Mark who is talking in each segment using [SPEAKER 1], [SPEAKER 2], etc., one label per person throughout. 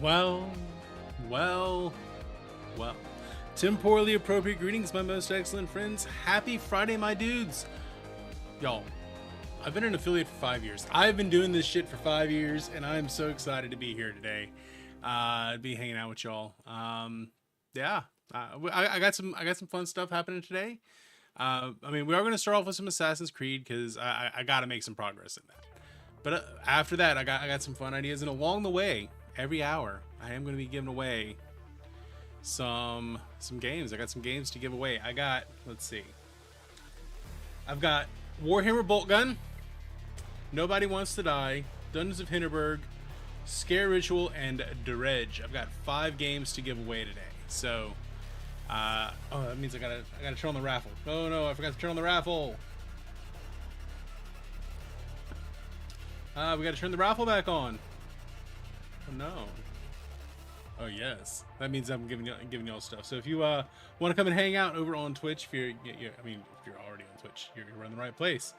[SPEAKER 1] Well, well, well. Temporally appropriate greetings, my most excellent friends. Happy Friday, my dudes. Y'all, I've been an affiliate for 5 years. I've been doing this shit for 5 years, and I'm so excited to be here today. To be hanging out with y'all. Yeah, I got some fun stuff happening today. I mean, we are going to start off with some Assassin's Creed because I got to make some progress in that. But after that, I got some fun ideas, and along the way, every hour, I am going to be giving away some games. I got some games to give away. I got, let's see, I've got Warhammer Boltgun, Nobody Wants to Die, Dungeons of Hinterberg, Scare Ritual, and Dredge. I've got 5 games to give away today. So, oh, that means I gotta turn on the raffle. Oh no, I forgot to turn on the raffle. We gotta turn the raffle back on. Oh no. Oh yes, that means I'm giving y'all stuff. So if you want to come and hang out over on Twitch, if I mean, if you're already on Twitch, you're in the right place.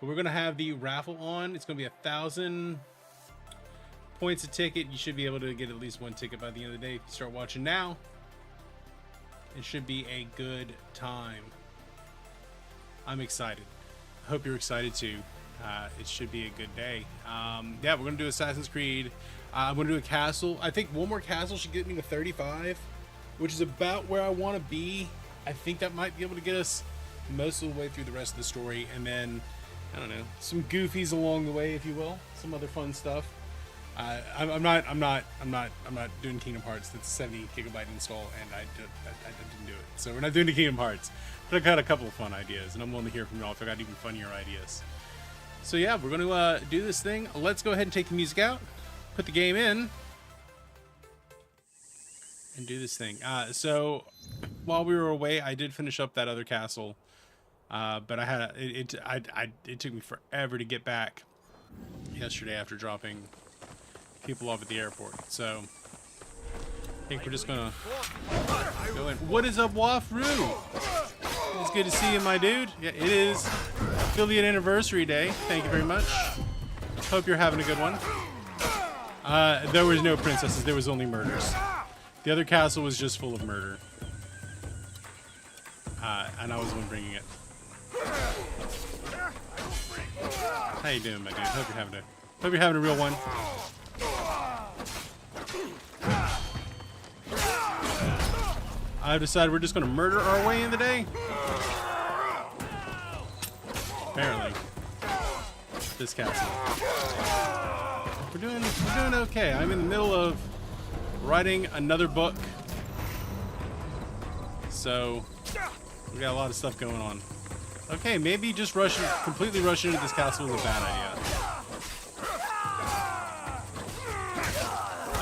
[SPEAKER 1] But we're gonna have the raffle on. It's gonna be 1,000 points a ticket. You should be able to get at least 1 ticket by the end of the day. If you start watching now, it should be a good time. I'm excited. I hope you're excited too. It should be a good day. Yeah, we're gonna do Assassin's Creed. I'm gonna do a castle. I think one more castle should get me to 35, which is about where I want to be. I think that might be able to get us most of the way through the rest of the story, and then I don't know, some goofies along the way, if you will, some other fun stuff. I'm not doing Kingdom Hearts. That's a 70 gigabyte install, and I didn't do it. So we're not doing the Kingdom Hearts. But I got a couple of fun ideas, and I'm willing to hear from y'all if I got even funnier ideas. So yeah, we're going to do this thing. Let's go ahead and take the music out, put the game in, and do this thing. So while we were away, I did finish up that other castle, but I had it took me forever to get back yesterday after dropping people off at the airport. So I think we're just gonna go in. What is up, Wafru? It's good to see you, my dude. Yeah, it is affiliate anniversary day. Thank you very much. Hope you're having a good one. There was no princesses. There was only murders. The other castle was just full of murder. And I was the one bringing it. How you doing, my dude? Hope you're having a real one. I've decided we're just going to murder our way in the day. Apparently, this castle. We're doing okay. I'm in the middle of writing another book, so we got a lot of stuff going on. Okay, maybe just completely rushing into this castle is a bad idea.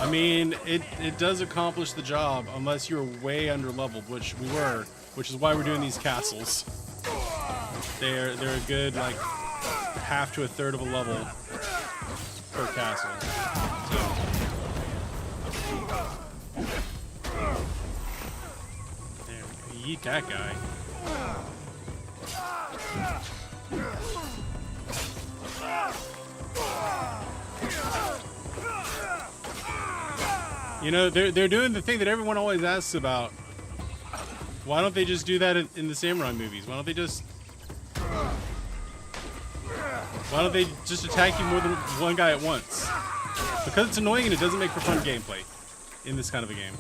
[SPEAKER 1] I mean, it does accomplish the job unless you're way under leveled, which we were, which is why we're doing these castles. They're a good like half to a third of a level per castle. There, yeet that guy. You know, they're doing the thing that everyone always asks about. Why don't they just do that in the samurai movies? Why don't they just attack you more than one guy at once? Because it's annoying and it doesn't make for fun gameplay in this kind of a game.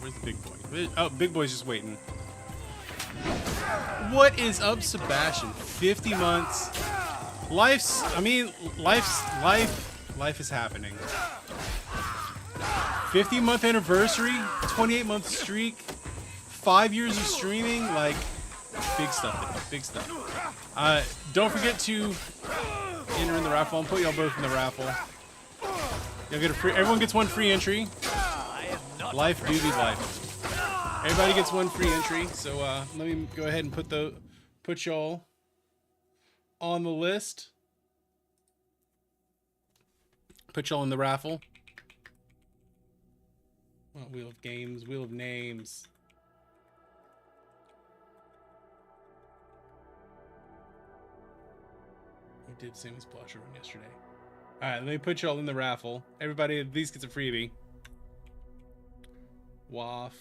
[SPEAKER 1] Where's the big boy? Oh, big boy's just waiting. What is up, Sebastian? 50 months. Life is happening. 50-month anniversary, 28-month streak, 5 years of streaming, like big stuff, big stuff. Don't forget to enter in the raffle. I'll put y'all both in the raffle. You'll get everyone gets 1 free entry. Life do be life. Everybody gets 1 free entry. So let me go ahead and put y'all on the list. Put y'all in the raffle. Oh, Wheel of Games, Wheel of Names. We did Sammy's Blusher one yesterday. Alright, let me put y'all in the raffle. Everybody at least gets a freebie. Waff.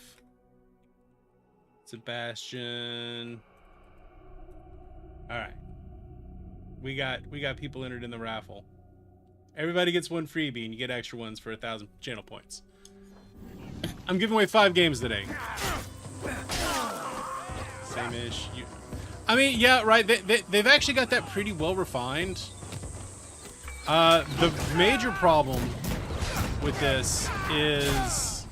[SPEAKER 1] Sebastian. All right. We got people entered in the raffle. Everybody gets one freebie, and you get extra ones for 1,000 channel points. I'm giving away 5 games today. Same-ish. I mean, yeah, right. They've actually got that pretty well refined. The major problem with this is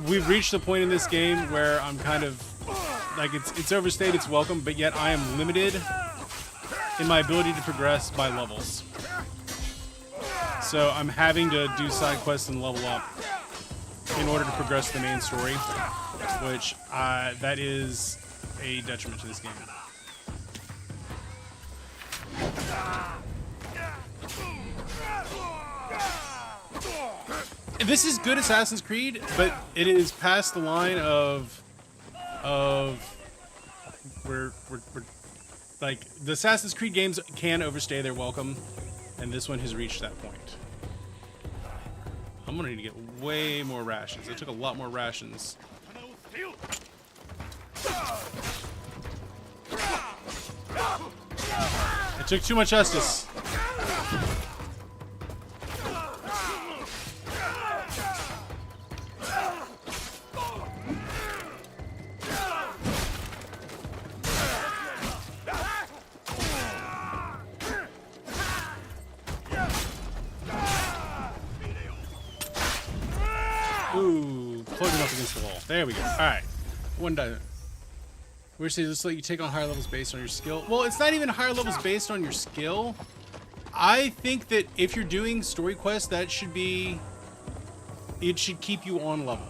[SPEAKER 1] we've reached the point in this game where I'm kind of like it's overstayed its welcome, but yet I am limited in my ability to progress by levels. So I'm having to do side quests and level up in order to progress the main story, which that is a detriment to this game. This is good Assassin's Creed, but it is past the line of we're like the Assassin's Creed games can overstay their welcome, and this one has reached that point. I'm gonna need to get way more rations. I took a lot more rations. I took too much justice. Ooh, plugging up against the wall. There we go. All right, one done. We're saying this let you take on higher levels based on your skill. Well, it's not even higher levels based on your skill. I think that if you're doing story quests, that should be, it should keep you on level.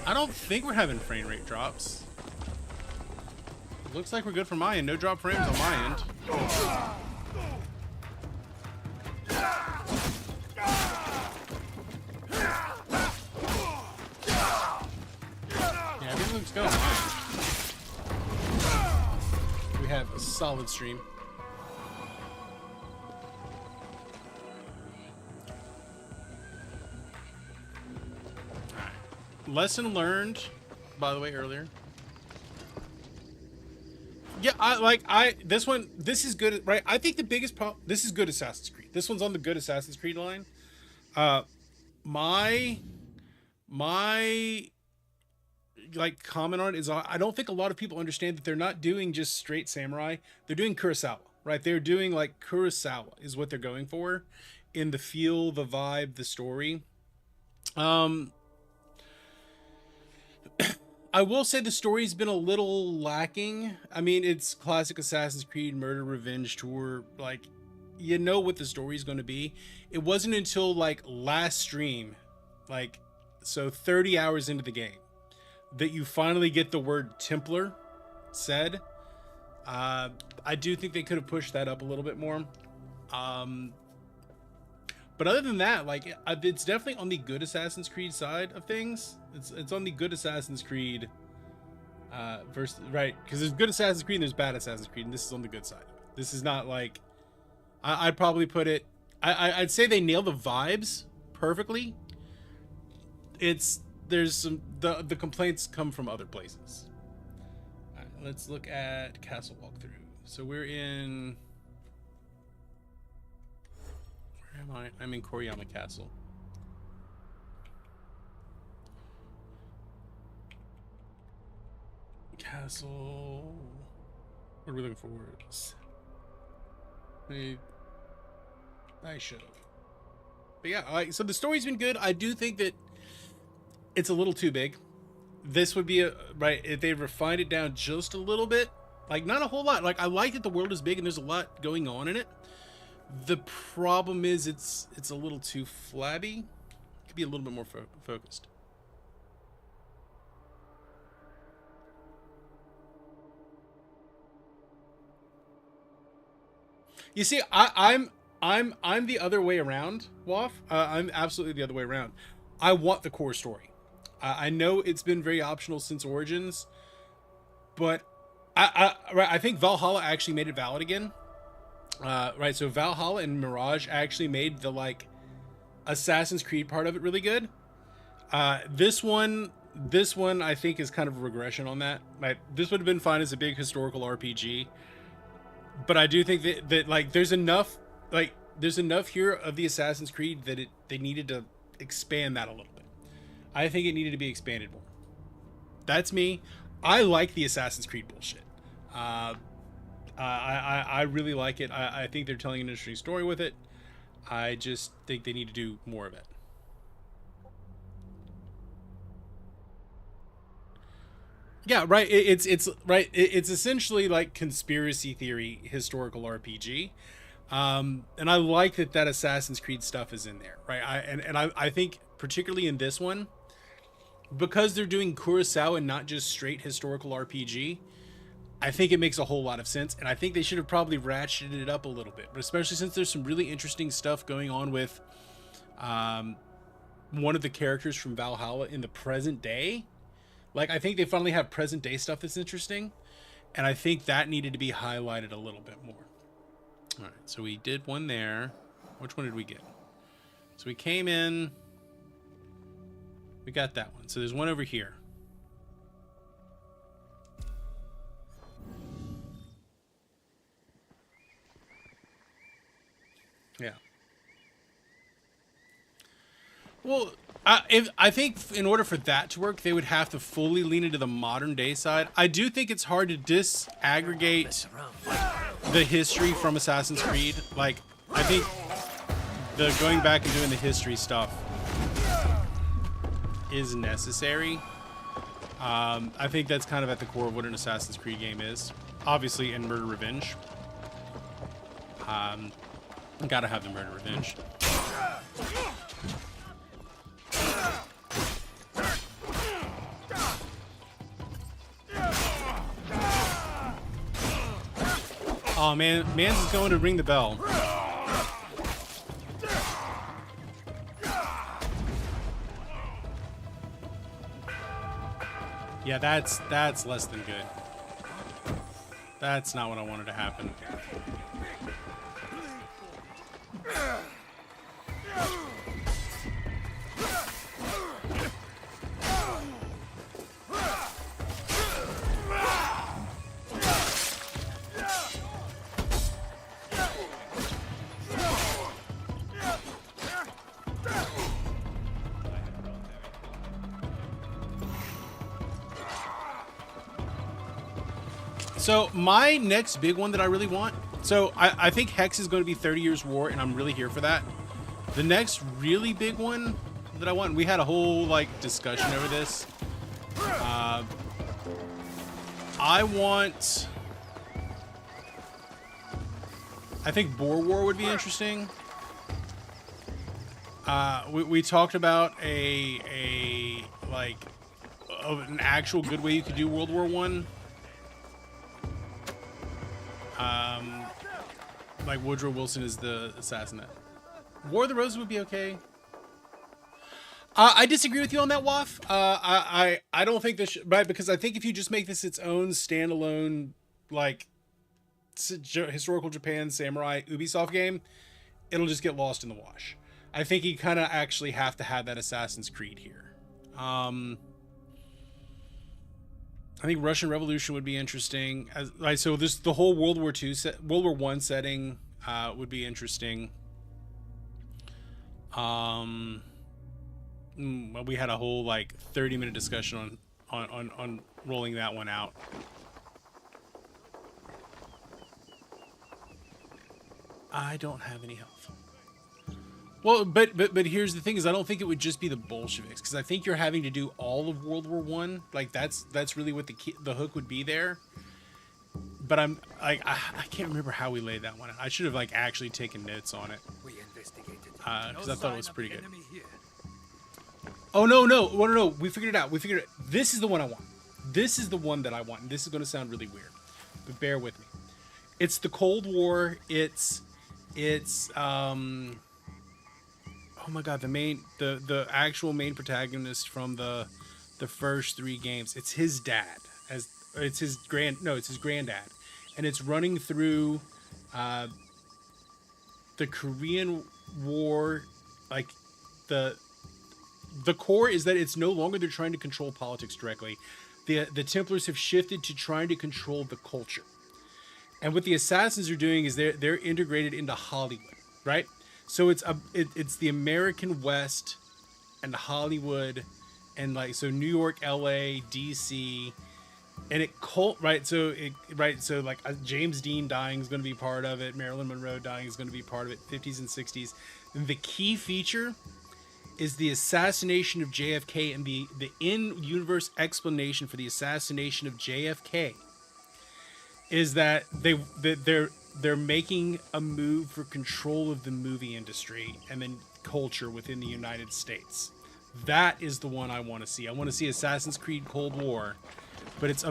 [SPEAKER 1] I don't think we're having frame rate drops. Looks like we're good for my end. No drop frames on my end. Yeah, everything looks going fine. We have a solid stream. Alright. Lesson learned, by the way, earlier. Yeah, this is good, right? I think the biggest problem, this is good Assassin's Creed. This one's on the good Assassin's Creed line. My like comment on it is I don't think a lot of people understand that they're not doing just straight samurai. They're doing Kurosawa, right? They're doing like Kurosawa is what they're going for in the feel, the vibe, the story. I will say the story's been a little lacking. I mean, it's classic Assassin's Creed murder revenge tour. Like, you know what the story's going to be. It wasn't until like last stream, like, so 30 hours into the game, that you finally get the word Templar said. I do think they could have pushed that up a little bit more. But other than that, like, it's definitely on the good Assassin's Creed side of things. It's on the good Assassin's Creed versus, right? Because there's good Assassin's Creed and there's bad Assassin's Creed, and this is on the good side. This is not like, I'd probably put it, I'd say they nail the vibes perfectly. There's some, the complaints come from other places. All right, let's look at castle walkthrough. So we're in, where am I? I'm in Koriyama Castle. Castle. What are we looking for? Nice show. But yeah, so the story's been good. I do think that it's a little too big. This would be right if they refined it down just a little bit, like not a whole lot. Like, I like that the world is big and there's a lot going on in it. The problem is it's a little too flabby. It could be a little bit more focused. You see, I'm the other way around, Waff. I'm absolutely the other way around. I want the core story. I know it's been very optional since Origins, but I think Valhalla actually made it valid again. Right, so Valhalla and Mirage actually made the like Assassin's Creed part of it really good. This one I think is kind of a regression on that. Like, this would have been fine as a big historical RPG, but I do think that like there's enough here of the Assassin's Creed that they needed to expand that a little bit. I think it needed to be expanded more. That's me. I like the Assassin's Creed bullshit. I really like it. I think they're telling an interesting story with it. I just think they need to do more of it. Yeah, right. It's right. It's essentially like conspiracy theory historical RPG, and I like that Assassin's Creed stuff is in there, right? I think particularly in this one, because they're doing Kurosawa and not just straight historical RPG. I think it makes a whole lot of sense, and I think they should have probably ratcheted it up a little bit, but especially since there's some really interesting stuff going on with one of the characters from Valhalla in the present day. Like, I think they finally have present day stuff that's interesting, and I think that needed to be highlighted a little bit more. All right, so we did one there. Which one did we get? So we came in. We got that one. So there's one over here. Yeah. Well, I think in order for that to work, they would have to fully lean into the modern day side. I do think it's hard to disaggregate the history from Assassin's Creed. Like, I think the going back and doing the history stuff is necessary. I think that's kind of at the core of what an Assassin's Creed game is. Obviously, in Murder Revenge. Gotta have the Murder Revenge. Oh man, Mans is going to ring the bell. Yeah, that's less than good. That's not what I wanted to happen. So my next big one that I really want, so I think Hex is going to be 30 Years War, and I'm really here for that. The next really big one that I want, and we had a whole like discussion over this. I think Boer War would be interesting. We talked about an actual good way you could do World War I. Like Woodrow Wilson is the assassinate. War of the Roses would be okay. I disagree with you on that, Waff. I don't think this should, right, because I think if you just make this its own standalone, like, historical Japan samurai Ubisoft game, it'll just get lost in the wash. I think you kind of actually have to have that Assassin's Creed here. I think Russian Revolution would be interesting. So this the whole World War I setting would be interesting. We had a whole like 30-minute discussion on rolling that one out. I don't have any health. Well, but here's the thing: is I don't think it would just be the Bolsheviks, because I think you're having to do all of World War One. Like that's really what the hook would be there. But I can't remember how we laid that one out. I should have like actually taken notes on it, because I thought it was pretty good. Oh no! We figured it out. This is the one I want. This is the one that I want. And this is going to sound really weird, but bear with me. It's the Cold War. It's oh my god, the actual main protagonist from the first 3 games. It's his dad, it's his granddad, and it's running through the Korean War, like the the core is that it's no longer they're trying to control politics directly. The Templars have shifted to trying to control the culture. And what the assassins are doing is they're integrated into Hollywood, right? So it's the American West and Hollywood, and like so New York, L.A., D.C., and it right. So like James Dean dying is going to be part of it. Marilyn Monroe dying is going to be part of it. 50s and 60s. And the key feature is the assassination of JFK, and the in-universe explanation for the assassination of JFK is that they're making a move for control of the movie industry and then culture within the United States. That is the one I want to see. I want to see Assassin's Creed Cold War, but it's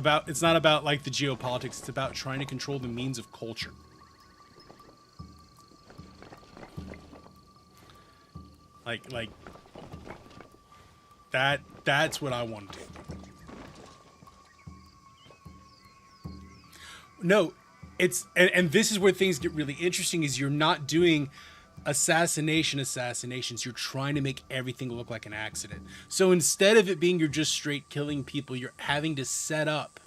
[SPEAKER 1] not about like the geopolitics. It's about trying to control the means of culture. Like that's what I want to do. No, it's and this is where things get really interesting is you're not doing assassinations. You're trying to make everything look like an accident. So instead of it being you're just straight killing people, you're having to set up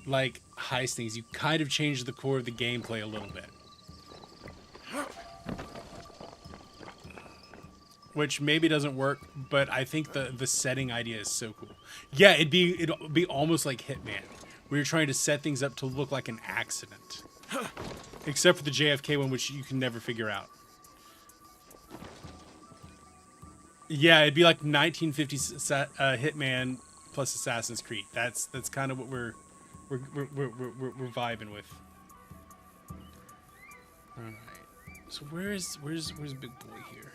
[SPEAKER 1] like heist things. You kind of change the core of the gameplay a little bit. Which maybe doesn't work, but I think the setting idea is so cool. Yeah, it'd be almost like Hitman, where you're trying to set things up to look like an accident. Except for the JFK one, which you can never figure out. Yeah, it'd be like 1950s Hitman plus Assassin's Creed. That's kind of what we're vibing with. All right. So where's Big Boy here?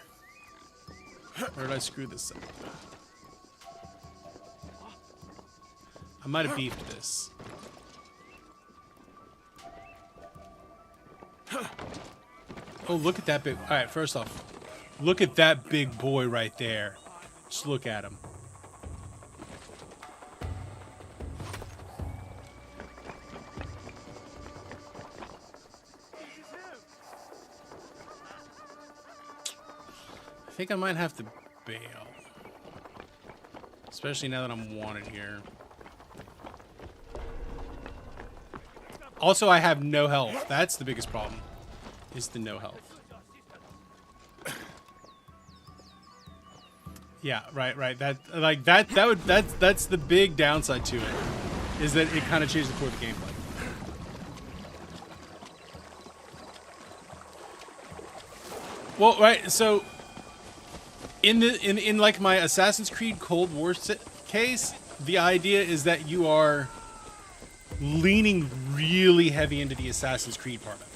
[SPEAKER 1] Where did I screw this up? I might have beefed this. Oh, look at that big... All right, first off, look at that big boy right there. Just look at him. I think I might have to bail. Especially now that I'm wanted here. Also, I have no health. That's the biggest problem. Is the no health. Yeah, right. That's the big downside to it. Is that it kind of changes the core of the gameplay. Well, right, so in like my Assassin's Creed Cold War case, the idea is that you are leaning really heavy into the Assassin's Creed part of it.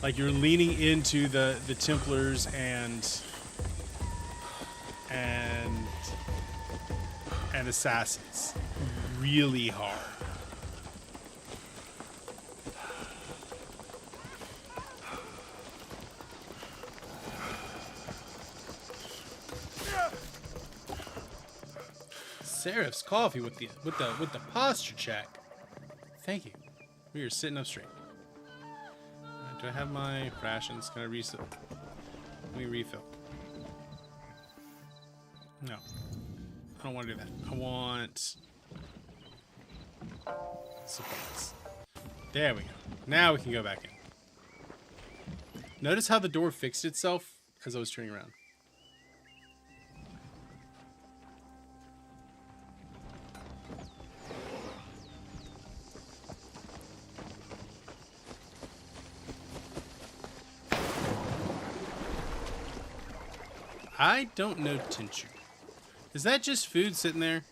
[SPEAKER 1] Like you're leaning into the Templars and Assassins really hard. Seraph's coffee with the posture check. Thank you. We are sitting up straight. Do I have my rations? Can I refill? Let me refill. No. I don't want to do that. I want supplies. There we go. Now we can go back in. Notice how the door fixed itself as I was turning around. I don't know tincture. Is that just food sitting there?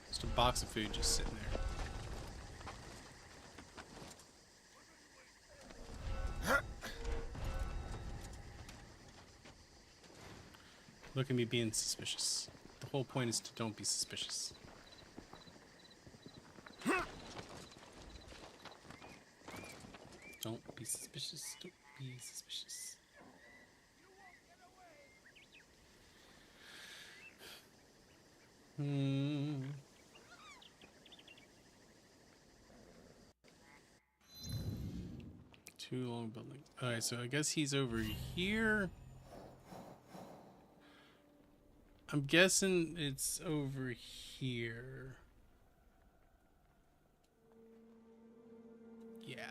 [SPEAKER 1] Just a box of food just sitting there. Look at me being suspicious. The whole point is to don't be suspicious. Don't be suspicious. Don't be suspicious. Too long building. Alright, so I guess he's over here. I'm guessing it's over here. Yeah.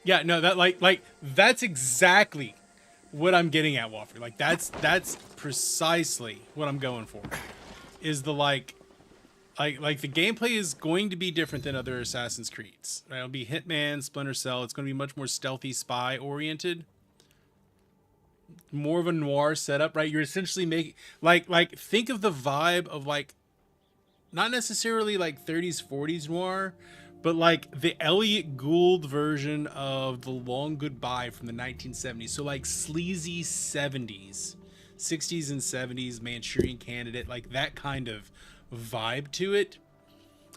[SPEAKER 1] Yeah, no, that like that's exactly what I'm getting at, Wofford. Like that's precisely what I'm going for. Is the like the gameplay is going to be different than other Assassin's Creeds. Right? It'll be Hitman, Splinter Cell. It's going to be much more stealthy, spy oriented. More of a noir setup, right? You're essentially making like think of the vibe of like not necessarily like 30s 40s noir, but like the Elliot Gould version of The Long Goodbye from the 1970s. So like sleazy 70s, 60s and 70s Manchurian Candidate, like that kind of vibe to it.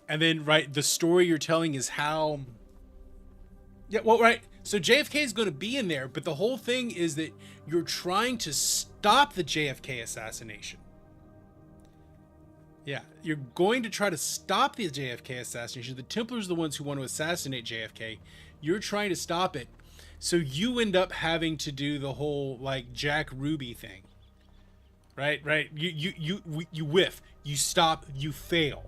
[SPEAKER 1] And then right, the story you're telling is how yeah, well, right. So JFK is going to be in there, but the whole thing is that you're trying to stop the JFK assassination. Yeah, you're going to try to stop the JFK assassination. The Templars are the ones who want to assassinate JFK. You're trying to stop it. So you end up having to do the whole like Jack Ruby thing. Right? You whiff, you stop, you fail.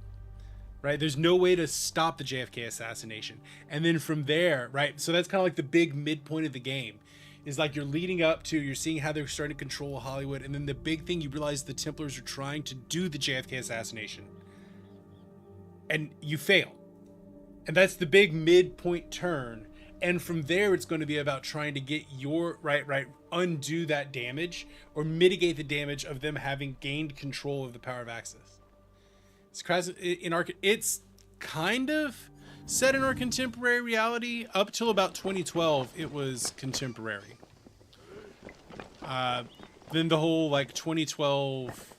[SPEAKER 1] Right? There's no way to stop the JFK assassination. And then from there, right? So that's kind of like the big midpoint of the game. Is like you're leading up to, you're seeing how they're starting to control Hollywood, and then the big thing, you realize the Templars are trying to do the JFK assassination. And you fail. And that's the big midpoint turn. And from there, it's going to be about trying to get your, undo that damage, or mitigate the damage of them having gained control of the power of Axis. It's kind of set in our contemporary reality. Up till about 2012, it was contemporary. Then the whole like 2012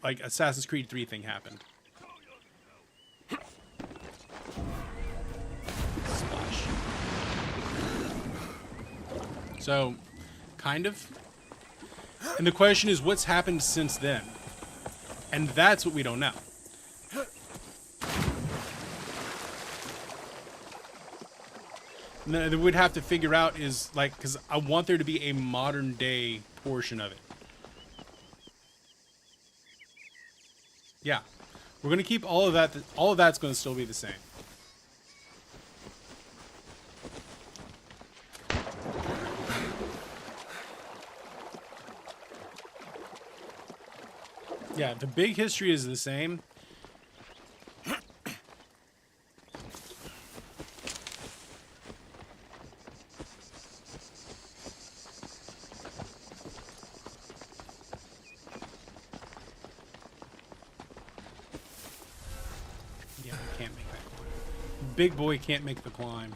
[SPEAKER 1] like Assassin's Creed 3 thing happened. Splash. So, kind of. And the question is, what's happened since then? And that's what we don't know. That we'd have to figure out is like, because I want there to be a modern day portion of it. Yeah, we're gonna keep all of that. All of that's gonna still be the same. Yeah, the big history is the same. Big boy can't make the climb.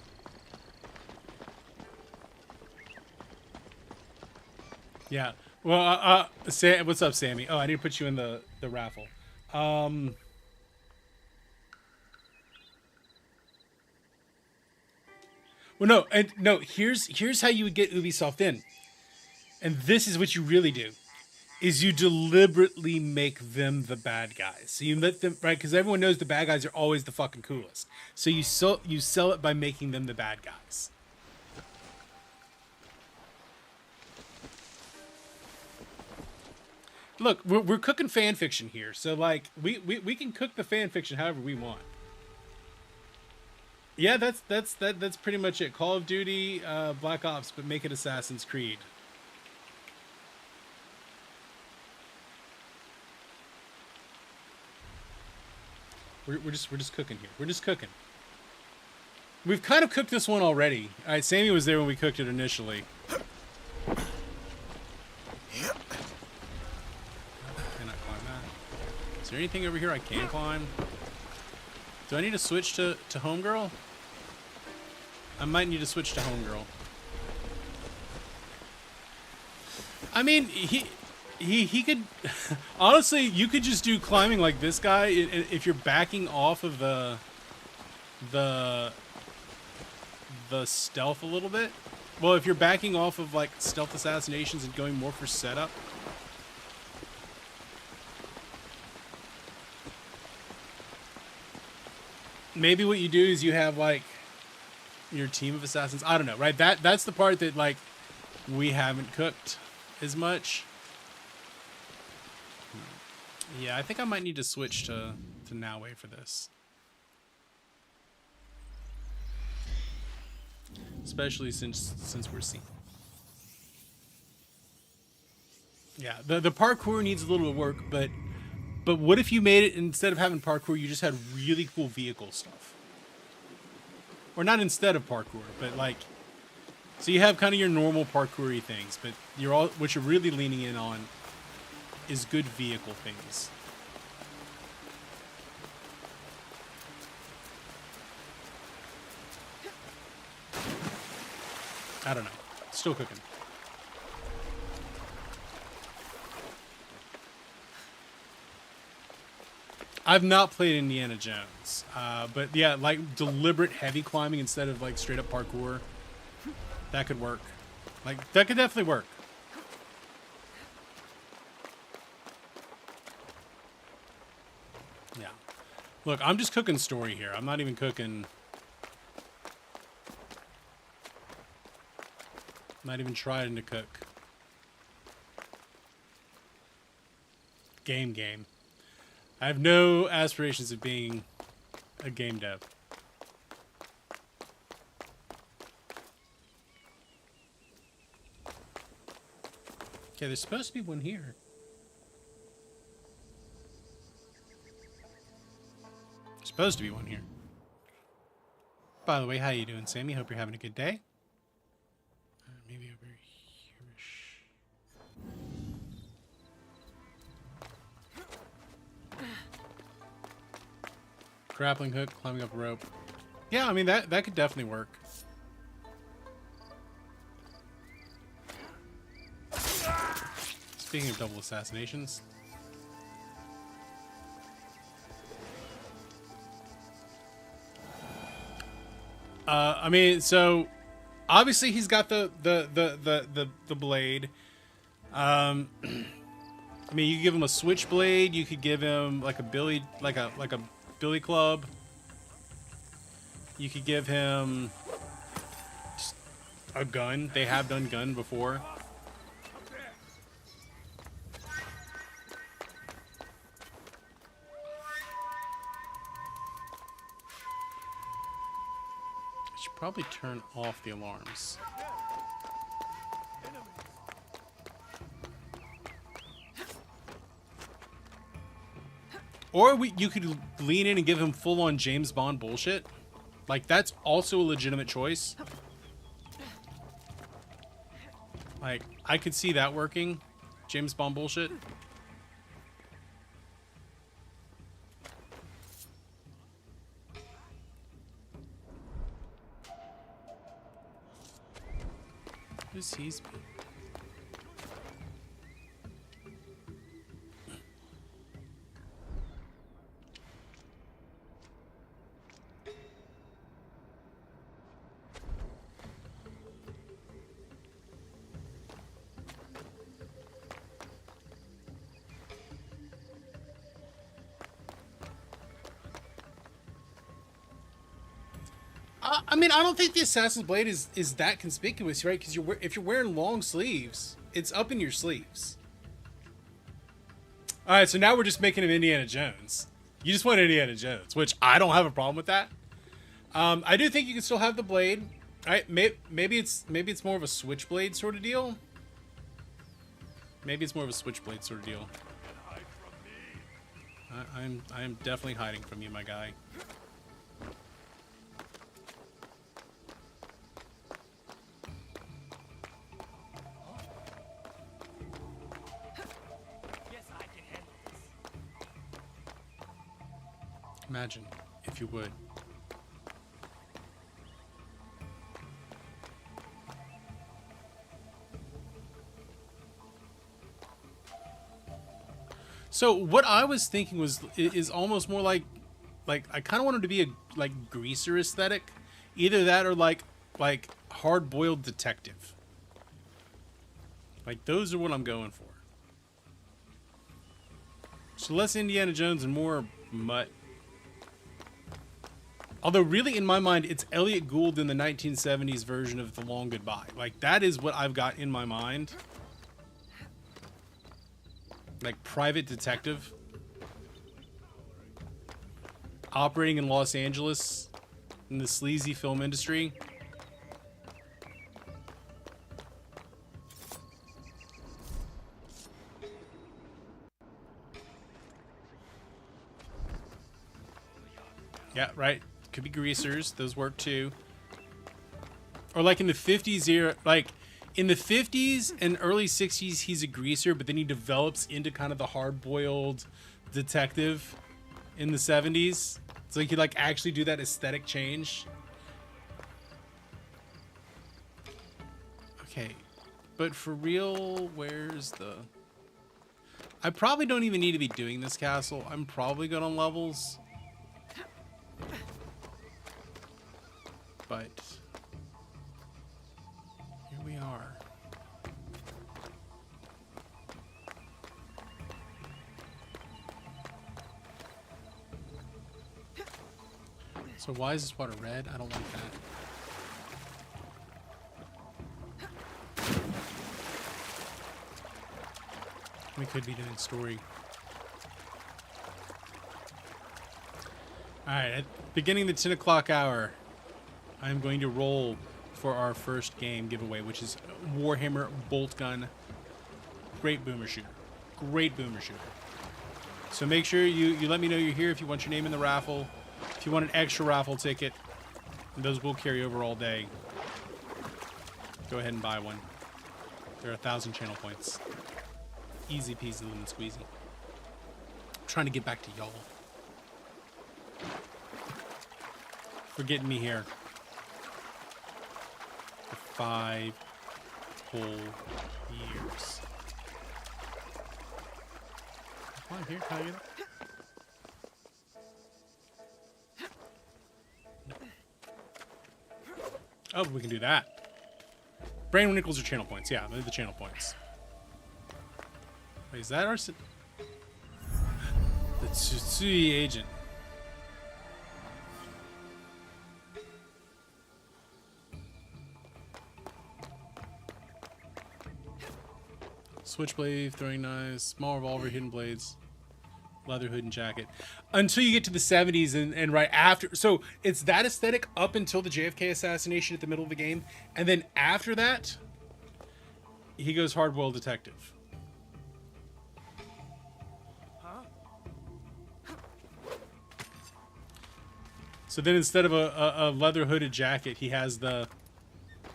[SPEAKER 1] Yeah. Well, what's up, Sammy? Oh, I need to put you in the raffle. Well, no. Here's how you would get Ubisoft in, and this is what you really do. Is you deliberately make them the bad guys. So you let them, right? Because everyone knows the bad guys are always the fucking coolest. So you sell it by making them the bad guys. Look, we're cooking fan fiction here. So like we can cook the fan fiction however we want. Yeah, that's pretty much it. Call of Duty, Black Ops, but make it Assassin's Creed. We're just cooking here. We're just cooking. We've kind of cooked this one already. All right, Sammy was there when we cooked it initially. Cannot climb that. Is there anything over here I can climb? Do I need to switch to Homegirl? I might need to switch to Homegirl. I mean, he could honestly, you could just do climbing like this guy if you're backing off of the stealth a little bit. Well, if you're backing off of like stealth assassinations and going more for setup. Maybe what you do is you have like Your team of assassins. I don't know, right? That's the part that like we haven't cooked as much. Yeah, I think I might need to switch to Naue for this. Especially since we're seeing. Yeah, the parkour needs a little bit of work, but what if you made it, instead of having parkour, you just had really cool vehicle stuff? Or not instead of parkour, but like, so you have kind of your normal parkour-y things, but what you're really leaning in on is good vehicle things. I don't know. Still cooking. I've not played Indiana Jones, but yeah, like deliberate heavy climbing instead of like straight up parkour, that could work. Like, that could definitely work. Yeah. Look, I'm just cooking story here. I'm not even cooking... Not even trying to cook. Game. I have no aspirations of being a game dev. Okay, there's supposed to be one here. There's supposed to be one here. By the way, how you doing, Sammy? Hope you're having a good day. Maybe over here-ish. Grappling hook, climbing up a rope. Yeah, I mean, that could definitely work. Speaking of double assassinations. I mean, so obviously he's got the blade. I mean, you could give him a switchblade. You could give him like a billy club. You could give him just a gun. They have done gun before. I should probably turn off the alarms. Or you could lean in and give him full-on James Bond bullshit. Like, that's also a legitimate choice. Like, I could see that working. James Bond bullshit. Who's he's been? I mean, I don't think the Assassin's Blade is that conspicuous, right? Because if you're wearing long sleeves, it's up in your sleeves. All right, so now we're just making him Indiana Jones. You just want Indiana Jones, which I don't have a problem with that. I do think you can still have the blade. All right, maybe it's more of a switchblade sort of deal. Maybe it's more of a switchblade sort of deal. I'm definitely hiding from you, my guy. Imagine, if you would. So what I was thinking is almost more like I kind of wanted to be a like greaser aesthetic, either that or like hard-boiled detective. Like those are what I'm going for. So less Indiana Jones and more mutt. Although really in my mind, it's Elliot Gould in the 1970s version of The Long Goodbye. Like that is what I've got in my mind. Like private detective. Operating in Los Angeles in the sleazy film industry. Yeah, right. Could be greasers. Those work too. Or like in the 50s here, like in the 50s and early 60s, he's a greaser, but then he develops into kind of the hard-boiled detective in the 70s. So he could like actually do that aesthetic change. Okay. But for real, where's the... I probably don't even need to be doing this castle. I'm probably good on levels. But here we are. So why is this water red? I don't like that. We could be doing story. Alright, at beginning the 10 o'clock hour, I'm going to roll for our first game giveaway, which is Warhammer Bolt Gun. Great boomer shooter. Great boomer shooter. So make sure you let me know you're here if you want your name in the raffle. If you want an extra raffle ticket, and those will carry over all day, go ahead and buy one. There are 1,000 channel points. Easy peasy lemon squeezy. I'm trying to get back to y'all. For getting me here. For 5 whole years. Come on here, can I get it? Oh, we can do that. Brandon Nichols are channel points. Yeah, they're the channel points. Wait, is that our... The Tsutsui agent. Switchblade, throwing knives, small revolver, hidden blades, leather hood and jacket. Until you get to the 70s and right after. So it's that aesthetic up until the JFK assassination at the middle of the game. And then after that, he goes hard-boiled detective. So then instead of a leather hooded jacket, he has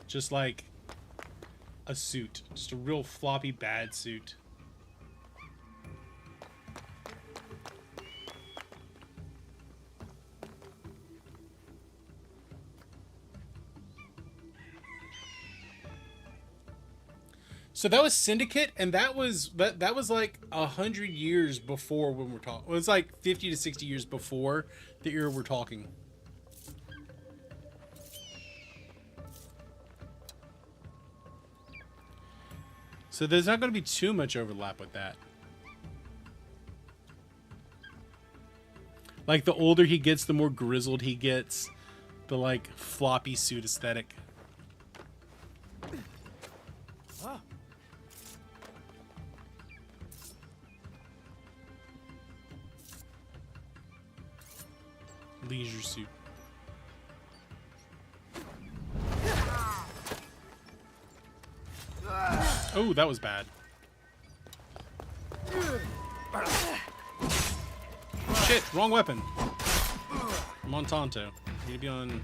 [SPEAKER 1] just like a suit. Just a real floppy bad suit. So that was Syndicate, and that was like 100 years before when we're talking. Well, it's like 50 to 60 years before the era we're talking. So there's not going to be too much overlap with that. Like the older he gets, the more grizzled he gets. The like floppy suit aesthetic. Leisure suit. Oh, that was bad. Shit, wrong weapon. I'm on Tonto. Need to be on...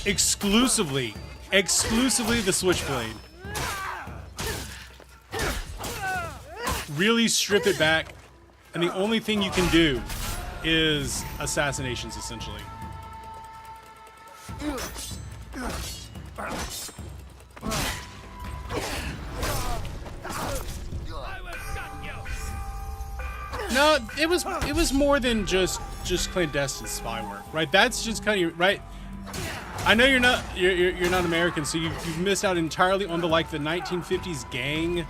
[SPEAKER 1] Exclusively the Switchblade. Really strip it back, and the only thing you can do is assassinations, essentially. No, it was more than just clandestine spy work, right? That's just kind of right. I know you're not American, so you've missed out entirely on the 1950s gang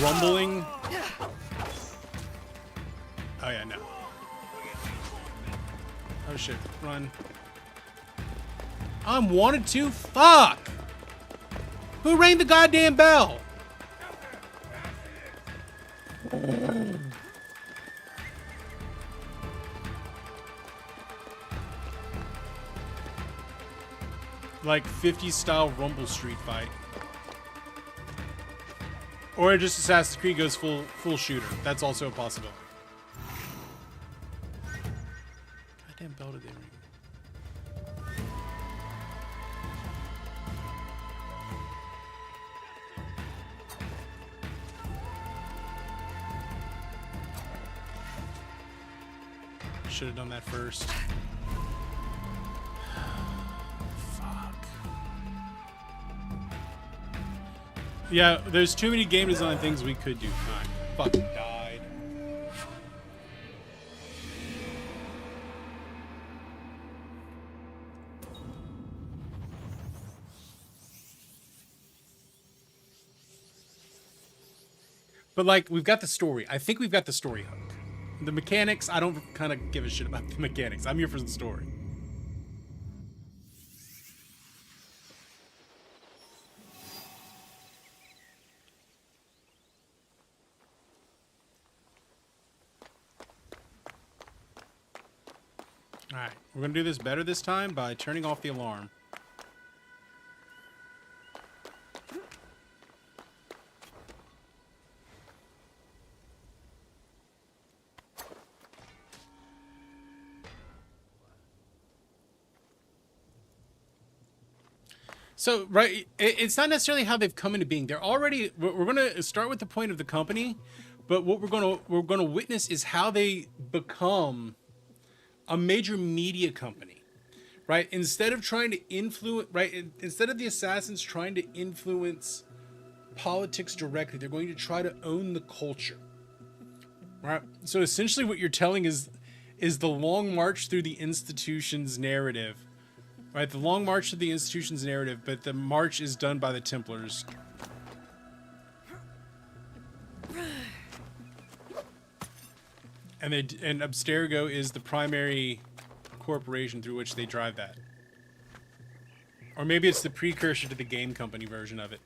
[SPEAKER 1] rumbling. Oh yeah, no. Oh shit, run. I'm wanted to. Fuck. Who rang the goddamn bell? Like 50s style Rumble Street fight. Or just Assassin's Creed goes full shooter. That's also a possibility. Goddamn bell did they ring? Should have done that first. Yeah, there's too many game design things we could do. I fucking died. But like, we've got the story. I think we've got the story hook. The mechanics, I don't kind of give a shit about the mechanics. I'm here for the story. Alright, we're going to do this better this time by turning off the alarm. So, right, it's not necessarily how they've come into being. They're already, we're going to start with the point of the company, but what we're going to witness is how they become a major media company, right? Instead of trying to influence, right? Instead of the assassins trying to influence politics directly, they're going to try to own the culture, right? So essentially what you're telling is the long march through the institution's narrative, right? The long march through the institution's narrative, but the march is done by the Templars. And Abstergo is the primary corporation through which they drive that. Or maybe it's the precursor to the game company version of it.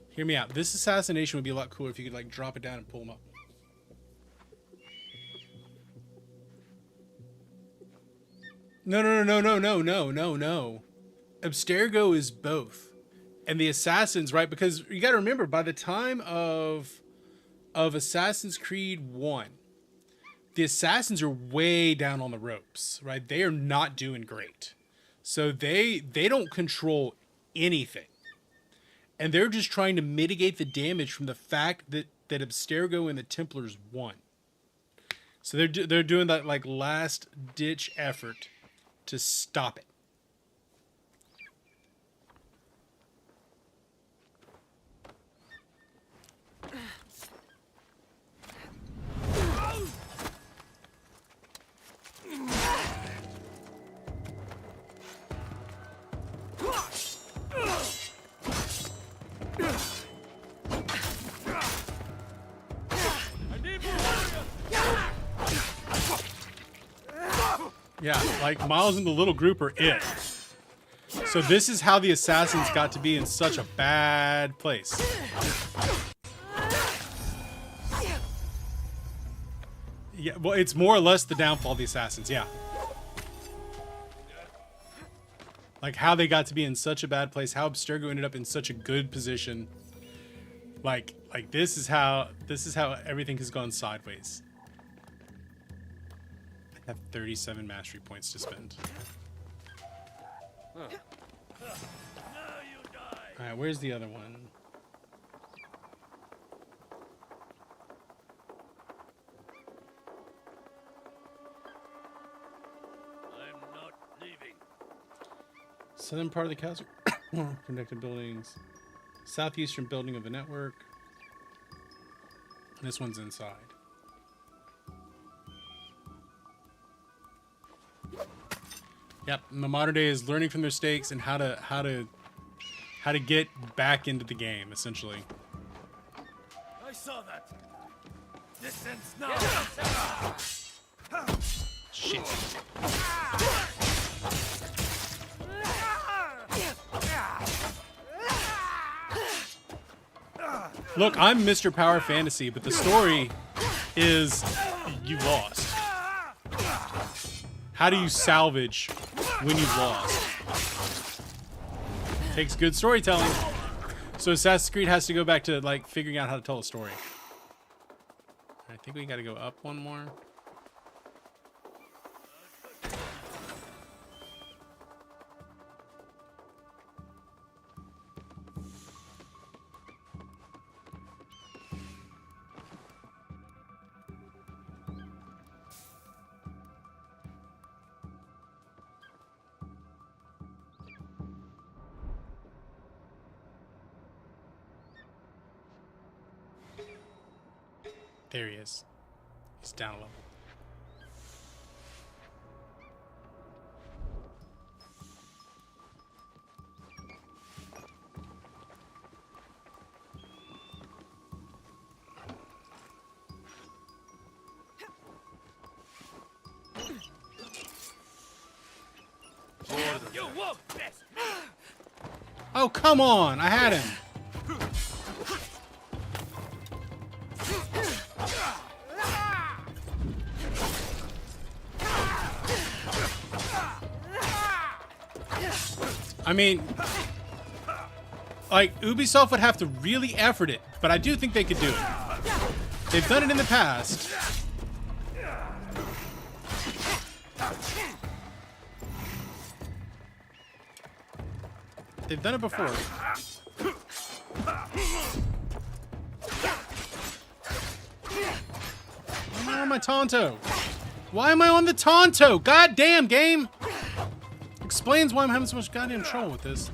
[SPEAKER 1] Hear me out. This assassination would be a lot cooler if you could like drop it down and pull them up. No. Abstergo is both. And the assassins, right? Because you got to remember, by the time of Assassin's Creed 1, the assassins are way down on the ropes, right? They are not doing great. So they don't control anything. And they're just trying to mitigate the damage from the fact that Abstergo and the Templars won. So they're doing that like last ditch effort to stop it. Yeah, like Miles and the little group are it. So this is how the assassins got to be in such a bad place. Yeah, well, it's more or less the downfall of the assassins, yeah. Like how they got to be in such a bad place, how Abstergo ended up in such a good position. Like this is how everything has gone sideways. I have 37 mastery points to spend. Huh. Alright, where's the other one? Southern part of the castle. Connected buildings. Southeastern building of the network. This one's inside. Yep, and the modern day is learning from their mistakes and how to get back into the game, essentially.
[SPEAKER 2] I saw that. This ends now.
[SPEAKER 1] Shit. Look, I'm Mr. Power Fantasy, but the story is you lost. How do you salvage when you've lost? Takes good storytelling. So Assassin's Creed has to go back to like figuring out how to tell a story. I think we gotta go up one more. There he is. He's down a level.
[SPEAKER 2] You won't best.
[SPEAKER 1] Oh, come on! I had him! I mean, like, Ubisoft would have to really effort it, but I do think they could do it. They've done it in the past. They've done it before. Why am I on my Tonto? Why am I on the Tonto? God damn, game! Explains why I'm having so much goddamn trouble with this.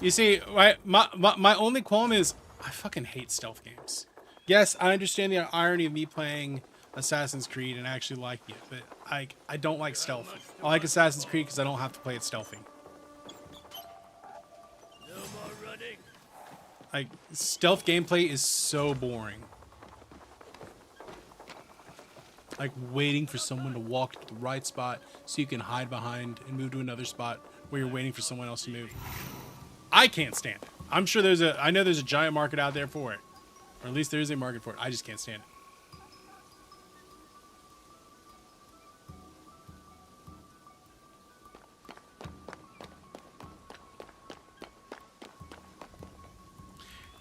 [SPEAKER 1] You see, my only qualm is I fucking hate stealth games. Yes, I understand the irony of me playing Assassin's Creed and actually liking it, but I don't like stealth. I like Assassin's Creed because I don't have to play it stealthy.
[SPEAKER 2] No more running.
[SPEAKER 1] Like, stealth gameplay is so boring. Like waiting for someone to walk to the right spot so you can hide behind and move to another spot where you're waiting for someone else to move. I can't stand it. I'm sure I know there's a giant market out there for it. Or at least there is a market for it. I just can't stand it.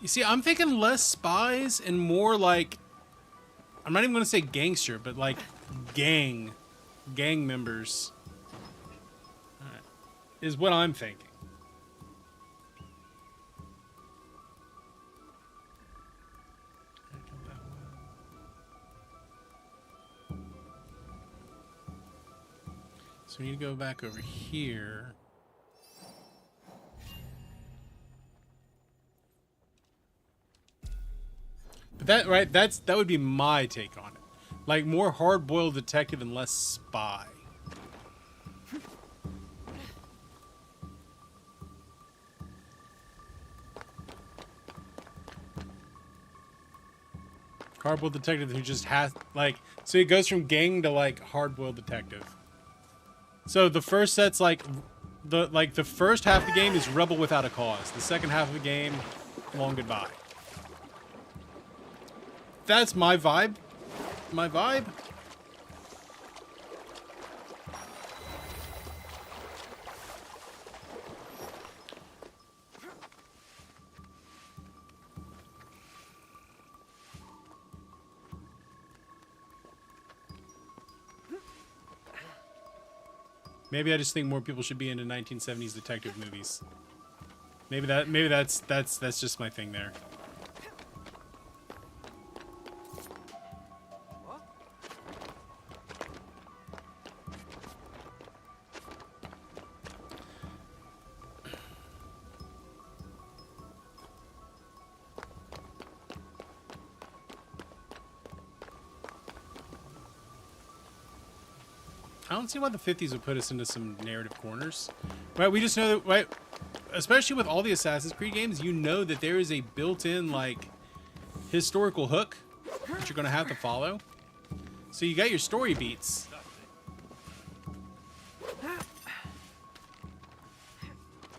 [SPEAKER 1] You see, I'm thinking less spies and more like, I'm not even going to say gangster, but like gang members is what I'm thinking. So we need to go back over here. But that would be my take on it. Like more hard-boiled detective and less spy. Hard-boiled detective who just has like, so it goes from gang to like hard-boiled detective. So the first set's like the first half of the game is rebel without a cause. The second half of the game, long goodbye. That's my vibe. My vibe. Maybe I just think more people should be into 1970s detective movies. Maybe that's just my thing there. I don't see why the 50s would put us into some narrative corners. Right, we just know that, right, especially with all the Assassin's Creed games, you know that there is a built-in, like, historical hook that you're going to have to follow. So you got your story beats.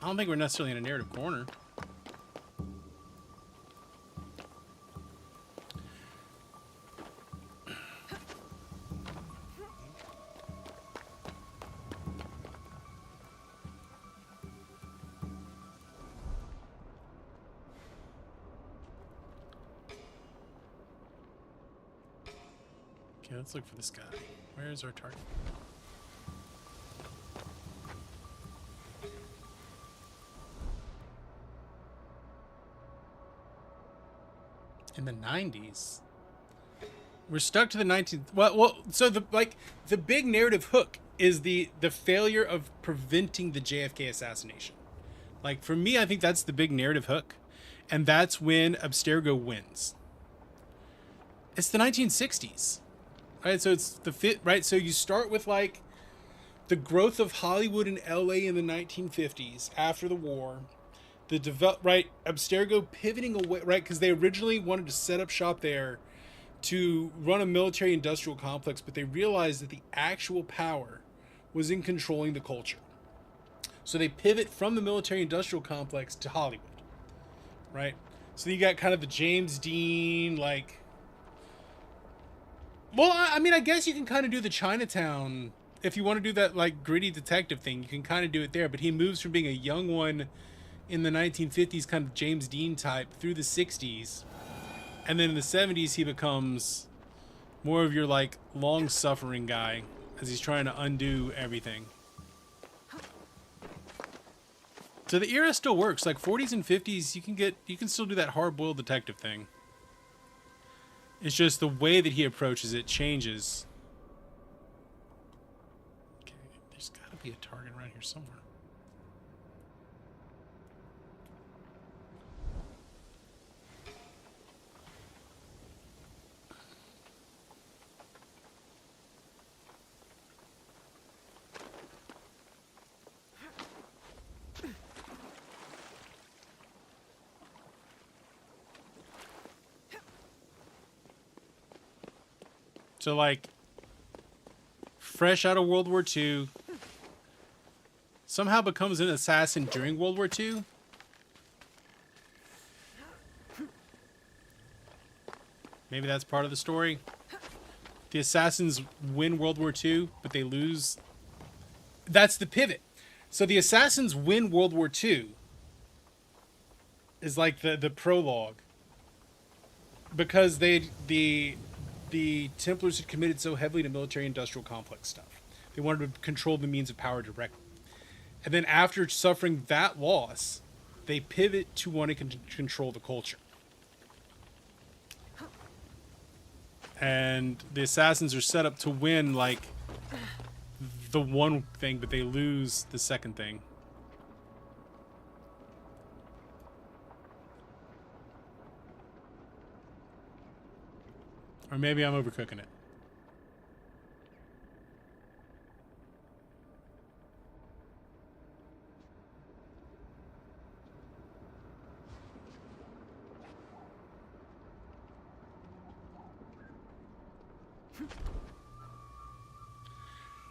[SPEAKER 1] I don't think we're necessarily in a narrative corner. Okay, let's look for this guy. Where is our target? In the 90s. We're stuck to the 19th. Well, so the big narrative hook is the failure of preventing the JFK assassination. Like, for me, I think that's the big narrative hook, and that's when Abstergo wins. It's the 1960s, right? So it's the fit, right? So you start with like the growth of Hollywood and LA in the 1950s after the war. Right, Abstergo pivoting away, right, because they originally wanted to set up shop there to run a military-industrial complex, but they realized that the actual power was in controlling the culture. So they pivot from the military-industrial complex to Hollywood, right? So you got kind of the James Dean, like... Well, I mean, I guess you can kind of do the Chinatown... If you want to do that, like, gritty detective thing, you can kind of do it there, but he moves from being a young one in the 1950s, kind of James Dean type, through the 60s. And then in the 70s, he becomes more of your, like, long-suffering guy as he's trying to undo everything. So the era still works. Like, 40s and 50s, you can still do that hard-boiled detective thing. It's just the way that he approaches it changes. Okay, there's got to be a target around here somewhere. So, like, fresh out of World War II, somehow becomes an assassin during World War II. Maybe that's part of the story. The assassins win World War II, but they lose. That's the pivot. So the assassins win World War II is like the prologue. Because the Templars had committed so heavily to military-industrial complex stuff. They wanted to control the means of power directly. And then after suffering that loss, they pivot to wanting to control the culture. And the assassins are set up to win, like, the one thing, but they lose the second thing. Or maybe I'm overcooking it.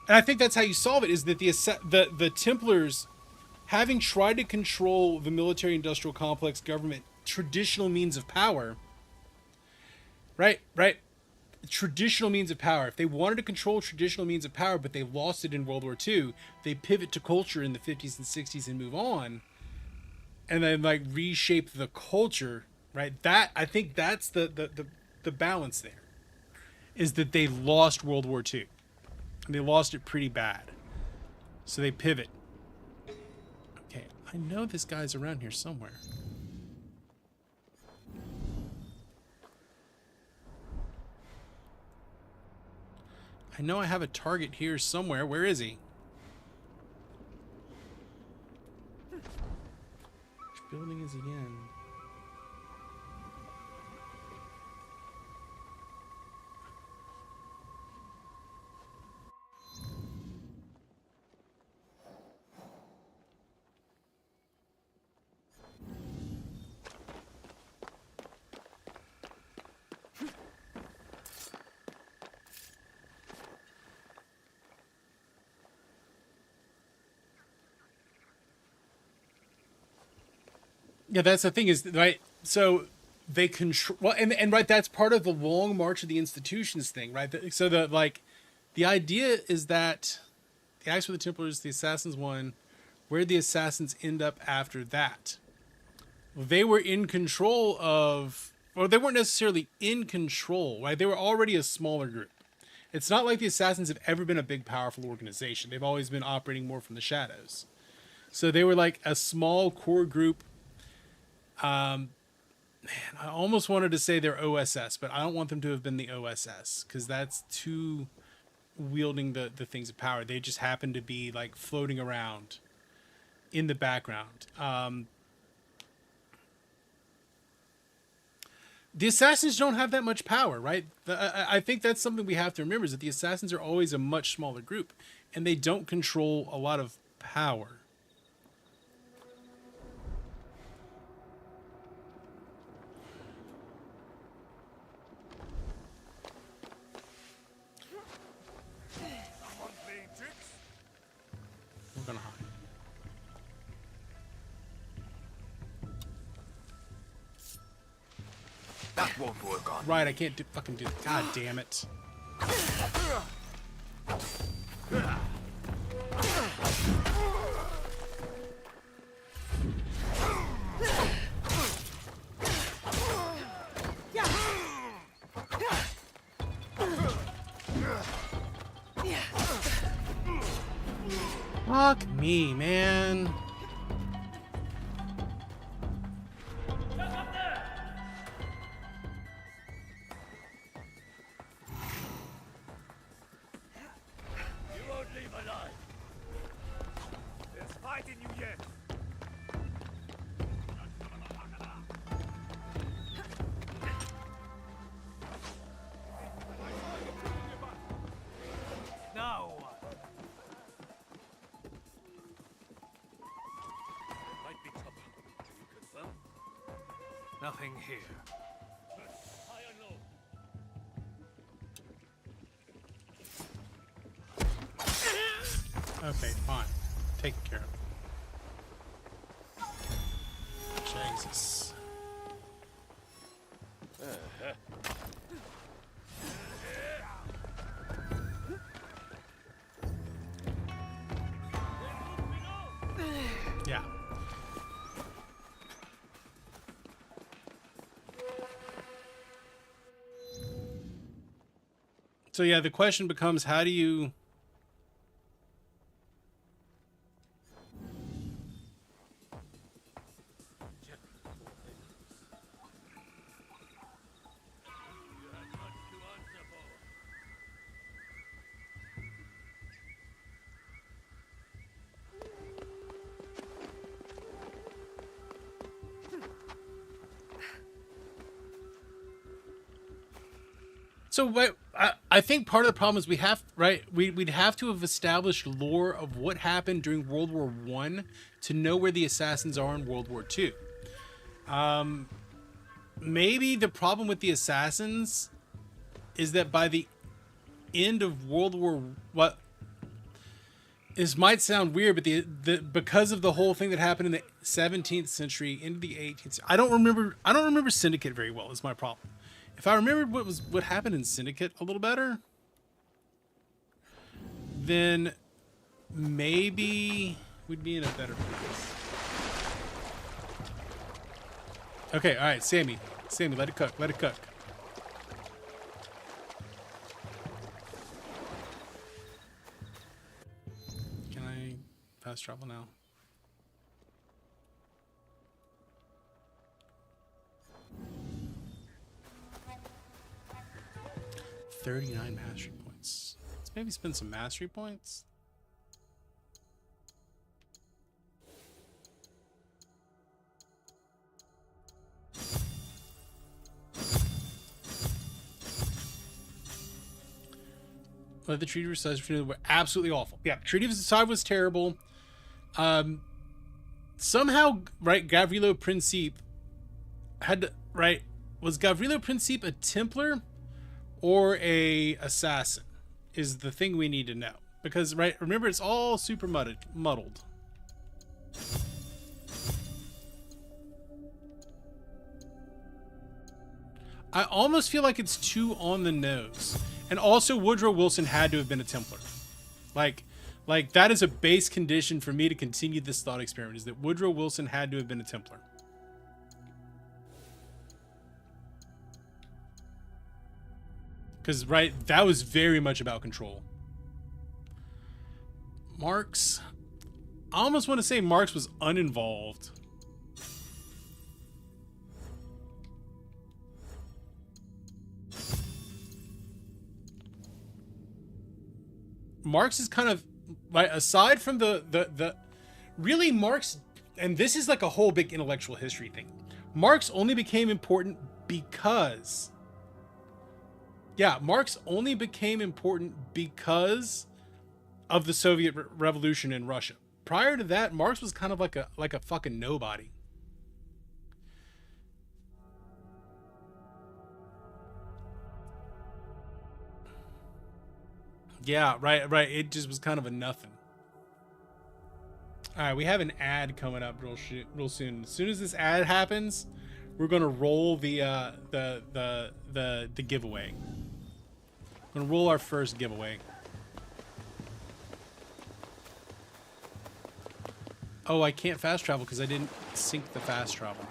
[SPEAKER 1] And I think that's how you solve it, is that the Templars, having tried to control the military-industrial complex government, traditional means of power, right, traditional means of power. If they wanted to control traditional means of power, but they lost it in World War II, they pivot to culture in the 50s and 60s and move on, and then, like, reshape the culture, right? That, I think that's the balance there, is that they lost World War II. And they lost it pretty bad. So they pivot. Okay, I know this guy's around here somewhere. I know I have a target here somewhere. Where is he? Which building is he in? Yeah, that's the thing is, right? So they control, well, and right, that's part of the long march of the institutions thing, right? So the idea is that the Axe for the Templars, the Assassins won. Where the Assassins end up after that? Well, they were in control of, or they weren't necessarily in control, right? They were already a smaller group. It's not like the Assassins have ever been a big, powerful organization. They've always been operating more from the shadows. So they were like a small core group. Man, I almost wanted to say they're OSS, but I don't want them to have been the OSS because that's too wielding the things of power. They just happen to be like floating around in the background. The Assassins don't have that much power, right? I think that's something we have to remember is that the Assassins are always a much smaller group and they don't control a lot of power. We're gonna hide.
[SPEAKER 2] That won't work on.
[SPEAKER 1] Right, I can't fucking do that. God damn it. Fuck me, man.
[SPEAKER 2] You won't leave alive. There's fight in you yet. Now what? Might be trouble. Can you confirm? Nothing here. High and low.
[SPEAKER 1] Okay, fine. Taken care of. Jesus. Yeah. So yeah, the question becomes, how do you... So what I think part of the problem is we have, right, we'd have to have established lore of what happened during World War I to know where the Assassins are in World War II. Maybe the problem with the Assassins is that by the end of World War, what this might sound weird, but the because of the whole thing that happened in the 17th century into the 18th, I don't remember Syndicate very well. Is my problem. If I remembered what happened in Syndicate a little better, then maybe we'd be in a better place. Okay, all right, Sammy, let it cook, let it cook. Can I fast travel now. 39 mastery points. Let's maybe spend some mastery points. But the Treaty of Versailles were absolutely awful. Yeah, Treaty of Versailles was terrible. Somehow, right, Gavrilo Principe had to, right, was Gavrilo Principe a Templar or a assassin is the thing we need to know. Because, right, remember, it's all super muddled. I almost feel like it's too on the nose. And also, Woodrow Wilson had to have been a Templar. Like that is a base condition for me to continue this thought experiment, is that Woodrow Wilson had to have been a Templar. Because, right, that was very much about control. Marx. I almost want to say Marx was uninvolved. Marx is kind of, like, aside from the really Marx, and this is like a whole big intellectual history thing. Marx only became important because, yeah, Marx only became important because of the Soviet Revolution in Russia. Prior to that, Marx was kind of like a fucking nobody. Yeah, right. It just was kind of a nothing. All right, we have an ad coming up real soon. As soon as this ad happens, we're gonna roll the giveaway. We're gonna roll our first giveaway. Oh, I can't fast travel because I didn't sync the fast travel.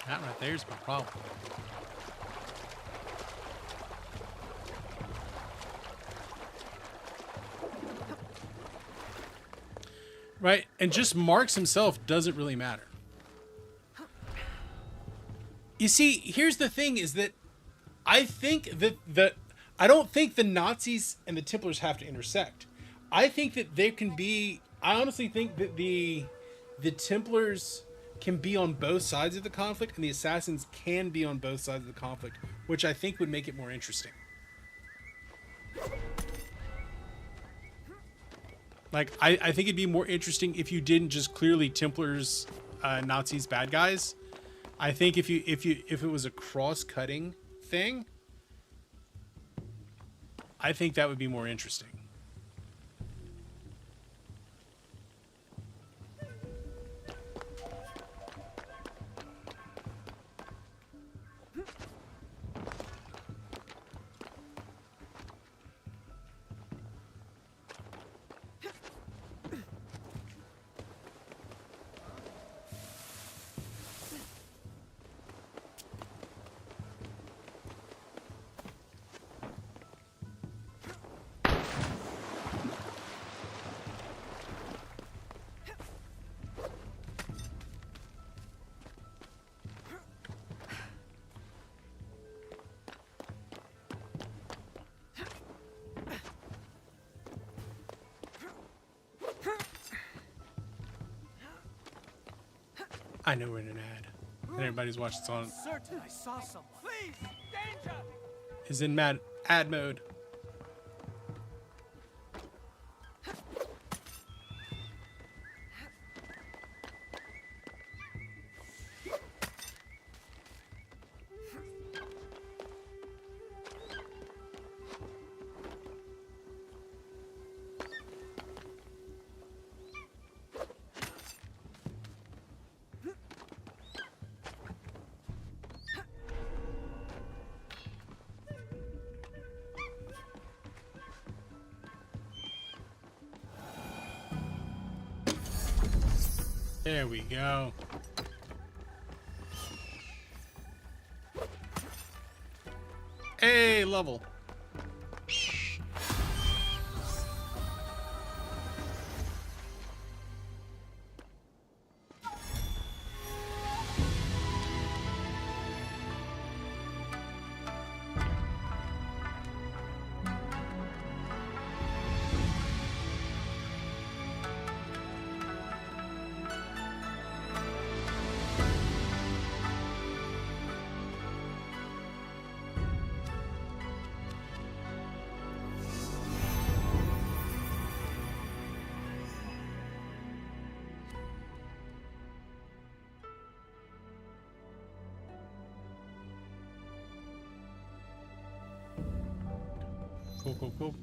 [SPEAKER 1] That right there's my problem. Right, and just Marx himself doesn't really matter. You see, here's the thing, is that I think that I don't think the Nazis and the Templars have to intersect. I think that there can be, I honestly think that the Templars can be on both sides of the conflict and the assassins can be on both sides of the conflict, which I think would make it more interesting. Like, I think it'd be more interesting if you didn't just clearly Templars, Nazis, bad guys. I think if it was a cross-cutting thing, I think that would be more interesting. I know we're in an ad. And everybody's watching this on.
[SPEAKER 2] Certain I saw someone. Please, danger!
[SPEAKER 1] Is in ad mode. There we go. A level.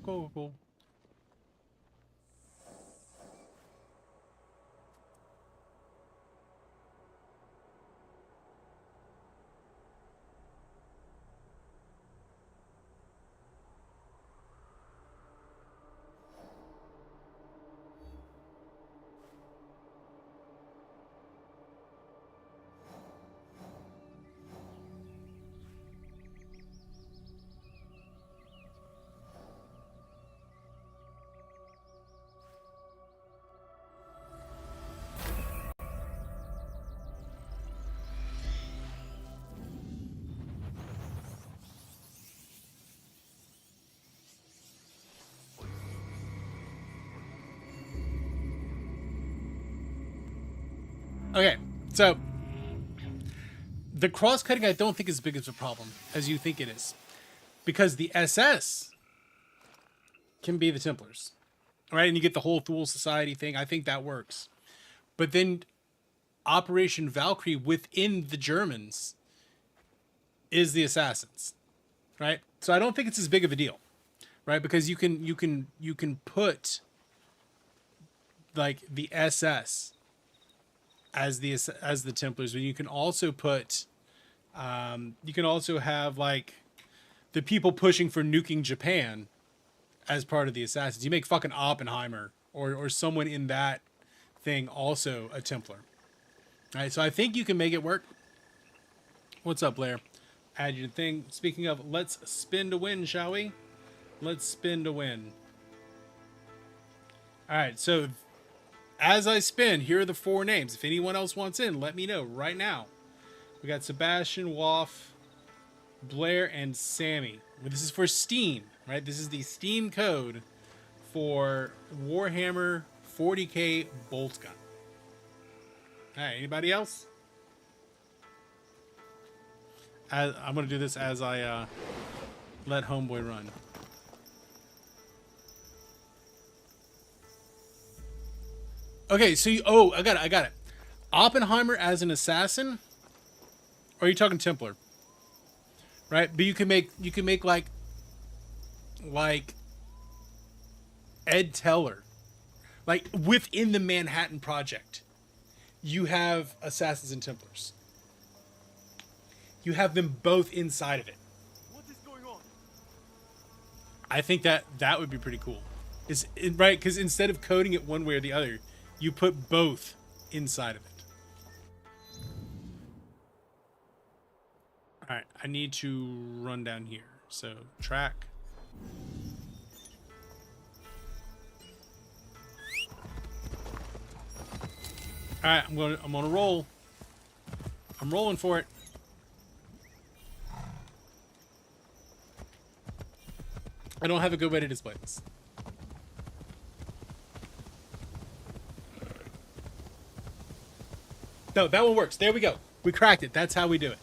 [SPEAKER 1] Cool. Okay, so the cross-cutting I don't think is as big of a problem as you think it is. Because the SS can be the Templars. Right? And you get the whole Thule Society thing. I think that works. But then Operation Valkyrie within the Germans is the Assassins. Right? So I don't think it's as big of a deal. Right? Because you can put like the SS as the Templars, but you can also put you can also have like the people pushing for nuking Japan as part of the Assassins. You make fucking Oppenheimer or someone in that thing also a Templar. All right, so I think you can make it work. What's up, Blair? Add your thing. Speaking of, let's spin to win, shall we? Let's spin to win. All right, so as I spin, here are the 4 names. If anyone else wants in, let me know right now. We got Sebastian, Woff, Blair, and Sammy. This is for Steam, right? This is the Steam code for Warhammer 40k Bolt Gun. All right, anybody else? I'm going to do this as I let Homeboy run. Okay, so I got it. Oppenheimer as an assassin, or are you talking Templar? Right, but you can make like Ed Teller, like within the Manhattan Project, you have assassins and Templars. You have them both inside of it.
[SPEAKER 2] What is going on?
[SPEAKER 1] I think that would be pretty cool. Right? Because instead of coding it one way or the other, you put both inside of it. All right, I need to run down here. So track. All right, I'm on a roll. I'm rolling for it. I don't have a good way to display this. No, that one works. There we go. We cracked it. That's how we do it.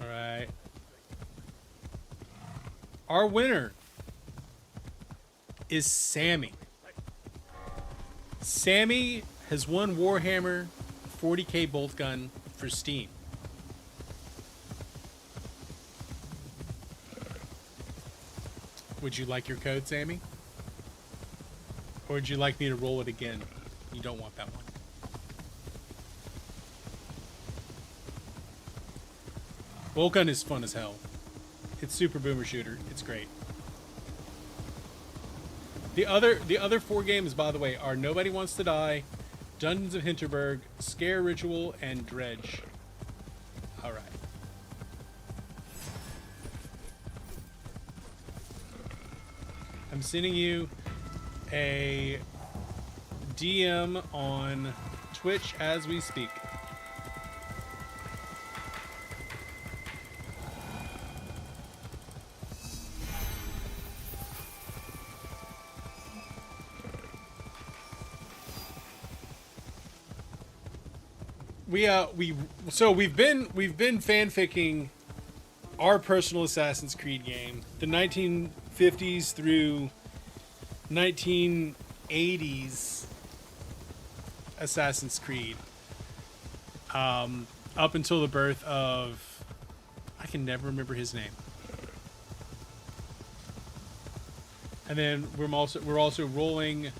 [SPEAKER 1] All right. Our winner is Sammy. Sammy has won Warhammer 40k Bolt Gun for Steam. Would you like your code, Sammy? Or would you like me to roll it again? You don't want that one. Bolt Gun is fun as hell. It's super boomer shooter. It's great. The other 4 games, by the way, are Nobody Wants to Die, Dungeons of Hinterberg, Scare Ritual, and Dredge. All right. I'm sending you a DM on Twitch as we speak. We've been fanficking our personal Assassin's Creed game, the 1950s through 1980s Assassin's Creed, up until the birth of, I can never remember his name. And then we're also rolling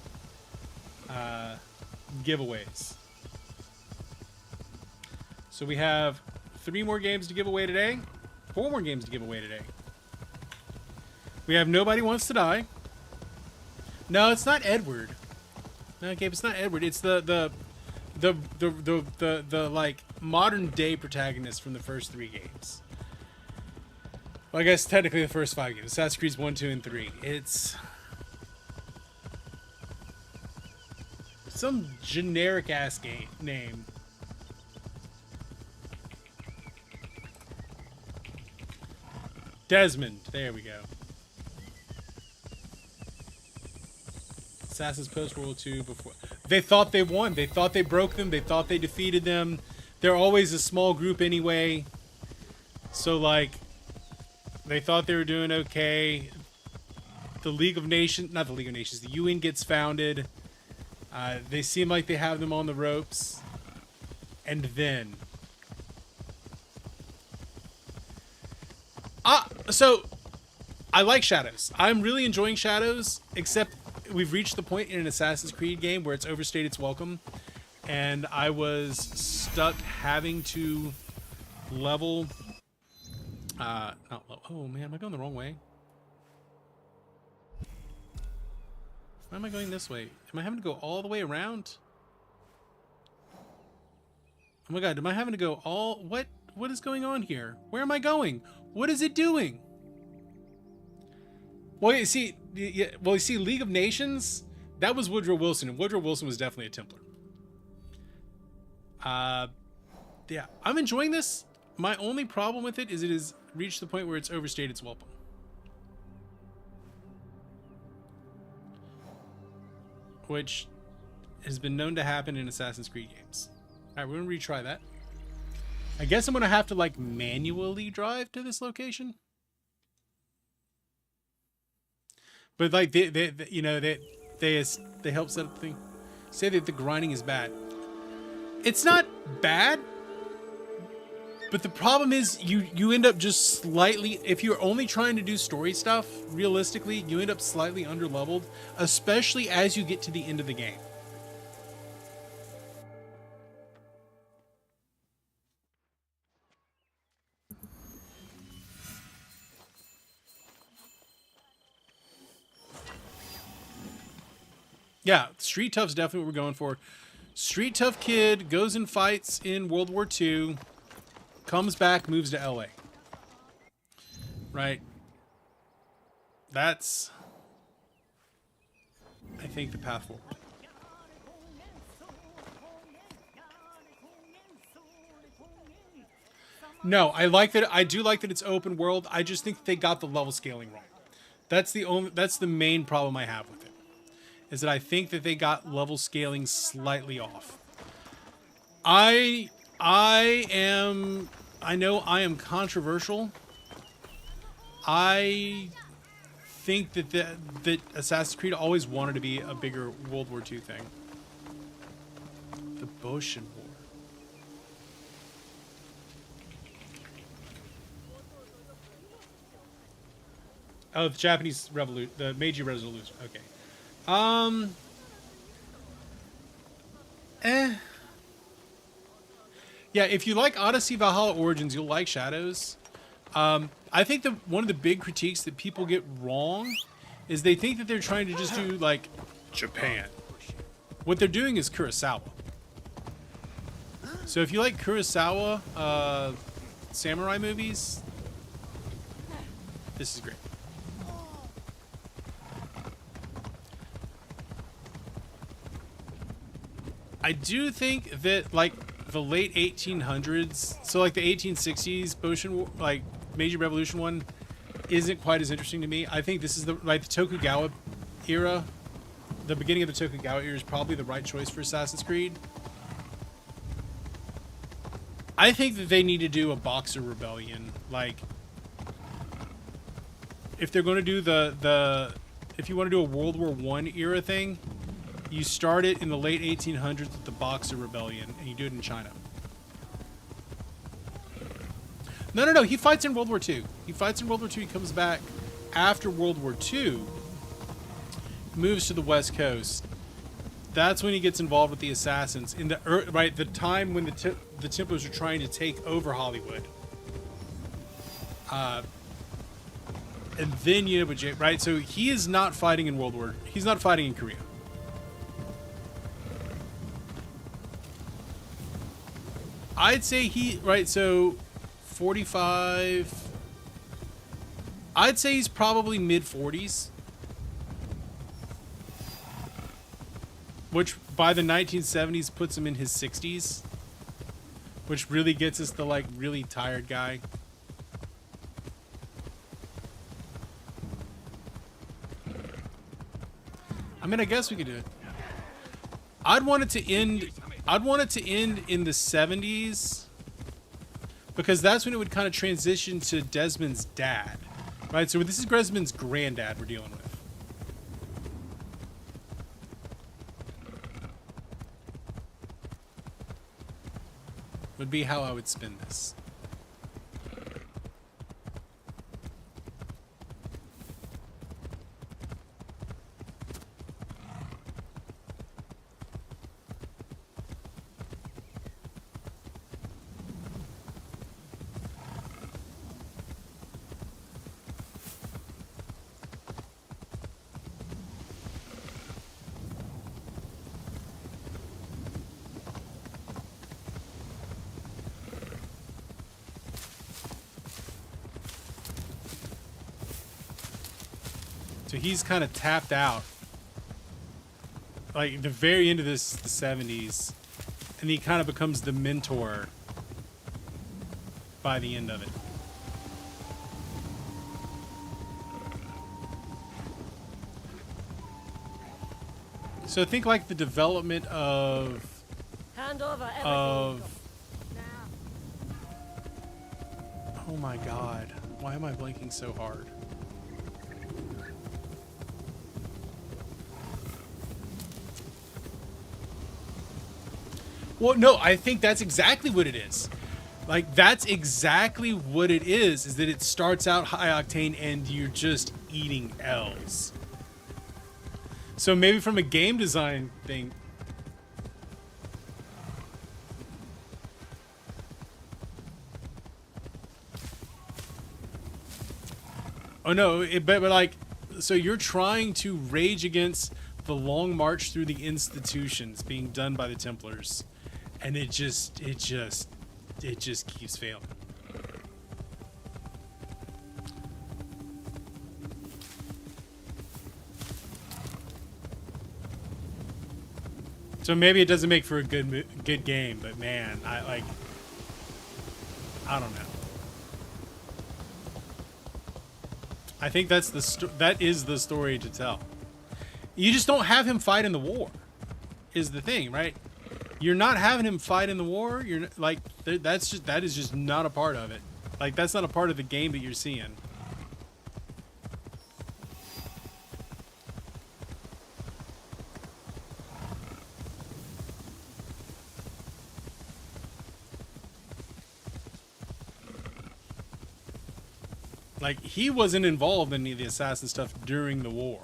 [SPEAKER 1] giveaways. So we have 3 more games to give away today. 4 more games to give away today. We have Nobody Wants to Die. No, it's not Edward. No, Gabe, it's not Edward. It's the like modern day protagonist from the first 3 games. Well, I guess technically the first 5 games. Assassin's Creed 1, 2, and 3. It's some generic ass name. Desmond. There we go. Assassins post World War II before. They thought they won. They thought they broke them. They thought they defeated them. They're always a small group anyway. So, like, they thought they were doing okay. The League of Nations, not the League of Nations, the UN gets founded. They seem like they have them on the ropes. And then... So, I like Shadows. I'm really enjoying Shadows, except we've reached the point in an Assassin's Creed game where it's overstayed its welcome, and I was stuck having to level... not level... Oh, man, am I going the wrong way? Why am I going this way? Am I having to go all the way around? Oh my god, am I having to go all... What is going on here? Where am I going? What is it doing? Well, you see, League of Nations, that was Woodrow Wilson, and Woodrow Wilson was definitely a Templar. Yeah, I'm enjoying this. My only problem with it is it has reached the point where it's overstayed its welcome. Which has been known to happen in Assassin's Creed games. All right, we're going to retry that. I guess I'm going to have to, like, manually drive to this location. But, like, they help set up the thing. Say that the grinding is bad. It's not bad. But the problem is you end up just slightly, if you're only trying to do story stuff, realistically, you end up slightly underleveled, especially as you get to the end of the game. Yeah, Street Tough's definitely what we're going for. Street Tough kid goes and fights in World War II, comes back, moves to LA. Right? That's, I think, the path forward. No, I do like that it's open world. I just think they got the level scaling wrong. That's the main problem I have with it. Is that I think that they got level scaling slightly off. I know I am controversial. I think that Assassin's Creed always wanted to be a bigger World War II thing. The Boshin War. Oh, the Japanese Revolution, the Meiji Revolution. Okay. Yeah, if you like Odyssey Valhalla Origins, you'll like Shadows. I think one of the big critiques that people get wrong is they think that they're trying to just do, like, Japan. What they're doing is Kurosawa. So if you like Kurosawa samurai movies, this is great. I do think that like the late 1800s, so like the 1860s Boshin, like Meiji Revolution one, isn't quite as interesting to me. I think this is the Tokugawa era. The beginning of the Tokugawa era is probably the right choice for Assassin's Creed. I think that they need to do a Boxer Rebellion. Like, if they're going to do if you want to do a World War I era thing, you start it in the late 1800s with the Boxer Rebellion, and you do it in China. No. He fights in World War II. He fights in World War II. He comes back after World War II, moves to the West Coast. That's when he gets involved with the assassins in the time when the Templars are trying to take over Hollywood. And then you know, but right. So he is not fighting in World War. He's not fighting in Korea. I'd say so 45. I'd say he's probably mid 40s. Which by the 1970s puts him in his 60s. Which really gets us the like really tired guy. I mean, I guess we could do it. I'd want it to end in the 70s, because that's when it would kind of transition to Desmond's dad, right? So this is Desmond's granddad we're dealing with. Would be how I would spin this. So he's kind of tapped out. Like the very end of the 70s. And he kind of becomes the mentor by the end of it. So think like the development of
[SPEAKER 3] Hand over everything.
[SPEAKER 1] oh my god, why am I blinking so hard? Well, no, I think that's exactly what it is. Like, that's exactly what it is that it starts out high octane and you're just eating L's. So maybe from a game design thing. Oh no, but like, so you're trying to rage against the long march through the institutions being done by the Templars. And it just keeps failing. So maybe it doesn't make for a good game, but man, I don't know. I think that is the story to tell. You just don't have him fight in the war, is the thing, right? You're not having him fight in the war. You're like, that is just not a part of it. Like, that's not a part of the game that you're seeing. Like, he wasn't involved in any of the assassin stuff during the war.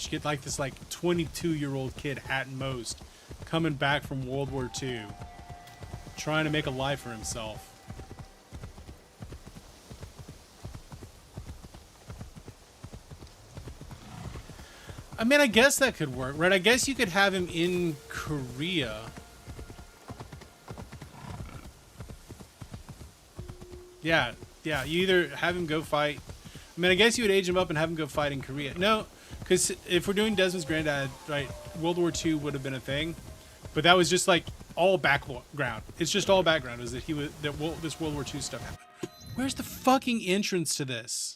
[SPEAKER 1] You get like this like 22-year-old kid at most coming back from World War II, trying to make a life for himself. I mean, I guess that could work, right? I guess you could have him in Korea. Yeah, yeah. You either have him go fight. I mean, I guess you would age him up and have him go fight in Korea. No, because if we're doing Desmond's granddad, right, World War II would have been a thing, but that was just like all background. It's just all background. Is that this World War II stuff happened? Where's the fucking entrance to this?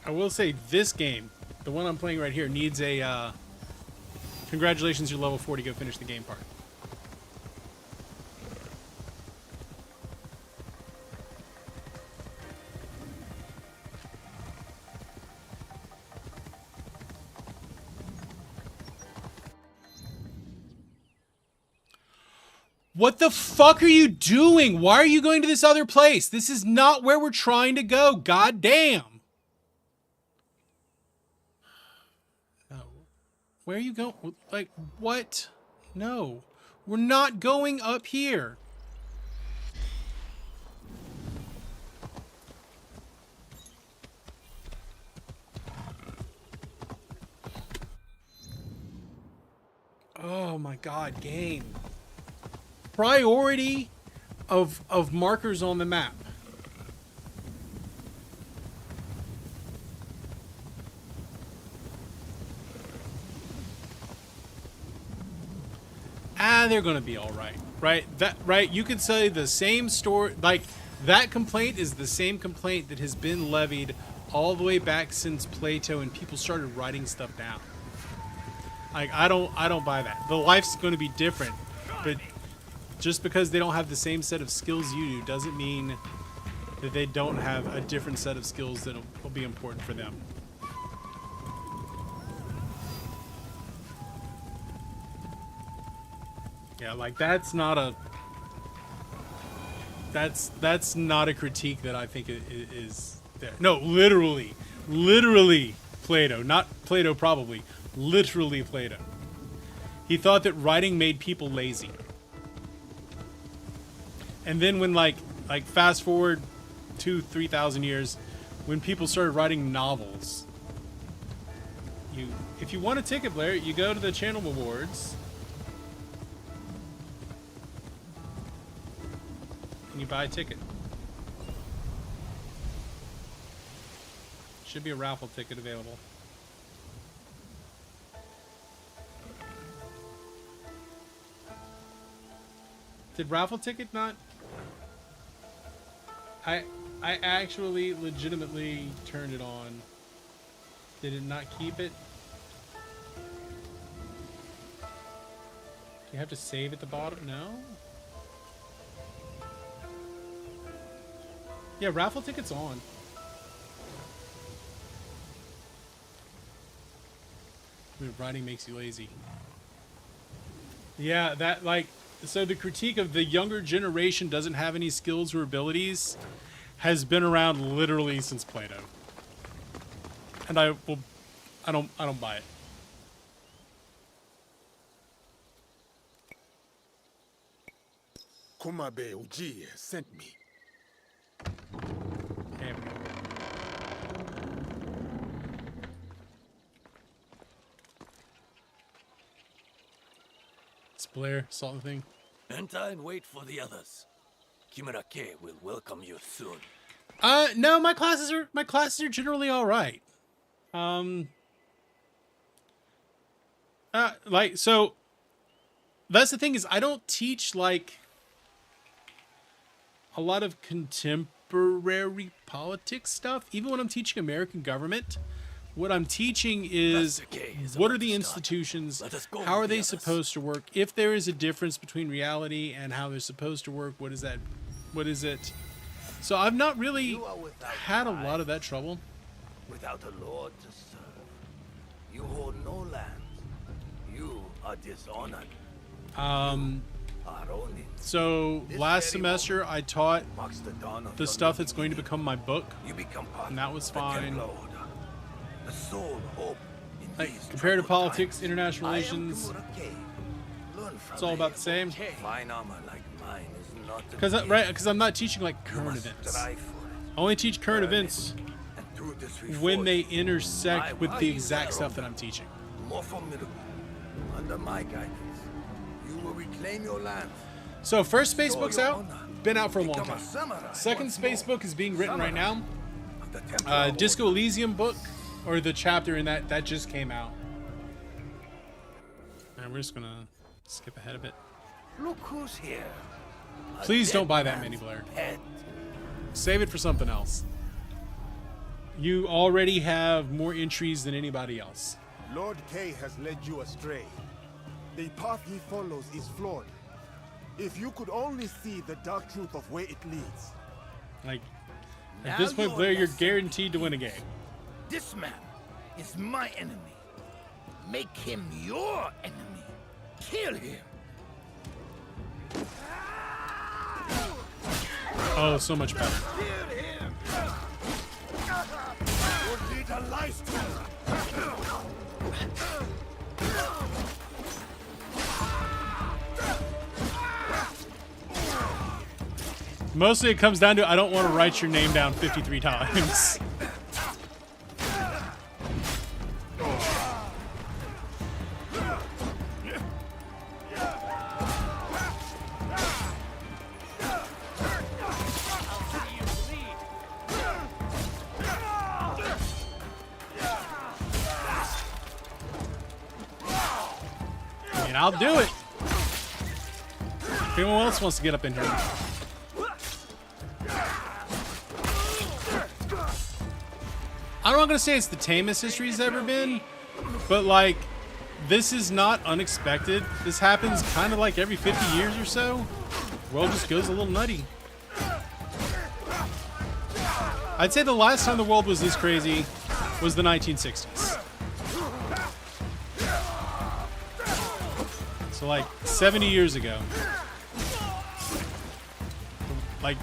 [SPEAKER 1] I will say this game, the one I'm playing right here, needs a congratulations, you're level 40, go finish the game part. What the fuck are you doing? Why are you going to this other place? This is not where we're trying to go. God damn. Where are you going? Like, what? No. We're not going up here. Oh my god, game. Priority of markers on the map. They're gonna be all right, right? You could say the same story. Like, that complaint is the same complaint that has been levied all the way back since Plato and people started writing stuff down. Like, I don't buy that. The life's going to be different, but just because they don't have the same set of skills you do doesn't mean that they don't have a different set of skills that will be important for them. Yeah, like that's not a critique that I think is there. No, literally Plato, not Plato probably, literally Plato. He thought that writing made people lazy. And then when like fast forward 2,000-3,000 years, when people started writing novels, if you want a ticket, Blair, you go to the channel awards. And you buy a ticket. Should be a raffle ticket available. Did raffle ticket not? I actually legitimately turned it on. Did it not keep it? Do you have to save at the bottom? No? Yeah, raffle ticket's on. Writing makes you lazy. Yeah, that like, so the critique of the younger generation doesn't have any skills or abilities has been around literally since Plato. And I don't buy it.
[SPEAKER 4] Kumabe Ujiye sent me.
[SPEAKER 1] Okay. It's Blair, salt the thing.
[SPEAKER 2] Enter and wait for the others. Kimura-ke will welcome you soon.
[SPEAKER 1] No, my classes are generally all right. Like, so that's the thing is I don't teach like a lot of contemporary politics stuff. Even when I'm teaching American government, what I'm teaching is what are the institutions, how are they supposed to work, if there is a difference between reality and how they're supposed to work, what does that what is it? So I've not really
[SPEAKER 5] You are without
[SPEAKER 1] had a
[SPEAKER 5] pride,
[SPEAKER 1] lot of that trouble.
[SPEAKER 5] without a lord to serve. You hold no lands. You are dishonored. Are only
[SPEAKER 1] So
[SPEAKER 5] This
[SPEAKER 1] last
[SPEAKER 5] very
[SPEAKER 1] semester I taught
[SPEAKER 5] marks the dawn of
[SPEAKER 1] the
[SPEAKER 5] your
[SPEAKER 1] stuff
[SPEAKER 5] new
[SPEAKER 1] that's going to
[SPEAKER 5] beginning.
[SPEAKER 1] become my book.
[SPEAKER 5] You become part
[SPEAKER 1] And that was
[SPEAKER 5] of the
[SPEAKER 1] fine.
[SPEAKER 5] Templar Order, the sole hope in
[SPEAKER 1] Like
[SPEAKER 5] these
[SPEAKER 1] comparative
[SPEAKER 5] troubled
[SPEAKER 1] politics,
[SPEAKER 5] times.
[SPEAKER 1] international
[SPEAKER 5] I am
[SPEAKER 1] relations.
[SPEAKER 5] Kimura Kei. Learn from
[SPEAKER 1] It's all about the same.
[SPEAKER 5] Fine armor like mine is not a
[SPEAKER 1] Because
[SPEAKER 5] gift.
[SPEAKER 1] right, because I'm not teaching like
[SPEAKER 5] You
[SPEAKER 1] current
[SPEAKER 5] must
[SPEAKER 1] events.
[SPEAKER 5] strive for it.
[SPEAKER 1] I only teach current
[SPEAKER 5] Earn it.
[SPEAKER 1] events
[SPEAKER 5] And through this we
[SPEAKER 1] when
[SPEAKER 5] forge
[SPEAKER 1] they intersect
[SPEAKER 5] my
[SPEAKER 1] with the
[SPEAKER 5] wise
[SPEAKER 1] exact stuff
[SPEAKER 5] elder.
[SPEAKER 1] that I'm teaching.
[SPEAKER 5] more formidable. Under my guidance, you will reclaim your land.
[SPEAKER 1] So first space book's
[SPEAKER 5] Your
[SPEAKER 1] out,
[SPEAKER 5] honor.
[SPEAKER 1] been out for a long
[SPEAKER 5] Become
[SPEAKER 1] time.
[SPEAKER 5] samurai
[SPEAKER 1] Second
[SPEAKER 5] once
[SPEAKER 1] space
[SPEAKER 5] more.
[SPEAKER 1] book is being written right now.
[SPEAKER 5] Of the Templar
[SPEAKER 1] Disco
[SPEAKER 5] Order.
[SPEAKER 1] Elysium book, or the chapter in that just came out. And we're just gonna skip ahead a bit.
[SPEAKER 5] Look who's here. A
[SPEAKER 1] Please don't
[SPEAKER 5] dead
[SPEAKER 1] buy that
[SPEAKER 5] man's
[SPEAKER 1] mini Blair.
[SPEAKER 5] pet.
[SPEAKER 1] Save it for something else. You already have more entries than anybody else.
[SPEAKER 6] Lord Kay has led you astray. The path he follows is flawed. If you could only see the dark truth of where it leads.
[SPEAKER 1] Like,
[SPEAKER 5] Now
[SPEAKER 1] at this point,
[SPEAKER 5] your
[SPEAKER 1] Blair, you're
[SPEAKER 5] lesson
[SPEAKER 1] guaranteed to win a game.
[SPEAKER 5] This man is my enemy. Make him your enemy. Kill him.
[SPEAKER 1] Oh, so much better.
[SPEAKER 5] Kill him.
[SPEAKER 6] Your leader lies to you.
[SPEAKER 1] Mostly it comes down to I don't want to write your name down 53 times. And I'll do it. If anyone else wants to get up in here. I'm not gonna say it's the tamest history's ever been, but like, this is not unexpected. This happens kind of like every 50 years or so. The world just goes a little nutty. I'd say the last time the world was this crazy was the 1960s. So like 70 years ago. Like,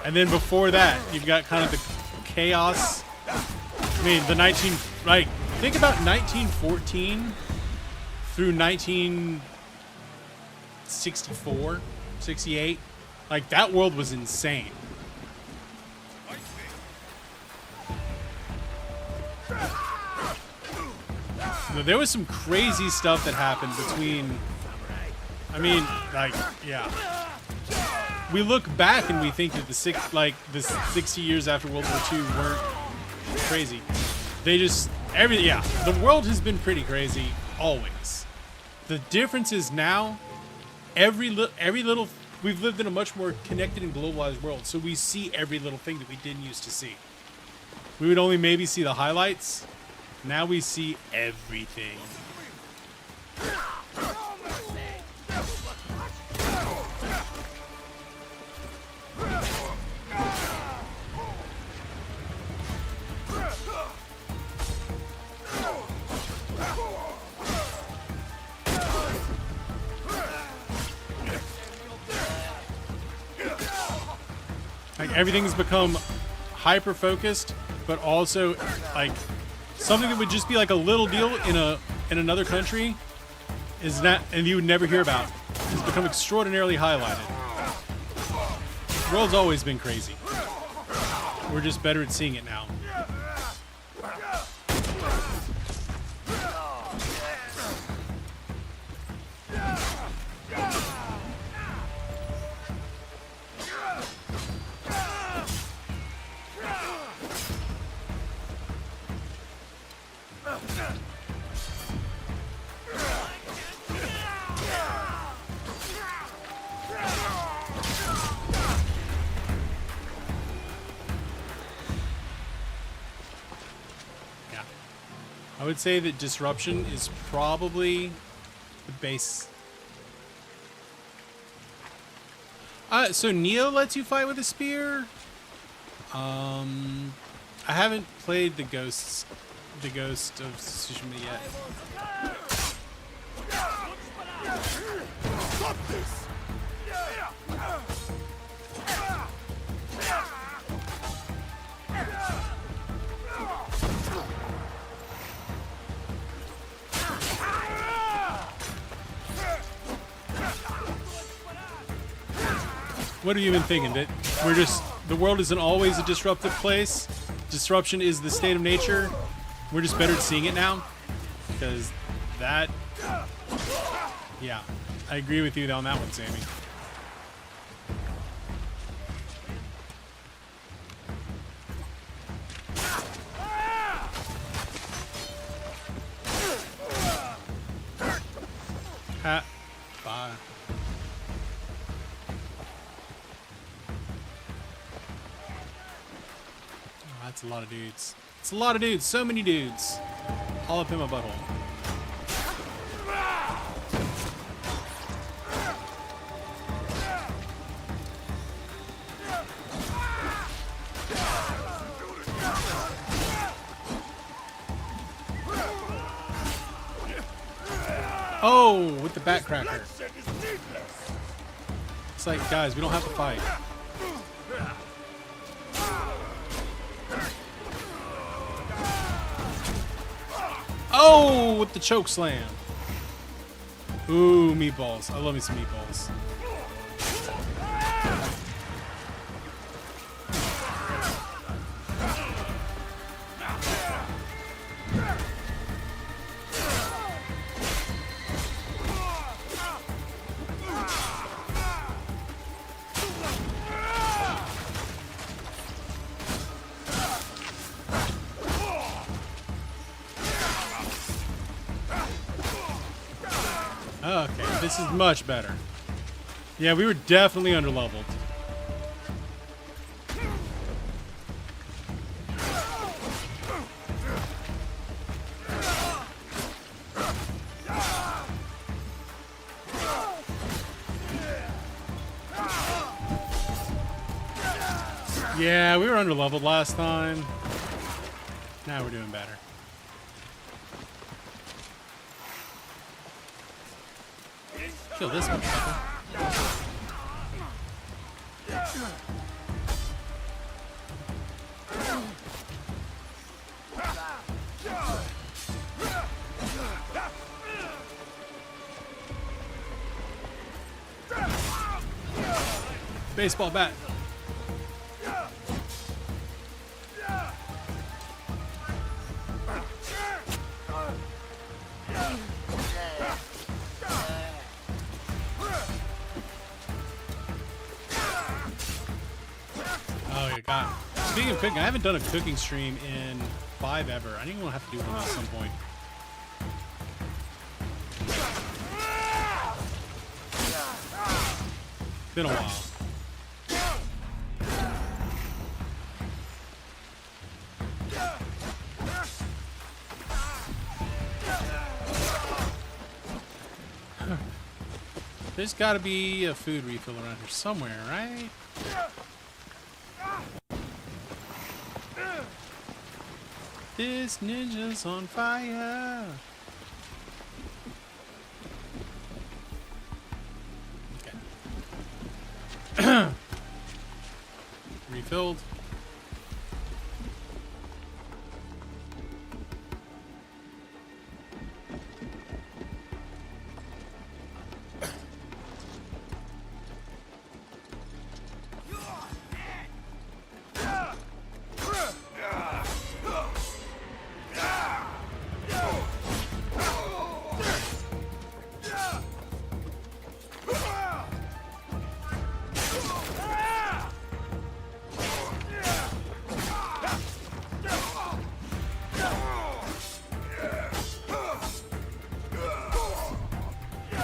[SPEAKER 1] and then before that, you've got kind of the chaos. I mean, think about 1914 through 1964, 68. Like, that world was insane. There was some crazy stuff that happened between, I mean, like, yeah. We look back and we think that the 60 years after World War II weren't crazy. They just, the world has been pretty crazy always. The difference is now, every little, we've lived in a much more connected and globalized world, so we see every little thing that we didn't used to see. We would only maybe see the highlights. Now we see everything. Like, everything's become hyper focused, but also like something that would just be like a little deal in another country is not, and you would never hear about, has become extraordinarily highlighted. The world's always been crazy. We're just better at seeing it now. I would say that disruption is probably the base. So Neo lets you fight with a spear. I haven't played the Ghost of Tsushima yet.
[SPEAKER 6] Stop this!
[SPEAKER 1] What are you even thinking? That the world isn't always a disruptive place. Disruption is the state of nature. We're just better at seeing it now. Because that, yeah, I agree with you on that one, Sammy. Ha, bye. That's a lot of dudes. It's a lot of dudes. So many dudes. All up in my butthole. Oh, with the bat cracker. It's like, guys, we don't have to fight. Oh, with the choke slam. Ooh, meatballs. I love me some meatballs. Okay, this is much better. Yeah, we were definitely underleveled. Yeah, we were underleveled last time. Now we're doing better. Kill this motherfucker. Baseball bat. God. Speaking of cooking, I haven't done a cooking stream in 5 ever. I think I'm gonna have to do one at some point. Been a while. There's got to be a food refill around here somewhere, right? This ninja's on fire. Okay. Refilled.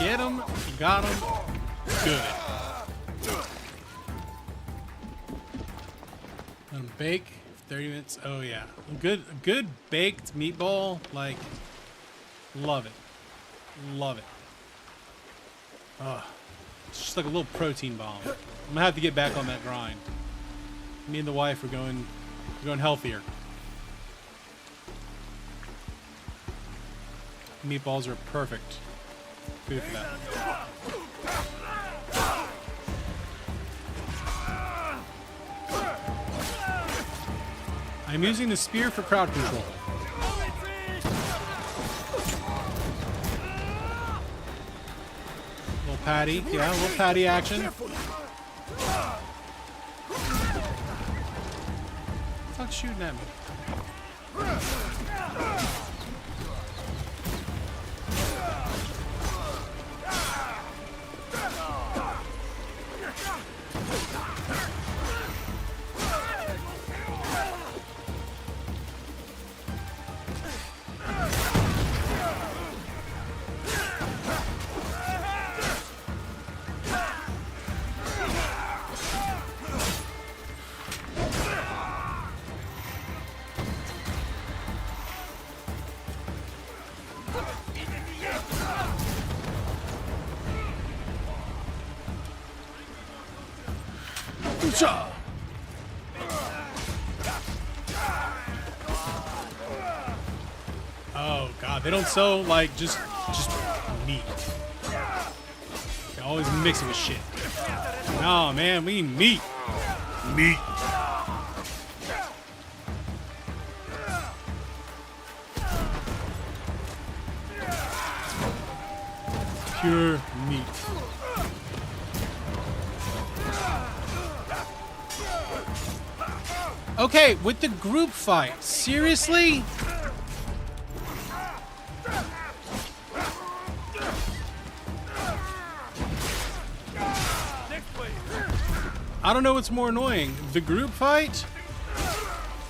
[SPEAKER 1] Get him, got him, good. Let him bake 30 minutes. Oh yeah, good baked meatball. Like, love it, love it. Oh, It's just like a little protein bomb. I'm gonna have to get back on that grind. Me and the wife are going healthier. Meatballs are perfect food for that. I'm using the spear for crowd control. Little patty, yeah, a little patty action. Fuck's shooting at me? Oh god, they don't sell like just meat. They always mix it with shit. No man, we need meat. Meat. Pure meat. Okay, with the group fight, seriously? I don't know what's more annoying, the group fight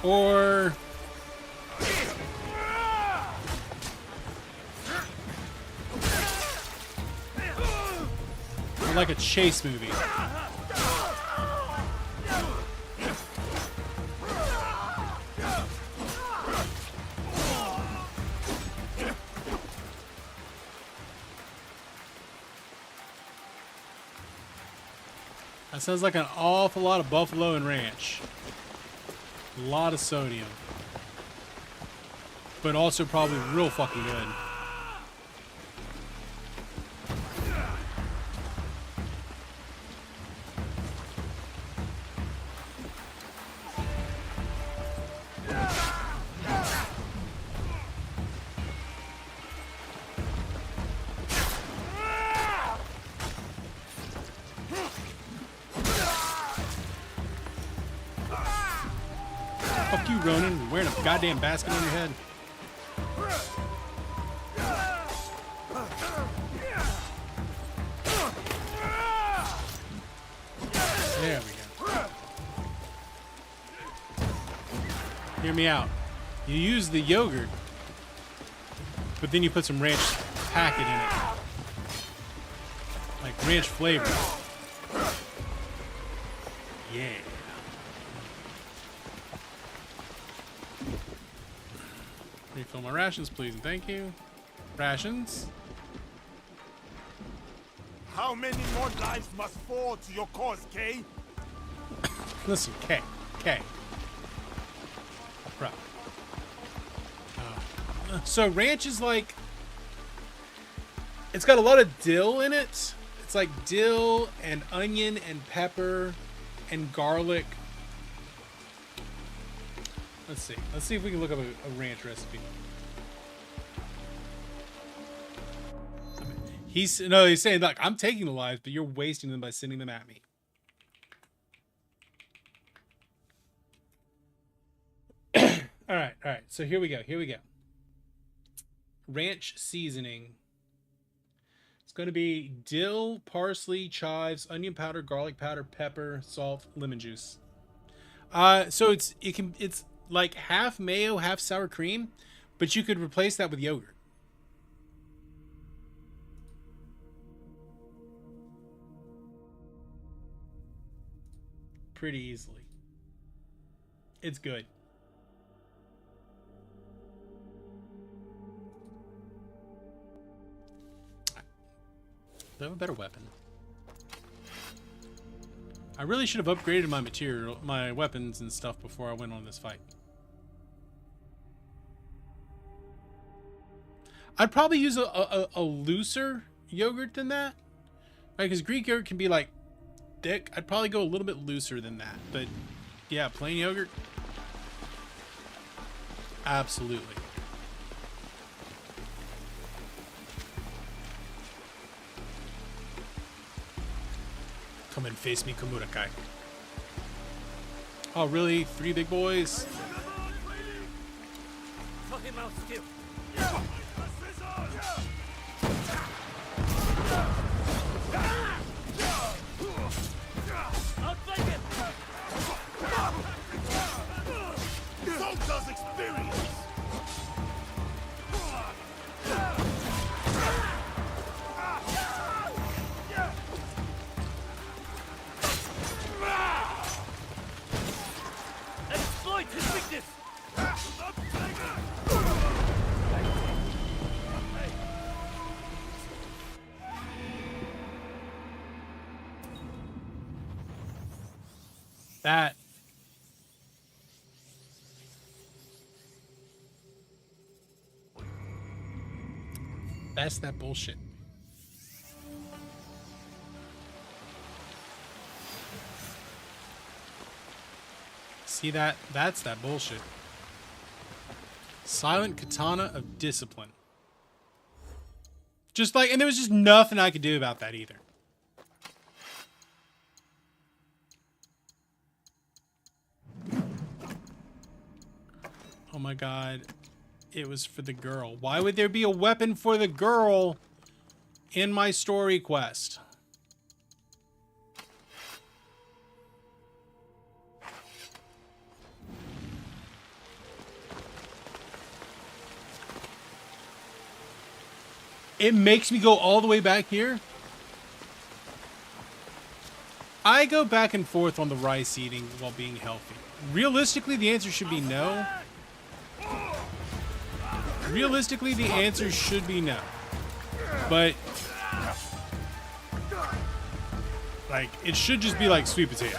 [SPEAKER 1] or like a chase movie. That sounds like an awful lot of buffalo and ranch. A lot of sodium. But also probably real fucking good. Fuck you, Ronan. You're wearing a goddamn basket on your head. There we go. Hear me out. You use the yogurt, but then you put some ranch packet in it. Like ranch flavor. Yeah. Refill my rations, please, and thank you. Rations.
[SPEAKER 6] How many more lives must fall to your cause, Kay?
[SPEAKER 1] Listen, K. Right. So ranch is like, it's got a lot of dill in it. It's like dill and onion and pepper and garlic. Let's see. Let's see if we can look up a ranch recipe. He's saying like, I'm taking the lives, but you're wasting them by sending them at me. All right. So here we go. Ranch seasoning. It's going to be dill, parsley, chives, onion powder, garlic powder, pepper, salt, lemon juice. So it's like half mayo, half sour cream, but you could replace that with yogurt. Pretty easily. It's good. Do I have a better weapon? I really should have upgraded my material, my weapons and stuff before I went on this fight. I'd probably use a looser yogurt than that. Right, because Greek yogurt can be like thick. I'd probably go a little bit looser than that. But yeah, plain yogurt. Absolutely. Come and face me, Komurakai. Oh, really? 3 big boys?
[SPEAKER 2] Cut him out still. Outflank him!
[SPEAKER 5] Soldiers experience!
[SPEAKER 2] Exploit his weakness!
[SPEAKER 1] That. That's that bullshit. See that? That's that bullshit. Silent Katana of Discipline. Just like, and there was just nothing I could do about that either. Oh my god. It was for the girl. Why would there be a weapon for the girl in my story quest? It makes me go all the way back here. I go back and forth on the rice eating while being healthy. Realistically, the answer should be no. Realistically, the answer should be no. But, like, it should just be like sweet potato.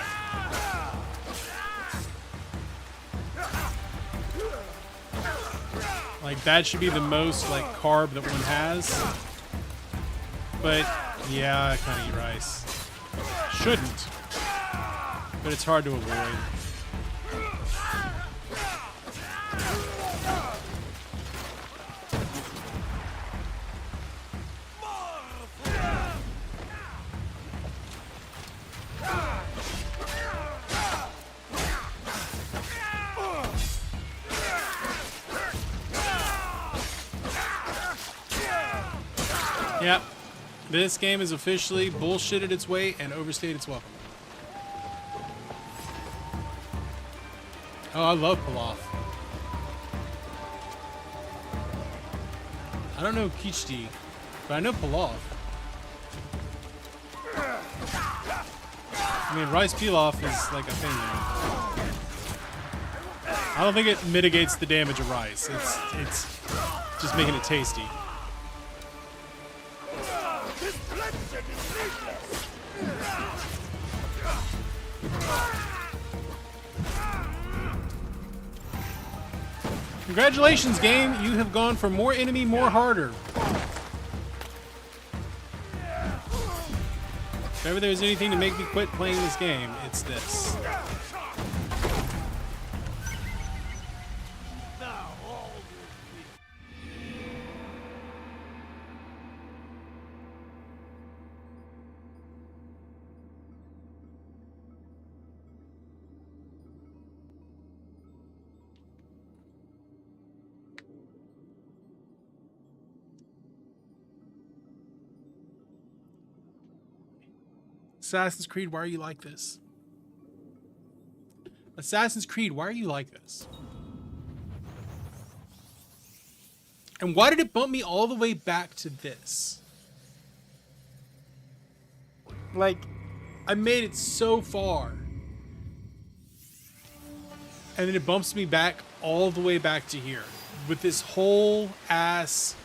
[SPEAKER 1] Like, that should be the most, like, carb that one has. But, yeah, I kind of eat rice. Shouldn't. But it's hard to avoid. Yep. This game is officially bullshitted its way and overstayed its welcome. Oh, I love Pilaf. I don't know Kichdi, but I know Pilaf. I mean, rice pilaf is like a thing now. I don't think it mitigates the damage of rice. It's just making it tasty. Congratulations, game. You have gone for more enemy, more harder. If ever there's anything to make me quit playing this game, it's this. Assassin's Creed, why are you like this? Assassin's Creed, why are you like this? And why did it bump me all the way back to this? Like, I made it so far. And then it bumps me back all the way back to here. With this whole ass...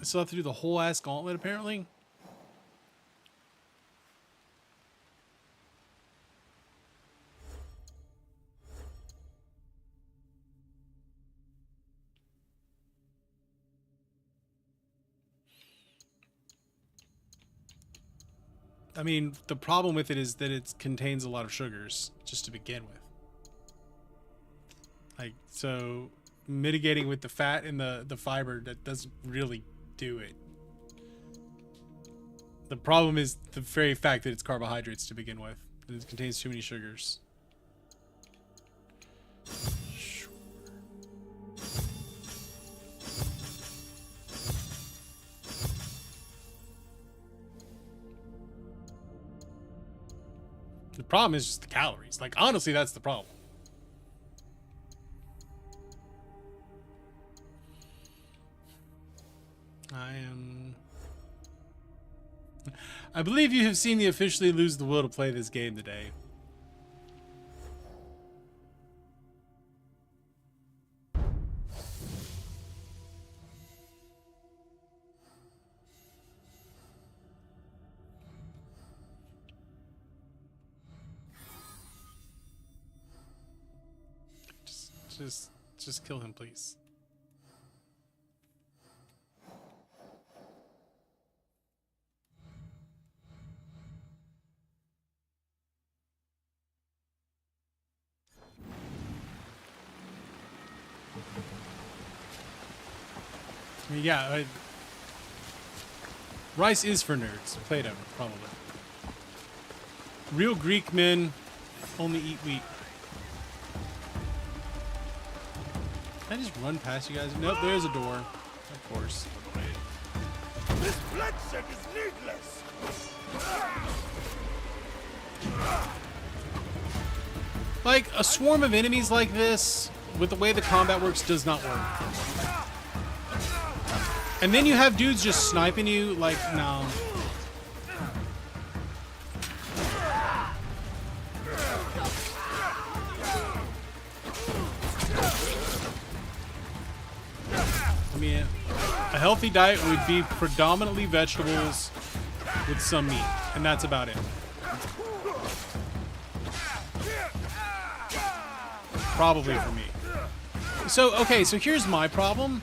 [SPEAKER 1] I still have to do the whole ass gauntlet, apparently. I mean, the problem with it is that it contains a lot of sugars, just to begin with. Like, so mitigating with the fat and the fiber, that doesn't really do it. The problem is the very fact that it's carbohydrates to begin with. It contains too many sugars. The problem is just the calories. Like, honestly, that's the problem. I believe you have seen me officially lose the will to play this game today. Just kill him, please. I mean, yeah, rice is for nerds. Plato, probably. Real Greek men only eat wheat. Can I just run past you guys? Nope, there's a door. Of course.
[SPEAKER 6] This bloodshed is needless.
[SPEAKER 1] Like, a swarm of enemies like this, with the way the combat works, does not work. And then you have dudes just sniping you, like, no. I mean, a healthy diet would be predominantly vegetables with some meat, and that's about it. Probably for me. So, okay, so here's my problem.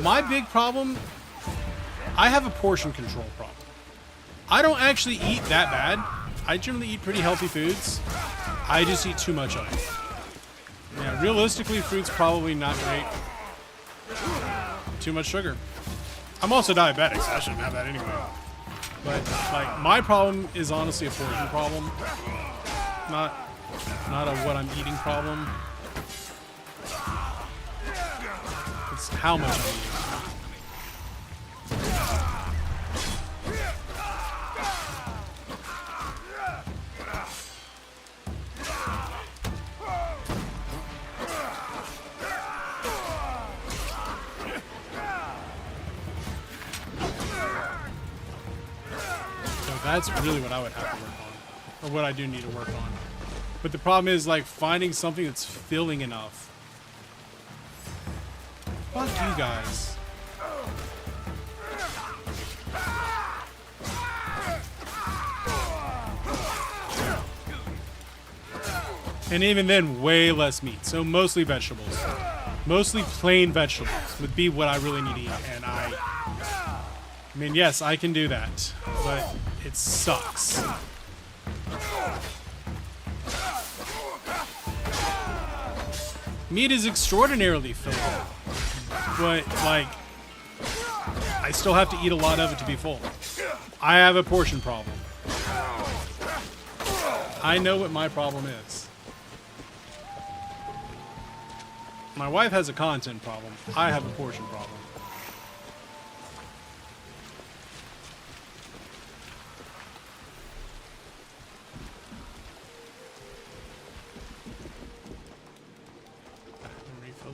[SPEAKER 1] My big problem, I have a portion control problem. I don't actually eat that bad. I generally eat pretty healthy foods. I just eat too much of it. Yeah, realistically, fruit's probably not great. Too much sugar. I'm also diabetic, so I shouldn't have that anyway. But, like, my problem is honestly a portion problem. Not a what I'm eating problem. It's how much I'm eating. So that's really what I would have to work on. Or what I do need to work on. But the problem is, like, finding something that's filling enough. Fuck you guys. And even then, way less meat. So mostly vegetables. Mostly plain vegetables would be what I really need to eat. And I mean, yes, I can do that. But it sucks. Meat is extraordinarily filling. But, like, I still have to eat a lot of it to be full. I have a portion problem. I know what my problem is. My wife has a content problem. I have a portion problem.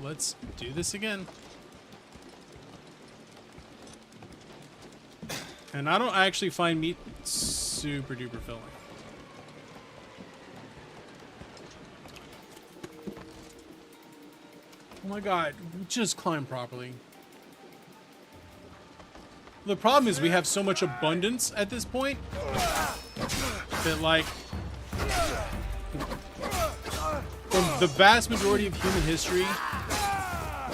[SPEAKER 1] Let's do this again. And I don't actually find meat super duper filling. Oh my god, just climb properly. The problem is we have so much abundance at this point that, like, from the vast majority of human history,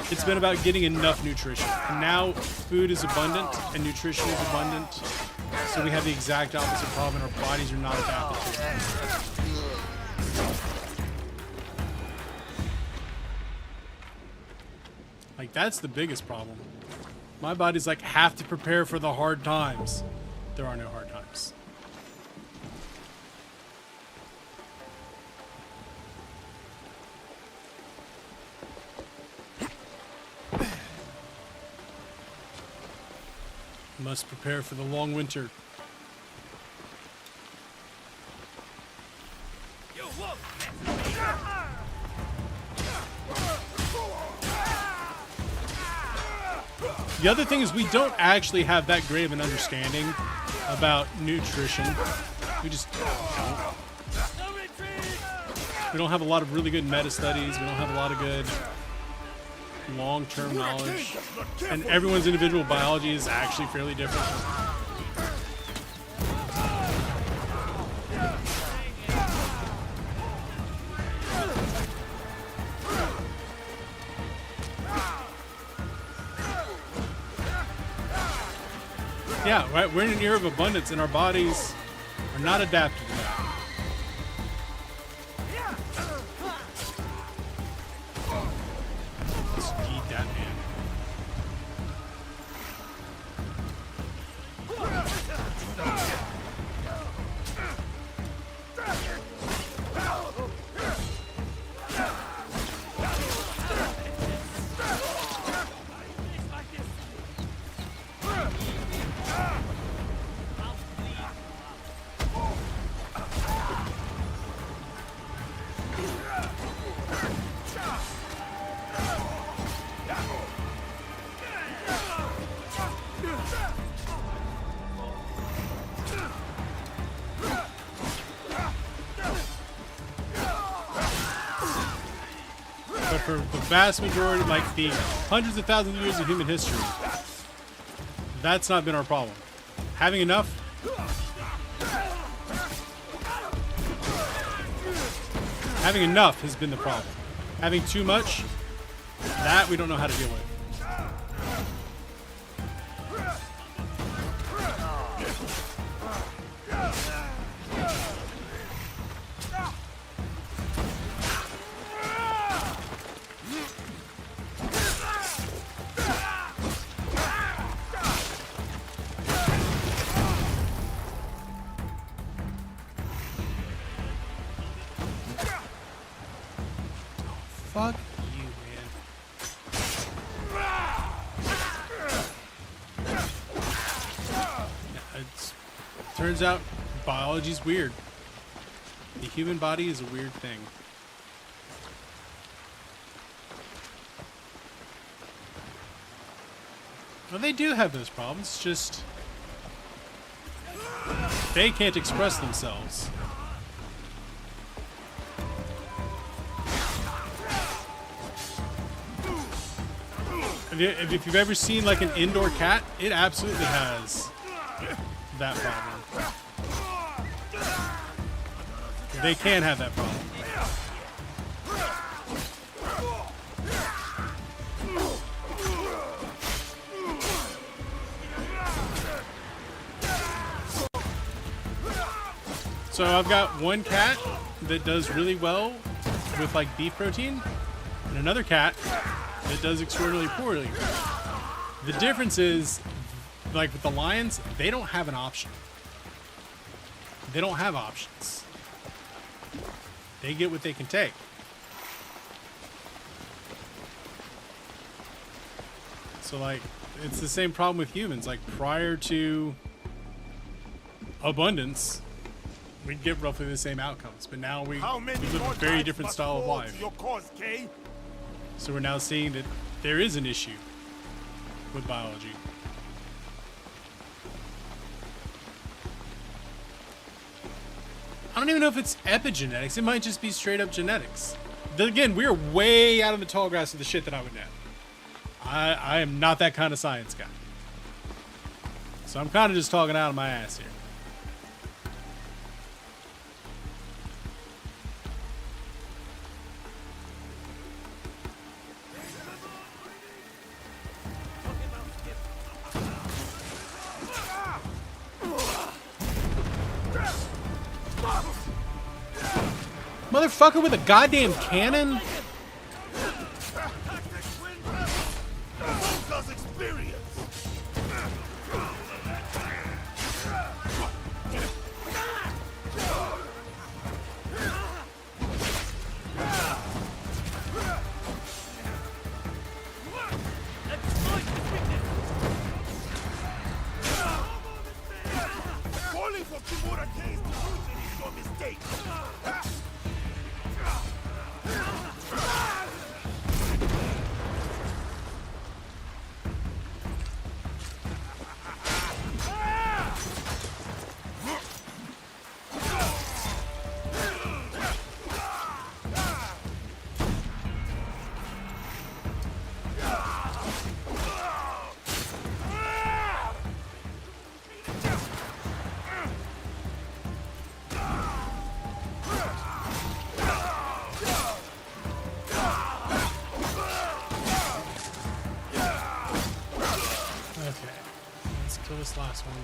[SPEAKER 1] it's been about getting enough nutrition. And now food is abundant and nutrition is abundant, so we have the exact opposite problem, and our bodies are not adapted to it. Like, that's the biggest problem. My body's like, have to prepare for the hard times. There are no hard times. Must prepare for the long winter. The other thing is we don't actually have that great of an understanding about nutrition. We just don't. We don't have a lot of really good meta studies. We don't have a lot of good long-term knowledge. And everyone's individual biology is actually fairly different. Yeah, right. We're in an era of abundance, and our bodies are not adapted to that. Let's eat that, man. But for the vast majority, like the hundreds of thousands of years of human history, that's not been our problem. Having enough, has been the problem. Having too much, that we don't know how to deal with. Fuck you, man. Yeah, turns out biology's weird. The human body is a weird thing. Well, they do have those problems, just they can't express themselves. If you've ever seen like an indoor cat, it absolutely has that problem. They can have that problem. So I've got one cat that does really well with like beef protein, and another cat that does extraordinarily poorly. The difference is, like with the lions, they don't have an option. They don't have options. They get what they can take. So like, it's the same problem with humans. Like prior to abundance, we'd get roughly the same outcomes. But now we live a very different style of life. So we're now seeing that there is an issue with biology. I don't even know if it's epigenetics. It might just be straight up genetics. Then again, we're way out of the tall grass of the shit that I would know. I am not that kind of science guy. So I'm kind of just talking out of my ass here. Motherfucker with a goddamn cannon? This last one.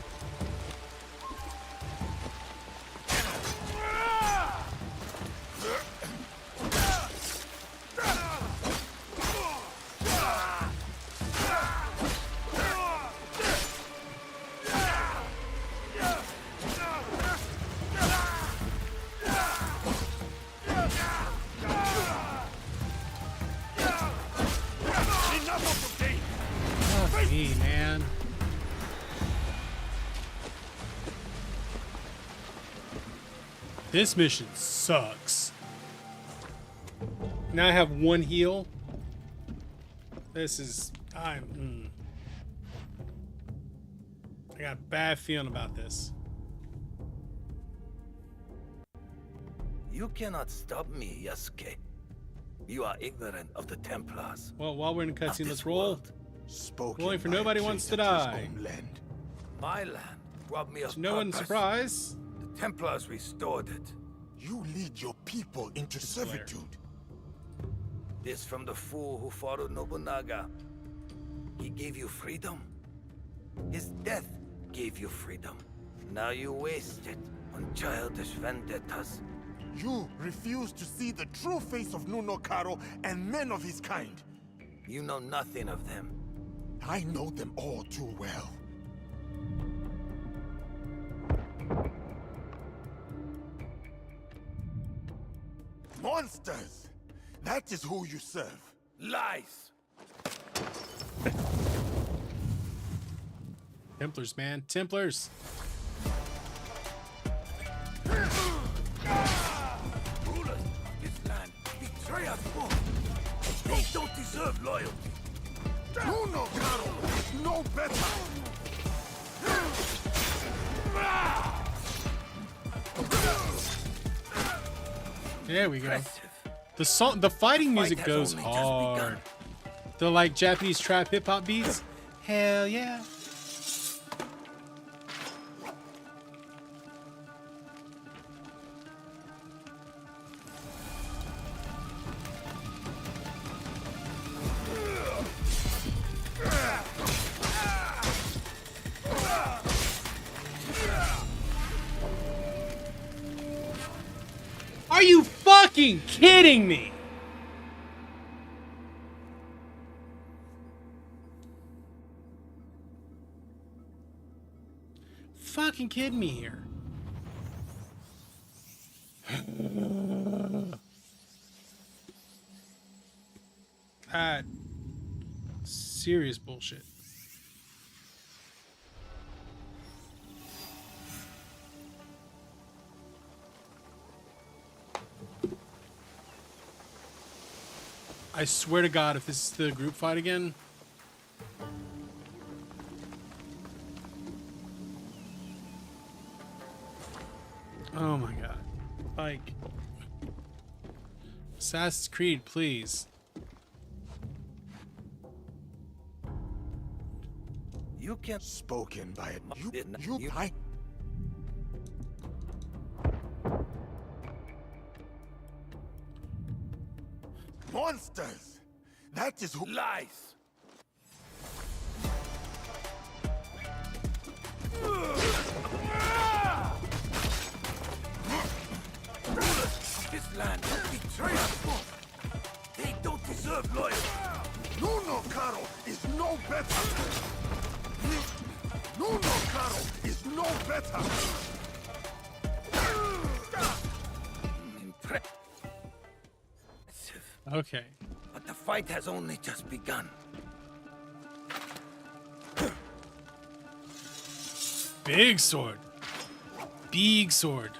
[SPEAKER 1] Fuck me, man. This mission sucks. Now I have one heal. This is... I got a bad feeling about this.
[SPEAKER 5] You cannot stop me, Yasuke. You are ignorant of the Templars.
[SPEAKER 1] Well, while we're in a
[SPEAKER 5] Of
[SPEAKER 1] cutscene,
[SPEAKER 5] this
[SPEAKER 1] let's roll.
[SPEAKER 5] world.
[SPEAKER 6] Spoken
[SPEAKER 1] Rolling for
[SPEAKER 6] by a
[SPEAKER 1] nobody wants to
[SPEAKER 6] traitor his
[SPEAKER 1] die.
[SPEAKER 6] homeland.
[SPEAKER 5] My land robbed me of
[SPEAKER 1] To no one's
[SPEAKER 5] purpose.
[SPEAKER 1] surprise.
[SPEAKER 5] The Templars restored it.
[SPEAKER 6] You lead your people into servitude.
[SPEAKER 5] This from the fool who followed Nobunaga. He gave you freedom. His death gave you freedom. Now you waste it on childish vendettas.
[SPEAKER 6] You refuse to see the true face of Nunokaro and men of his kind.
[SPEAKER 5] You know nothing of them.
[SPEAKER 6] I know them all too well. Monsters! That is who you serve.
[SPEAKER 5] Lies!
[SPEAKER 1] Templars, man. Templars.
[SPEAKER 5] Rulers of this land betray us all. They don't deserve loyalty.
[SPEAKER 6] Nunokaro is no better!
[SPEAKER 1] There we go.
[SPEAKER 5] Impressive.
[SPEAKER 1] The fighting music
[SPEAKER 5] has
[SPEAKER 1] goes
[SPEAKER 5] only just
[SPEAKER 1] hard.
[SPEAKER 5] begun.
[SPEAKER 1] The like Japanese trap hip hop beats. Hell yeah. Are you fucking kidding me? Fucking kidding me here. That serious bullshit. I swear to God, if this is the group fight again. Oh my God. Like, Assassin's Creed, please.
[SPEAKER 5] You You can't.
[SPEAKER 6] Spoken by a...
[SPEAKER 5] You-
[SPEAKER 6] I... Monsters! That is who...
[SPEAKER 5] Lies! This land betrayed us. They don't deserve loyalty.
[SPEAKER 6] Nuno Caro is no better! Nuno Caro is no better!
[SPEAKER 5] Impressive.
[SPEAKER 1] Okay.
[SPEAKER 5] But the fight has only just begun.
[SPEAKER 1] Big sword. Big sword.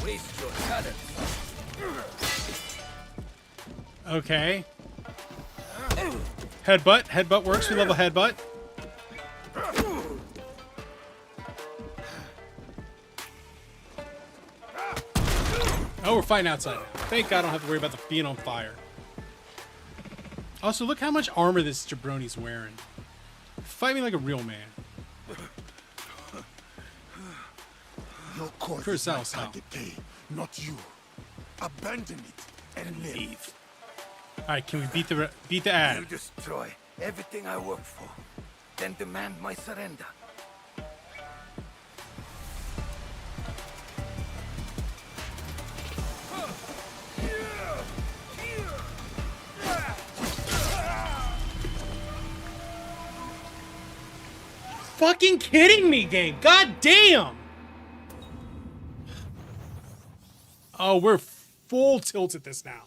[SPEAKER 5] Waste your talent.
[SPEAKER 1] Okay. Headbutt. Headbutt works. We level headbutt. Oh, we're fighting outside now. Thank God I don't have to worry about the being on fire. Also, look how much armor this jabroni's wearing. Fight me like a real man.
[SPEAKER 6] Your cause
[SPEAKER 1] Curse
[SPEAKER 6] is my
[SPEAKER 1] Al, Sal.
[SPEAKER 6] target pay, not you. Abandon it and live.
[SPEAKER 1] All right, can we beat the
[SPEAKER 5] You
[SPEAKER 1] ad?
[SPEAKER 5] destroy everything I work for, then demand my surrender.
[SPEAKER 1] Fucking kidding me, game. God damn. Oh, we're full tilt at this now.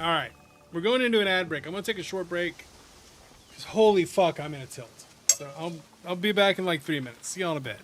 [SPEAKER 1] All right, we're going into an ad break. I'm gonna take a short break. 'Cause holy fuck, I'm in a tilt. So I'll be back in like 3 minutes. See y'all in a bit.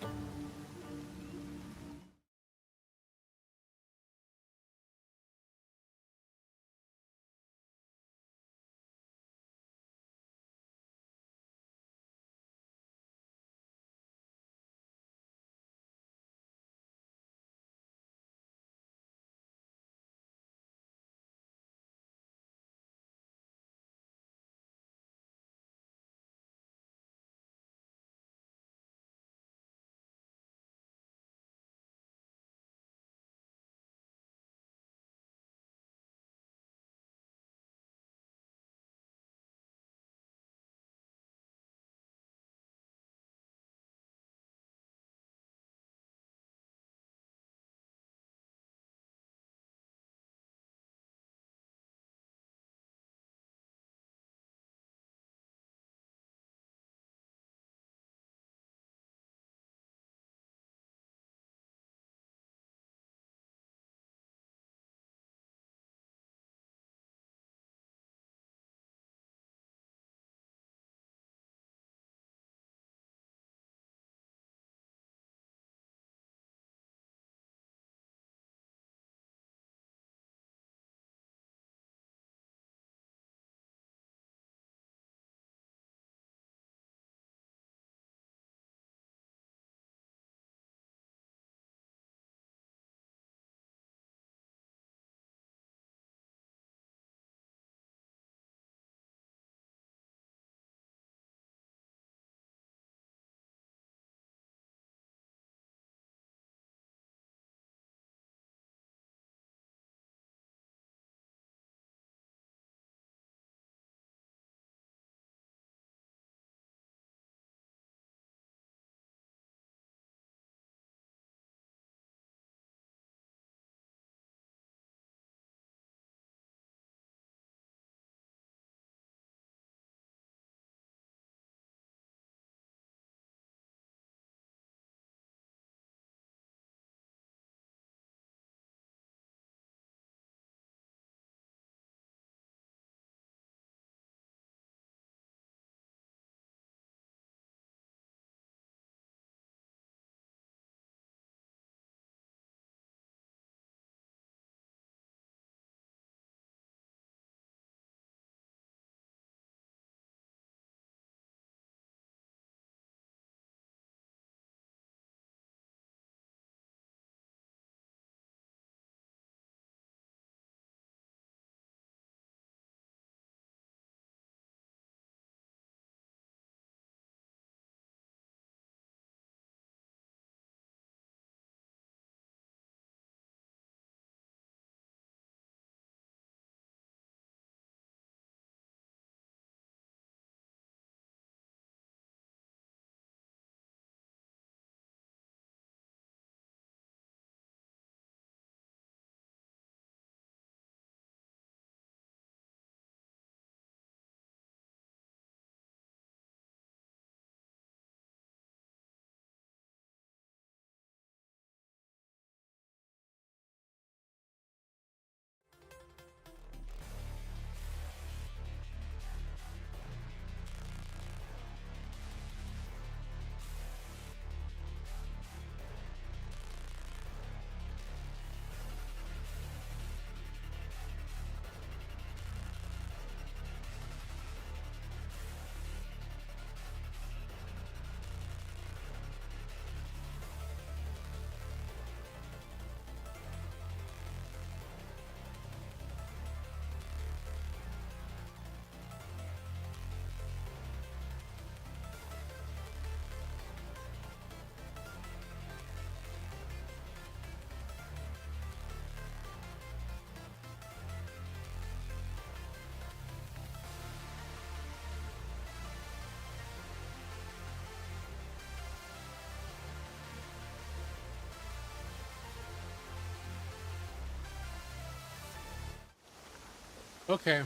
[SPEAKER 1] Okay.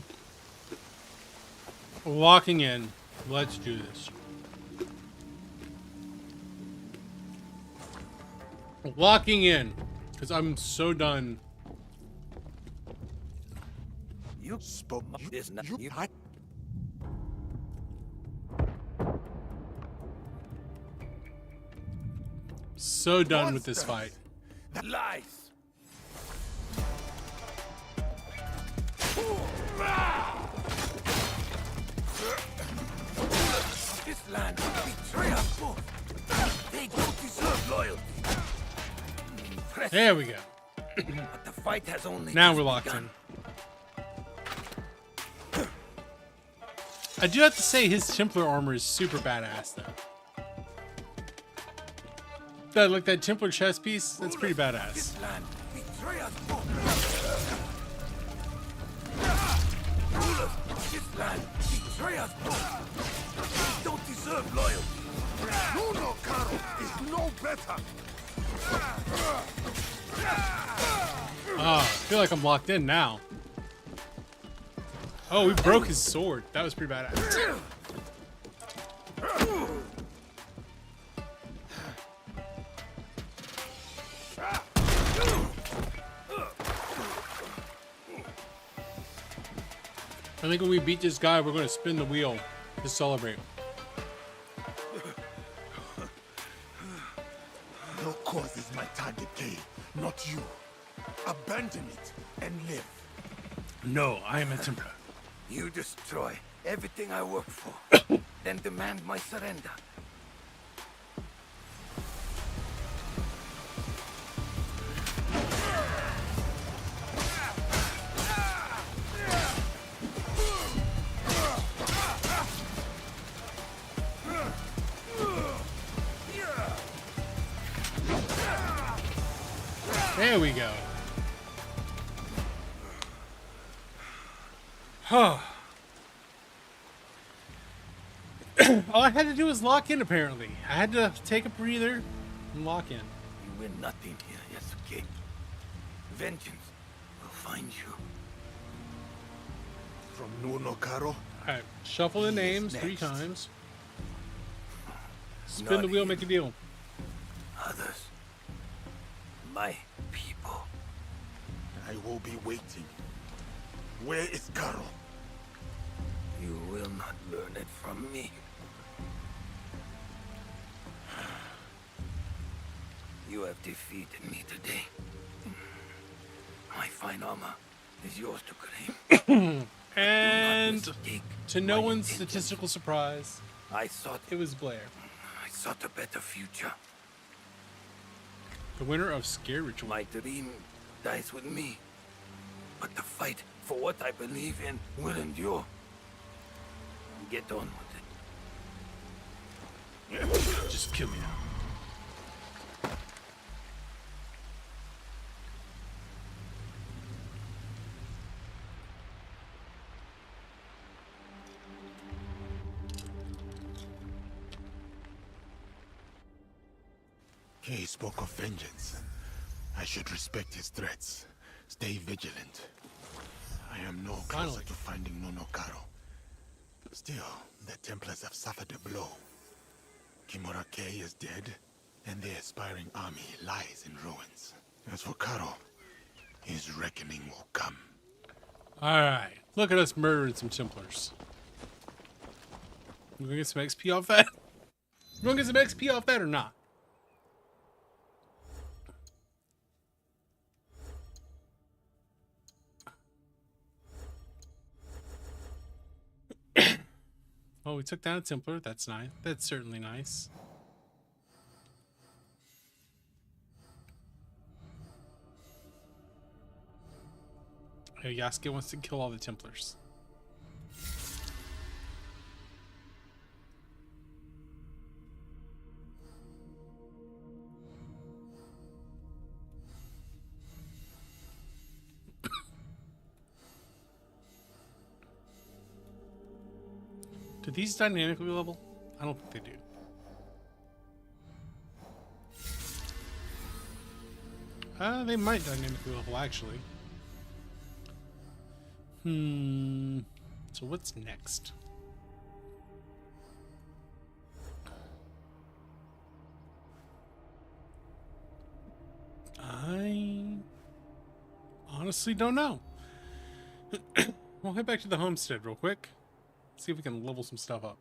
[SPEAKER 1] Walking in. Let's do this. Walking in. Because I'm so done.
[SPEAKER 5] You spoke this not you.
[SPEAKER 1] So done with this fight.
[SPEAKER 5] Lies. This land betray us both. They don't deserve loyalty.
[SPEAKER 1] There we go.
[SPEAKER 5] But the fight has only
[SPEAKER 1] Now
[SPEAKER 5] just
[SPEAKER 1] we're locked
[SPEAKER 5] begun.
[SPEAKER 1] in. I do have to say his Templar armor is super badass though. That like that Templar chest piece, that's pretty badass.
[SPEAKER 5] This land betray us both. Rulers of this land betray us both. They don't deserve loyalty.
[SPEAKER 6] Nuno Caro is no better.
[SPEAKER 1] Oh, I feel like I'm locked in now. Oh, we broke his sword. That was pretty badass. I think when we beat this guy, we're going to spin the wheel to celebrate.
[SPEAKER 6] Your cause is my target, Kay, not you. Abandon it and live.
[SPEAKER 1] No, I am a Templar.
[SPEAKER 5] You destroy everything I work for, then demand my surrender.
[SPEAKER 1] There we go. Huh. All I had to do was lock in, apparently. I had to take a breather and lock in.
[SPEAKER 5] You win nothing here, Yasuke. Vengeance will find you.
[SPEAKER 6] From Nuno Caro,
[SPEAKER 1] Alright, shuffle the names
[SPEAKER 6] next.
[SPEAKER 1] 3 times. Spin the
[SPEAKER 5] Not
[SPEAKER 1] wheel,
[SPEAKER 5] him.
[SPEAKER 1] make a deal.
[SPEAKER 5] Others. My people.
[SPEAKER 6] I will be waiting. Where is Caro?
[SPEAKER 5] You will not learn it from me. You have defeated me today. My fine armor is yours to claim.
[SPEAKER 1] And
[SPEAKER 5] Mistake
[SPEAKER 1] to no
[SPEAKER 5] my
[SPEAKER 1] one's
[SPEAKER 5] intentions.
[SPEAKER 1] statistical surprise,
[SPEAKER 5] I sought
[SPEAKER 1] it was Blair,
[SPEAKER 5] a better future.
[SPEAKER 1] the winner of Scare Ritual.
[SPEAKER 5] My dream dies with me. But the fight for what I believe in will endure. Get on with it.
[SPEAKER 1] Just kill me now.
[SPEAKER 6] Kay spoke of vengeance. I should respect his threats. Stay vigilant. I am no closer
[SPEAKER 1] Finally.
[SPEAKER 6] to finding Nuno Caro. Still, the Templars have suffered a blow. Kimura Kay is dead, and the aspiring army lies in ruins. As for Caro, his reckoning will come.
[SPEAKER 1] Alright, look at us murdering some Templars. We're gonna get some XP off that? We're gonna get some XP off that or not? Oh, we took down a Templar. That's nice. That's certainly nice. Oh, Yasuke wants to kill all the Templars. Do these dynamically level? I don't think they do. They might dynamically level, actually. So what's next? I honestly don't know. We'll head back to the homestead real quick. See if we can level some stuff up.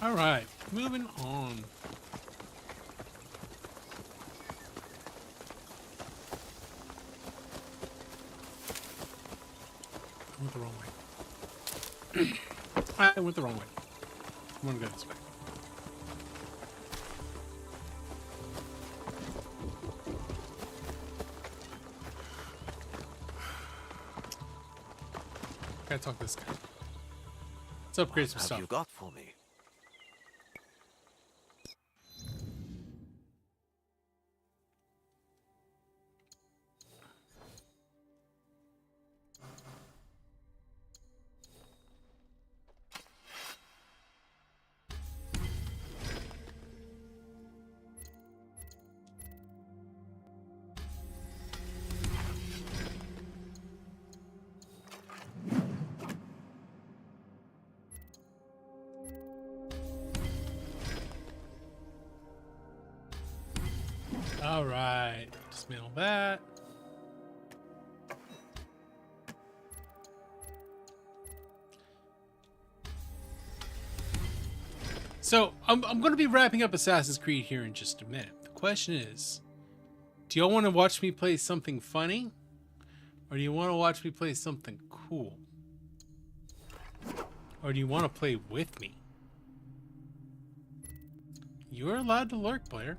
[SPEAKER 1] All right, moving on. I went the wrong way. I went the wrong way. I'm gonna go this way. Gotta talk to this guy. Let's upgrade some
[SPEAKER 2] What
[SPEAKER 1] stuff.
[SPEAKER 2] have you got for me?
[SPEAKER 1] All right, dismantle that. So I'm going to be wrapping up Assassin's Creed here in just a minute. The question is, do y'all want to watch me play something funny, or do you want to watch me play something cool, or do you want to play with me? You're allowed to lurk, player.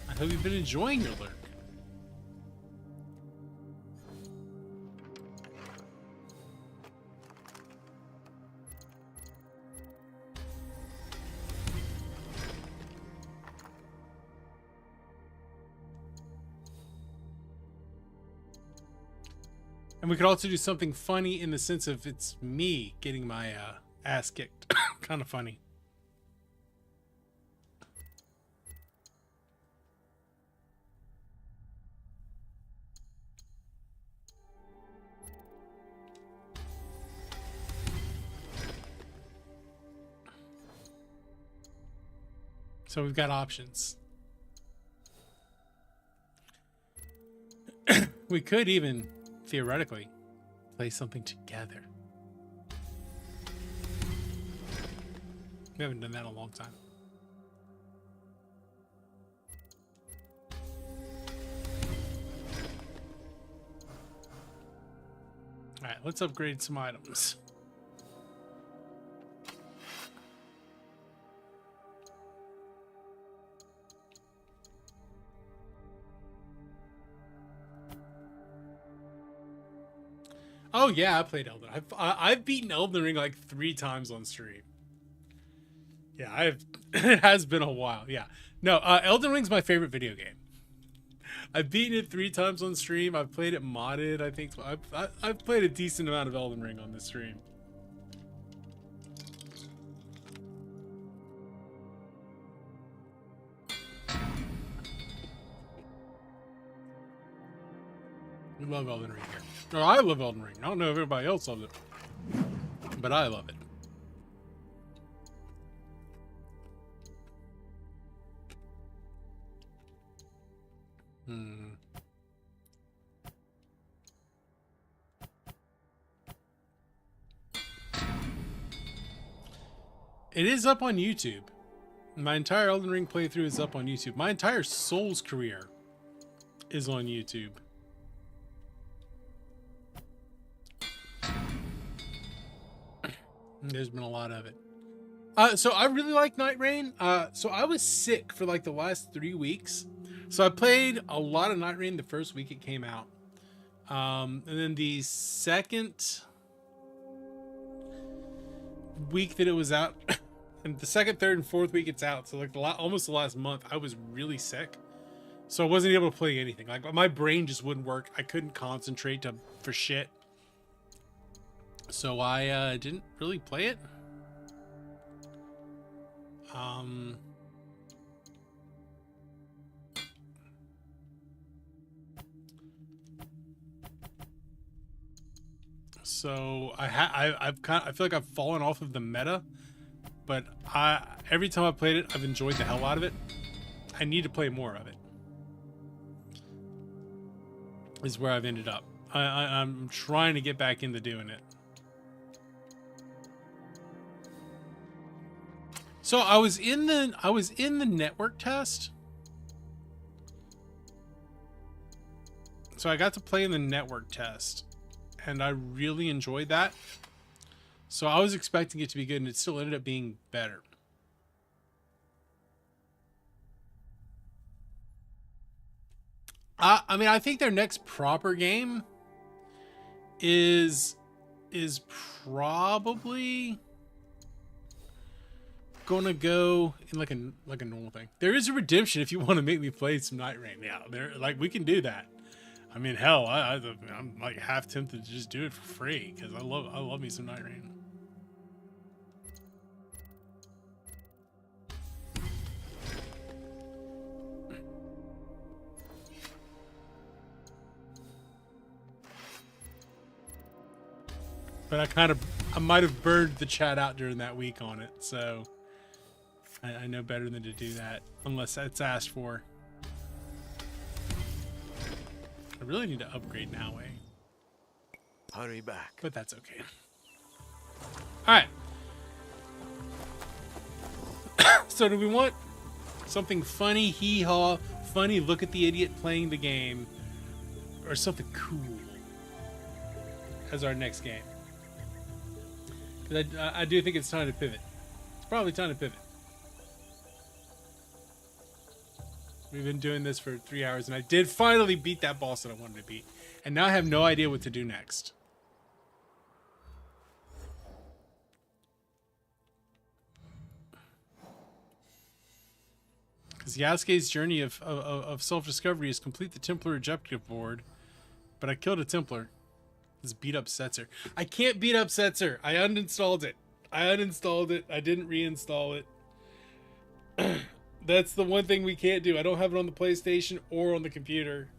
[SPEAKER 1] I hope you've been enjoying your lurk. And we could also do something funny in the sense of it's me getting my ass kicked. Kind of funny. So we've got options. We could even, theoretically, play something together. We haven't done that in a long time. Alright, let's upgrade some items. Oh yeah, I played Elden. I've beaten Elden Ring like 3 times on stream. Yeah, I've. It has been a while. Yeah, no, Elden Ring's my favorite video game. I've beaten it 3 times on stream. I've played it modded. I think I've played a decent amount of Elden Ring on this stream. We love Elden Ring here. Or I love Elden Ring. I don't know if everybody else loves it, but I love it. It is up on YouTube. My entire Elden Ring playthrough is up on YouTube. My entire Souls career is on YouTube. There's been a lot of it. So I really like Night Rain. So I was sick for like the last 3 weeks. So I played a lot of Night Rain the first week it came out. And then the second week that it was out, and the second, third, and fourth week it's out. So like almost the last month, I was really sick. So I wasn't able to play anything. Like my brain just wouldn't work. I couldn't concentrate for shit. So I didn't really play it. So I feel like I've fallen off of the meta, but every time I've played it, I've enjoyed the hell out of it. I need to play more of it. Is where I've ended up. I'm trying to get back into doing it. So I was in the network test. So I got to play in the network test, and I really enjoyed that. So I was expecting it to be good, and it still ended up being better. I mean, I think their next proper game is probably gonna go in like a normal thing. There is a redemption if you want to make me play some Night Rain. Yeah, there, like, we can do that. I mean, hell, I'm like half tempted to just do it for free because I love me some Night Rain. But I might have burned the chat out during that week on it, so I know better than to do that unless it's asked for. I really need to upgrade now,
[SPEAKER 2] Hurry back.
[SPEAKER 1] but that's okay. All right. So do we want something funny, hee-haw, funny, look at the idiot playing the game, or something cool as our next game? Because I do think it's time to pivot. It's probably time to pivot. We've been doing this for 3 hours, and I did finally beat that boss that I wanted to beat. And now I have no idea what to do next. Because Yasuke's journey of self-discovery is complete the Templar objective board, but I killed a Templar. This beat up Setzer. I can't beat up Setzer. I uninstalled it. I didn't reinstall it. That's the one thing we can't do. I don't have it on the PlayStation or on the computer.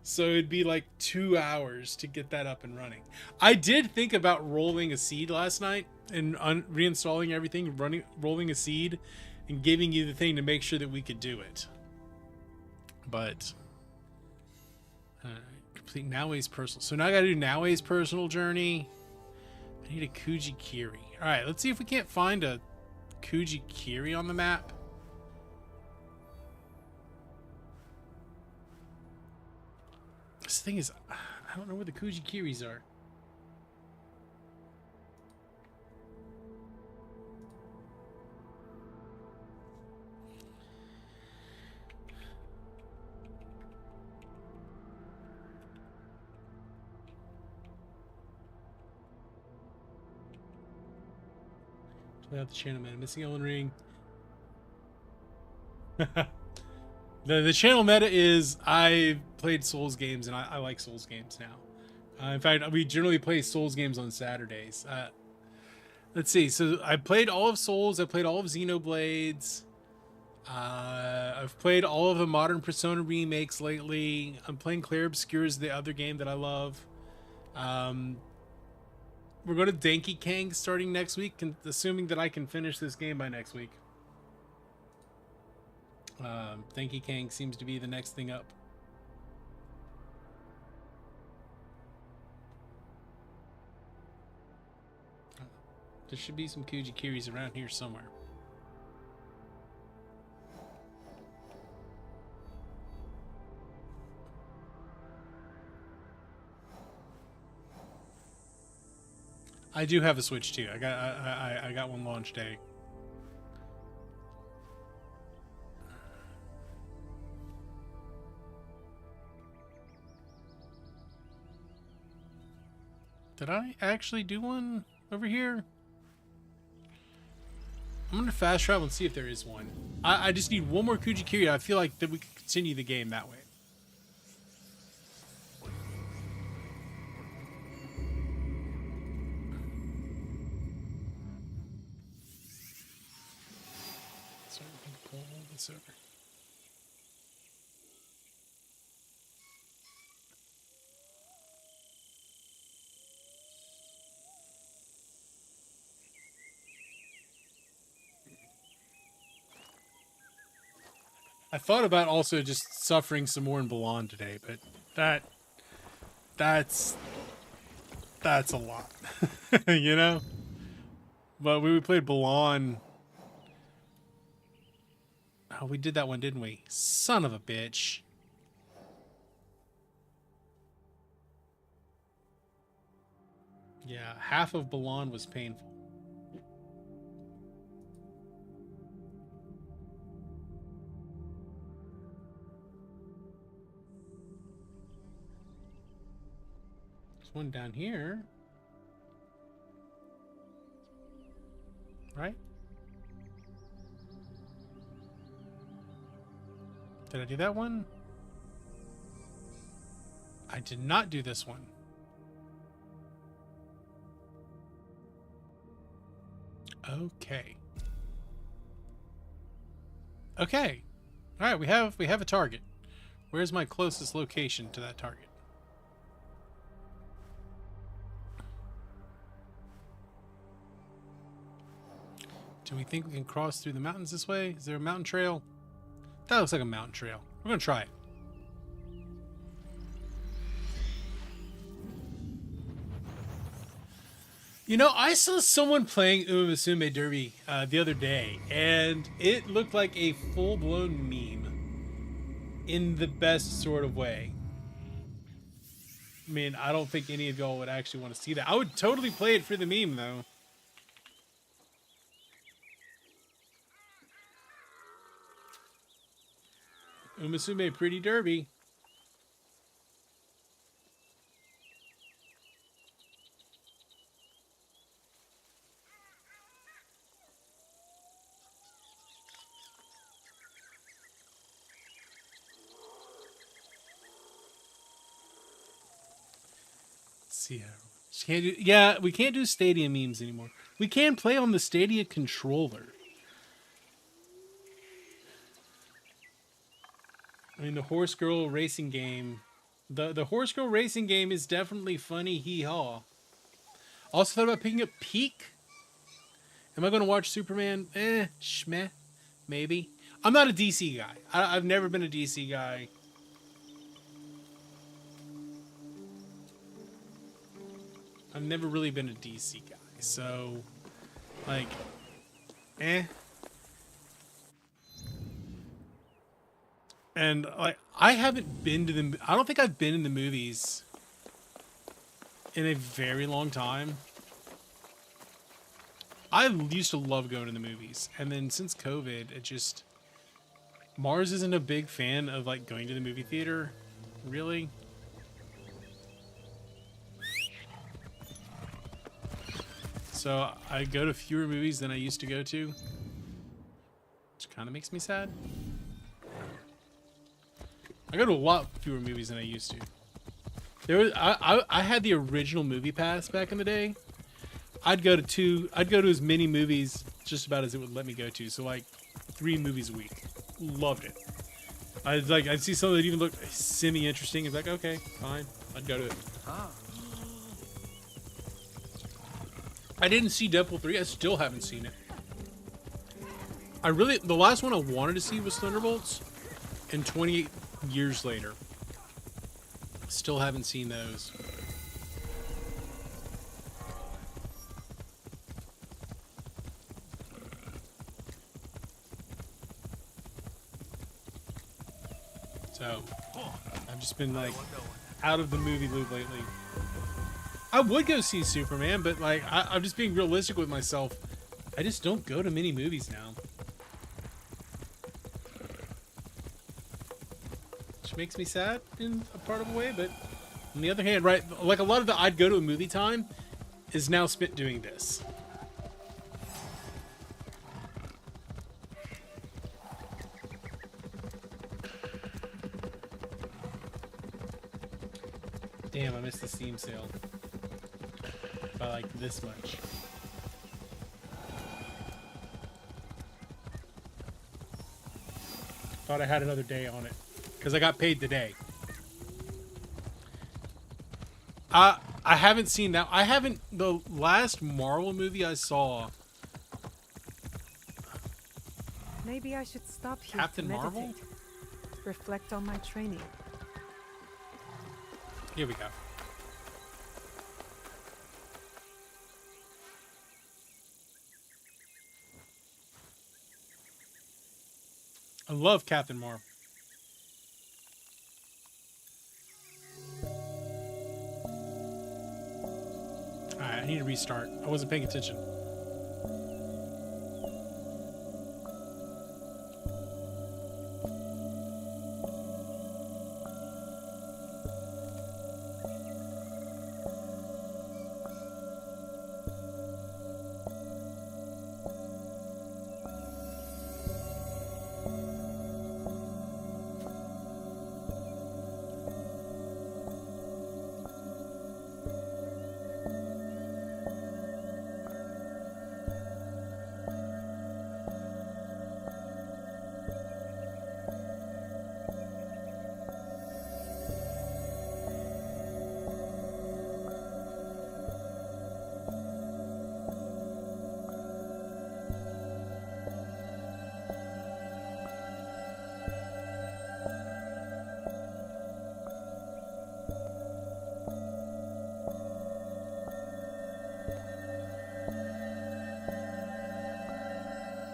[SPEAKER 1] So it'd be like 2 hours to get that up and running. I did think about rolling a seed last night and reinstalling everything, rolling a seed and giving you the thing to make sure that we could do it. But complete Naoe's personal. So now I got to do Naoe's personal journey. I need a Kujikiri. All right, let's see if we can't find a Kujikiri on the map. This thing is, I don't know where the Kujikiris are. Play out the channel, man. Missing Ellen Ring. The channel meta is I played Souls games, and I like Souls games now. In fact, we generally play Souls games on Saturdays. Let's see. So I played all of Souls. I played all of Xenoblades. I've played all of the modern Persona remakes lately. I'm playing Clair Obscur, is the other game that I love. We're going to Denki Kang starting next week, assuming that I can finish this game by next week. Denki Kang seems to be the next thing up. There should be some Kujikiris around here somewhere. I do have a Switch too. I got one launch day. Did I actually do one over here? I'm I'm gonna fast travel and see if there is one. I just need one more Kujikiri. I feel like that we can continue the game that way. So we can pull this over. I thought about also just suffering some more in Balan today, but that's a lot, you know. But we played Balan. Oh, we did that one, didn't we? Son of a bitch. Yeah, half of Balan was painful. There's one down here. Right? Did I do that one? I did not do this one. Okay. Okay. All right, we have a target. Where's my closest location to that target? Do we think we can cross through the mountains this way? Is there a mountain trail? That looks like a mountain trail. We're gonna try it. You know, I saw someone playing Uematsume Derby the other day, and it looked like a full-blown meme in the best sort of way. I mean, I don't think any of y'all would actually want to see that. I would totally play it for the meme, though. Uematsume Pretty Derby. See how can't do, yeah, we can't do Stadia memes anymore. We can play on the Stadia controller. I mean, the Horse Girl racing game, the Horse Girl racing game is definitely funny. Hee haw. Also thought about picking up Peak. Am I going to watch Superman? Schmeh, maybe. I'm not a DC guy. I've never been a DC guy. I've never really been a DC guy, so like, And like, I haven't been to the. I don't think I've been in the movies in a very long time. I used to love going to the movies, and then since COVID, it just Mars isn't a big fan of like going to the movie theater, really. So I go to fewer movies than I used to go to, which kind of makes me sad. I go to a lot fewer movies than I used to. There was I had the original movie pass back in the day. I'd go to as many movies just about as it would let me go to. So like 3 movies a week. Loved it. I'd see something that even looked semi interesting and be like, okay, fine, I'd go to it. I didn't see Deadpool 3. I still haven't seen it. The last one I wanted to see was Thunderbolts, and 28 years later, still haven't seen those. So, I've just been like out of the movie loop lately. I would go see Superman, but like I'm just being realistic with myself. I just don't go to many movies now. Which makes me sad in a part of a way, but on the other hand, right, like a lot of the I'd go to a movie time is now spent doing this. Damn, I missed the Steam sale. By like this much. Thought I had another day on it. Because I got paid today. I haven't seen that. I haven't. The last Marvel movie I saw.
[SPEAKER 7] Maybe I should stop here
[SPEAKER 1] Captain
[SPEAKER 7] to meditate.
[SPEAKER 1] Marvel?
[SPEAKER 7] Reflect on my training.
[SPEAKER 1] Here we go. I love Captain Marvel. Alright, I need to restart. I wasn't paying attention.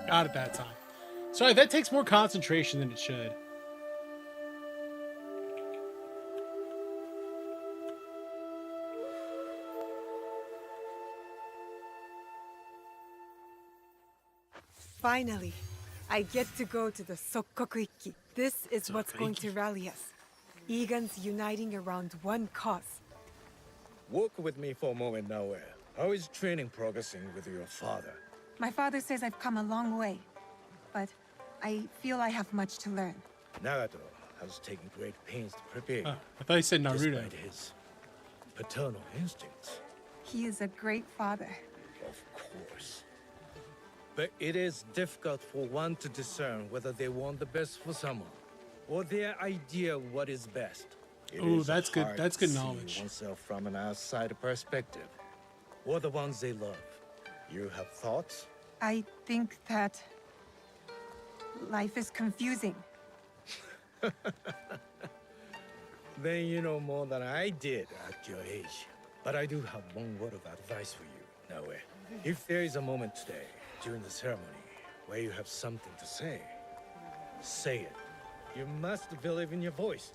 [SPEAKER 1] Got it that time. Sorry, that takes more concentration than it should.
[SPEAKER 7] Finally, I get to go to the Sokkoku-ikki. This is what's going to rally us. Egans uniting around one cause.
[SPEAKER 8] Walk with me for a moment, Naoe. How is training progressing with your father?
[SPEAKER 9] My father says I've come a long way, but I feel I have much to learn.
[SPEAKER 8] Nagato has taken great pains to prepare you,
[SPEAKER 1] I thought you said Naruto.
[SPEAKER 8] despite his paternal instincts.
[SPEAKER 9] He is a great father.
[SPEAKER 8] Of course. But it is difficult for one to discern whether they want the best for someone, or their idea of what is best. It
[SPEAKER 1] Ooh,
[SPEAKER 8] is
[SPEAKER 1] that's good.
[SPEAKER 8] hard
[SPEAKER 1] That's
[SPEAKER 8] to
[SPEAKER 1] good
[SPEAKER 8] see
[SPEAKER 1] knowledge.
[SPEAKER 8] oneself from an outside perspective, or the ones they love. You have thoughts?
[SPEAKER 9] I think that life is confusing.
[SPEAKER 8] Then you know more than I did at your age. But I do have one word of advice for you, Naoe. If there is a moment today, during the ceremony, where you have something to say, say it. You must believe in your voice.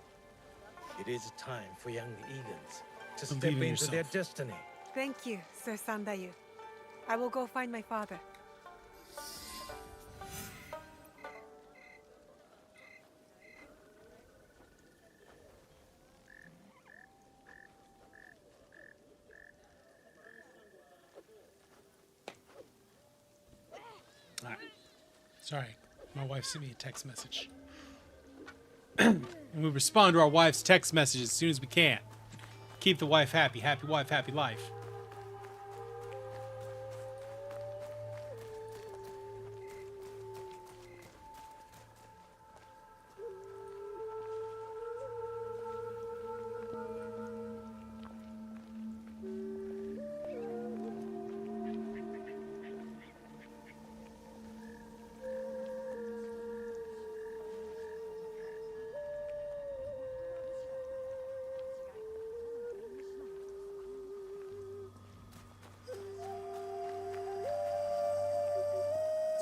[SPEAKER 8] It is time for young Egans to step
[SPEAKER 1] Believe in
[SPEAKER 8] into their
[SPEAKER 1] yourself.
[SPEAKER 8] destiny.
[SPEAKER 7] Thank you, Sir Sandayu. I will go find my father.
[SPEAKER 1] Alright. Sorry. My wife sent me a text message. And we respond to our wife's text messages as soon as we can. Keep the wife happy. Happy wife, happy life.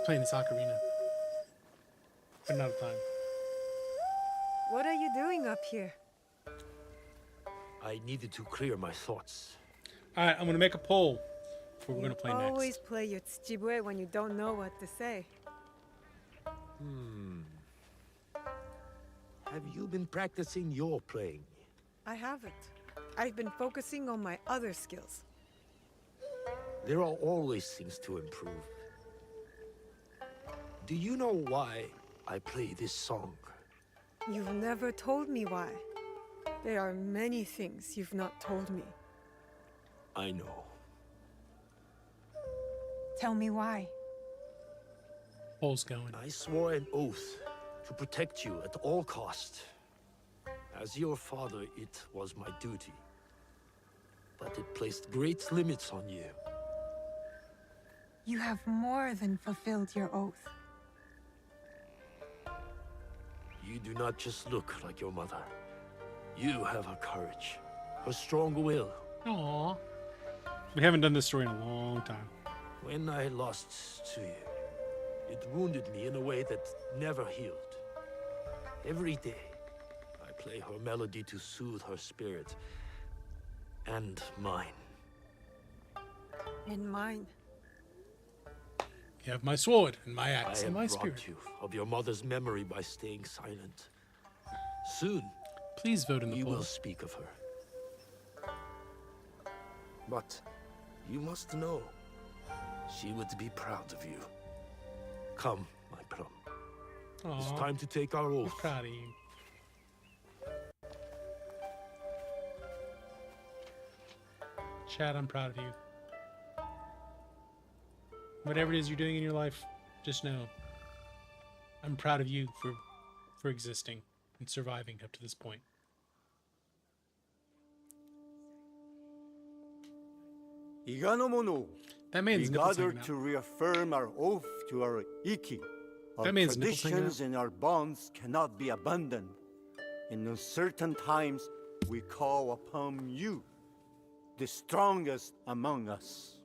[SPEAKER 1] Playing this ocarina. But not time.
[SPEAKER 7] What are you doing up here?
[SPEAKER 2] I needed to clear my thoughts.
[SPEAKER 1] Alright, I'm gonna make a poll for what we're
[SPEAKER 7] You
[SPEAKER 1] gonna play
[SPEAKER 7] always
[SPEAKER 1] next.
[SPEAKER 7] play your tsuchibue when you don't know what to say.
[SPEAKER 2] Have you been practicing your playing?
[SPEAKER 7] I haven't. I've been focusing on my other skills.
[SPEAKER 2] There are always things to improve. Do you know why I play this song?
[SPEAKER 7] You've never told me why. There are many things you've not told me.
[SPEAKER 2] I know.
[SPEAKER 9] Tell me why.
[SPEAKER 1] Pole's going.
[SPEAKER 2] I swore an oath to protect you at all cost. As your father, it was my duty. But it placed great limits on you.
[SPEAKER 9] You have more than fulfilled your oath.
[SPEAKER 2] You do not just look like your mother. You have her courage, her strong will.
[SPEAKER 1] Aww. We haven't done this story in a long time.
[SPEAKER 2] When I lost to you, it wounded me in a way that never healed. Every day, I play her melody to soothe her spirit. And mine.
[SPEAKER 7] And mine.
[SPEAKER 1] You have my sword and my axe
[SPEAKER 2] I
[SPEAKER 1] and
[SPEAKER 2] have
[SPEAKER 1] my spirit.
[SPEAKER 2] robbed you of your mother's memory by staying silent. Soon,
[SPEAKER 1] Please vote in the
[SPEAKER 2] you
[SPEAKER 1] poll.
[SPEAKER 2] will speak of her. But you must know, she would be proud of you. Come, my plum. It's
[SPEAKER 1] Aw,
[SPEAKER 2] time to take our
[SPEAKER 1] I'm
[SPEAKER 2] oath.
[SPEAKER 1] proud of you. Chad, I'm proud of you. Whatever it is you're doing in your life, just know I'm proud of you for existing and surviving up to this point. That man's
[SPEAKER 10] We
[SPEAKER 1] nipples
[SPEAKER 10] gather
[SPEAKER 1] hanging out.
[SPEAKER 10] to reaffirm our oath to our Iki. Our
[SPEAKER 1] That man's nipples hanging
[SPEAKER 10] traditions and our bonds cannot be abandoned. In uncertain times, we call upon you, the strongest among us.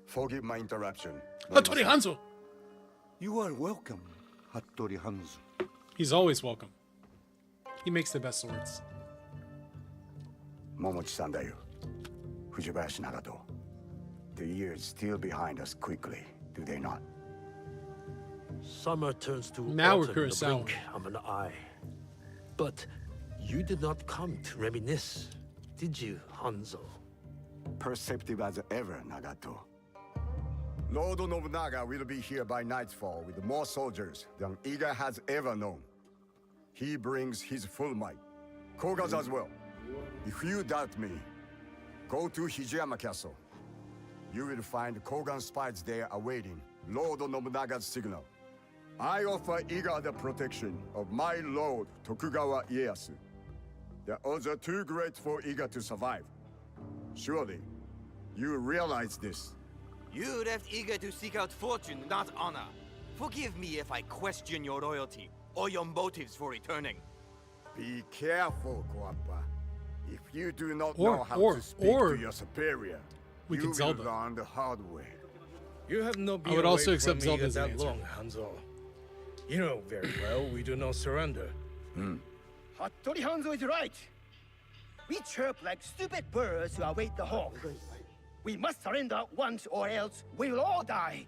[SPEAKER 11] Forgive my interruption.
[SPEAKER 1] Hattori Hanzo!
[SPEAKER 10] You are welcome, Hattori Hanzo.
[SPEAKER 1] He's always welcome. He makes the best swords.
[SPEAKER 11] Momochi-san da yo. Fujibayashi Nagato. The years steal behind us quickly, do they not?
[SPEAKER 2] Summer turns to
[SPEAKER 1] Now we're
[SPEAKER 2] autumn in the
[SPEAKER 1] Kurosawa.
[SPEAKER 2] blink of an eye. But you did not come to reminisce, did you, Hanzo?
[SPEAKER 11] Perceptive as ever, Nagato. Lord Nobunaga will be here by nightfall with more soldiers than Iga has ever known. He brings his full might. Koga's as well. If you doubt me, go to Hijiyama Castle. You will find Kogan spies there awaiting Lord Nobunaga's signal. I offer Iga the protection of my lord Tokugawa Ieyasu. The odds are too great for Iga to survive. Surely, you realize this.
[SPEAKER 5] You left eager to seek out fortune, not honor. Forgive me if I question your loyalty or your motives for returning.
[SPEAKER 11] Be careful, Guapa. If you do not
[SPEAKER 1] Or-
[SPEAKER 11] know how
[SPEAKER 1] or-
[SPEAKER 11] to speak
[SPEAKER 1] or
[SPEAKER 11] to your superior,
[SPEAKER 1] we
[SPEAKER 11] you
[SPEAKER 1] could
[SPEAKER 11] will
[SPEAKER 1] Zelda.
[SPEAKER 11] learn the hard way.
[SPEAKER 8] You have not been
[SPEAKER 1] I would
[SPEAKER 8] away
[SPEAKER 1] also accept
[SPEAKER 8] from
[SPEAKER 1] Zelda
[SPEAKER 8] me
[SPEAKER 1] as an
[SPEAKER 8] that
[SPEAKER 1] answer.
[SPEAKER 8] long, Hanzo. You know very well we do not surrender.
[SPEAKER 12] Hattori Hanzo is right. We chirp like stupid birds who await the hawk. We must surrender once or else we will all die.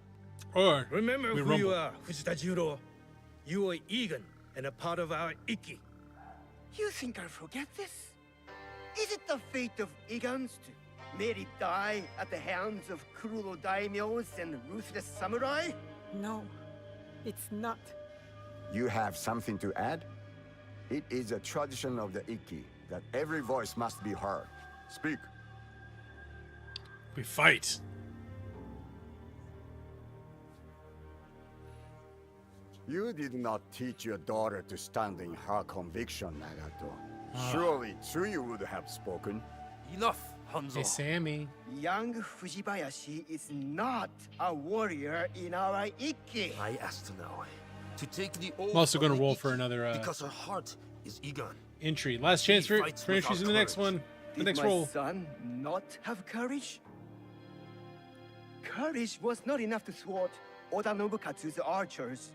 [SPEAKER 1] Or
[SPEAKER 8] Remember
[SPEAKER 1] we
[SPEAKER 8] who
[SPEAKER 1] rumble.
[SPEAKER 8] you are, Fujita Juro. You are Egan and a part of our Iki.
[SPEAKER 12] You think I'll forget this? Is it the fate of Igans to merely die at the hands of cruel daimyos and ruthless samurai?
[SPEAKER 7] No, it's not.
[SPEAKER 11] You have something to add? It is a tradition of the Iki that every voice must be heard. Speak.
[SPEAKER 1] We fight.
[SPEAKER 11] You did not teach your daughter to stand in her conviction, Nagato. Surely Tsuyu would have spoken.
[SPEAKER 5] Enough, Hanzo.
[SPEAKER 1] Hey, Sammy.
[SPEAKER 12] Young Fujibayashi is not a warrior in our Iki.
[SPEAKER 2] I asked now to take the
[SPEAKER 1] I'm also going to roll for another
[SPEAKER 2] because her heart is Egon.
[SPEAKER 1] entry. Last chance
[SPEAKER 2] He
[SPEAKER 1] for
[SPEAKER 2] fights
[SPEAKER 1] entries in the
[SPEAKER 2] without
[SPEAKER 1] next
[SPEAKER 2] courage.
[SPEAKER 1] one. The
[SPEAKER 12] Did
[SPEAKER 1] next
[SPEAKER 12] my
[SPEAKER 1] roll.
[SPEAKER 12] son not have courage? Courage was not enough to thwart Oda Nobukatsu's archers.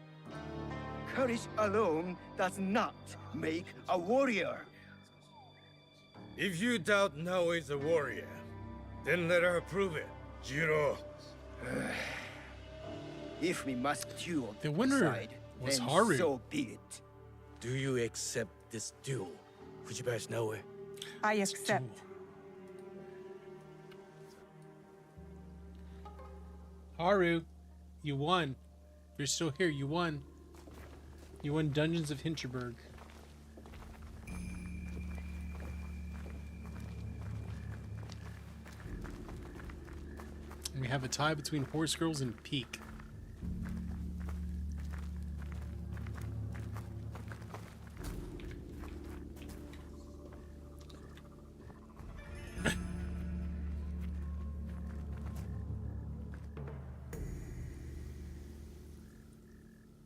[SPEAKER 12] Courage alone does not make a warrior.
[SPEAKER 8] If you doubt Nao is a warrior, then let her prove it, Jiro.
[SPEAKER 12] If we must duel
[SPEAKER 1] The
[SPEAKER 12] to
[SPEAKER 1] winner
[SPEAKER 12] decide,
[SPEAKER 1] was
[SPEAKER 12] then
[SPEAKER 1] Haru.
[SPEAKER 12] so be it.
[SPEAKER 8] Do you accept this duel, Fujibayashi Naoe?
[SPEAKER 9] I accept.
[SPEAKER 1] Haru, you won. You're still here. You won. You won Dungeons of Hinterberg. And we have a tie between Horse Girls and Peak.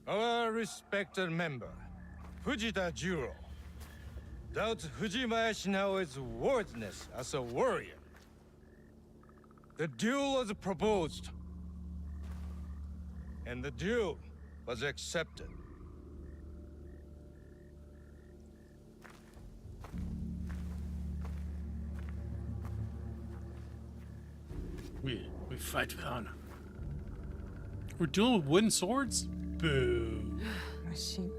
[SPEAKER 8] Our respected member, Fujita Juro, doubts Fujimaya Shinao's worthiness as a warrior. The duel was proposed, and the duel was accepted.
[SPEAKER 1] We fight with honor. We're dueling with wooden swords? Boo.
[SPEAKER 9] Machine.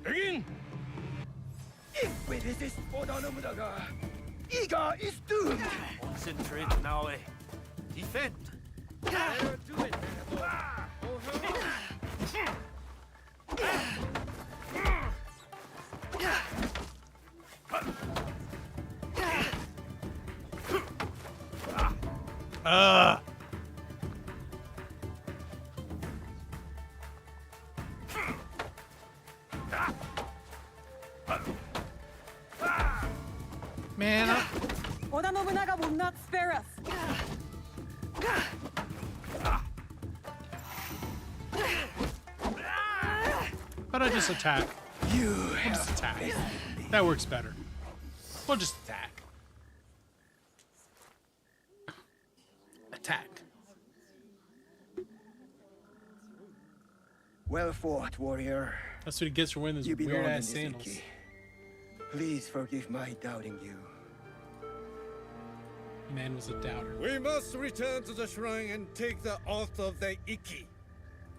[SPEAKER 8] Begin!
[SPEAKER 12] If we resist Oda Nobunaga, Iga is doomed!
[SPEAKER 2] Concentrate now, eh? Defend!
[SPEAKER 12] Better do it,
[SPEAKER 1] Man,
[SPEAKER 7] Oda Nobunaga will not spare us.
[SPEAKER 1] how about I just attack? We'll just attack. That works better. We'll just attack. Attack.
[SPEAKER 12] Well fought, warrior.
[SPEAKER 1] That's what he gets for wearing those
[SPEAKER 12] You belong
[SPEAKER 1] weird
[SPEAKER 12] in
[SPEAKER 1] ass
[SPEAKER 12] this
[SPEAKER 1] sandals.
[SPEAKER 12] Iki. Please forgive my doubting you.
[SPEAKER 1] Man was a doubter.
[SPEAKER 8] We must return to the shrine and take the oath of the Iki.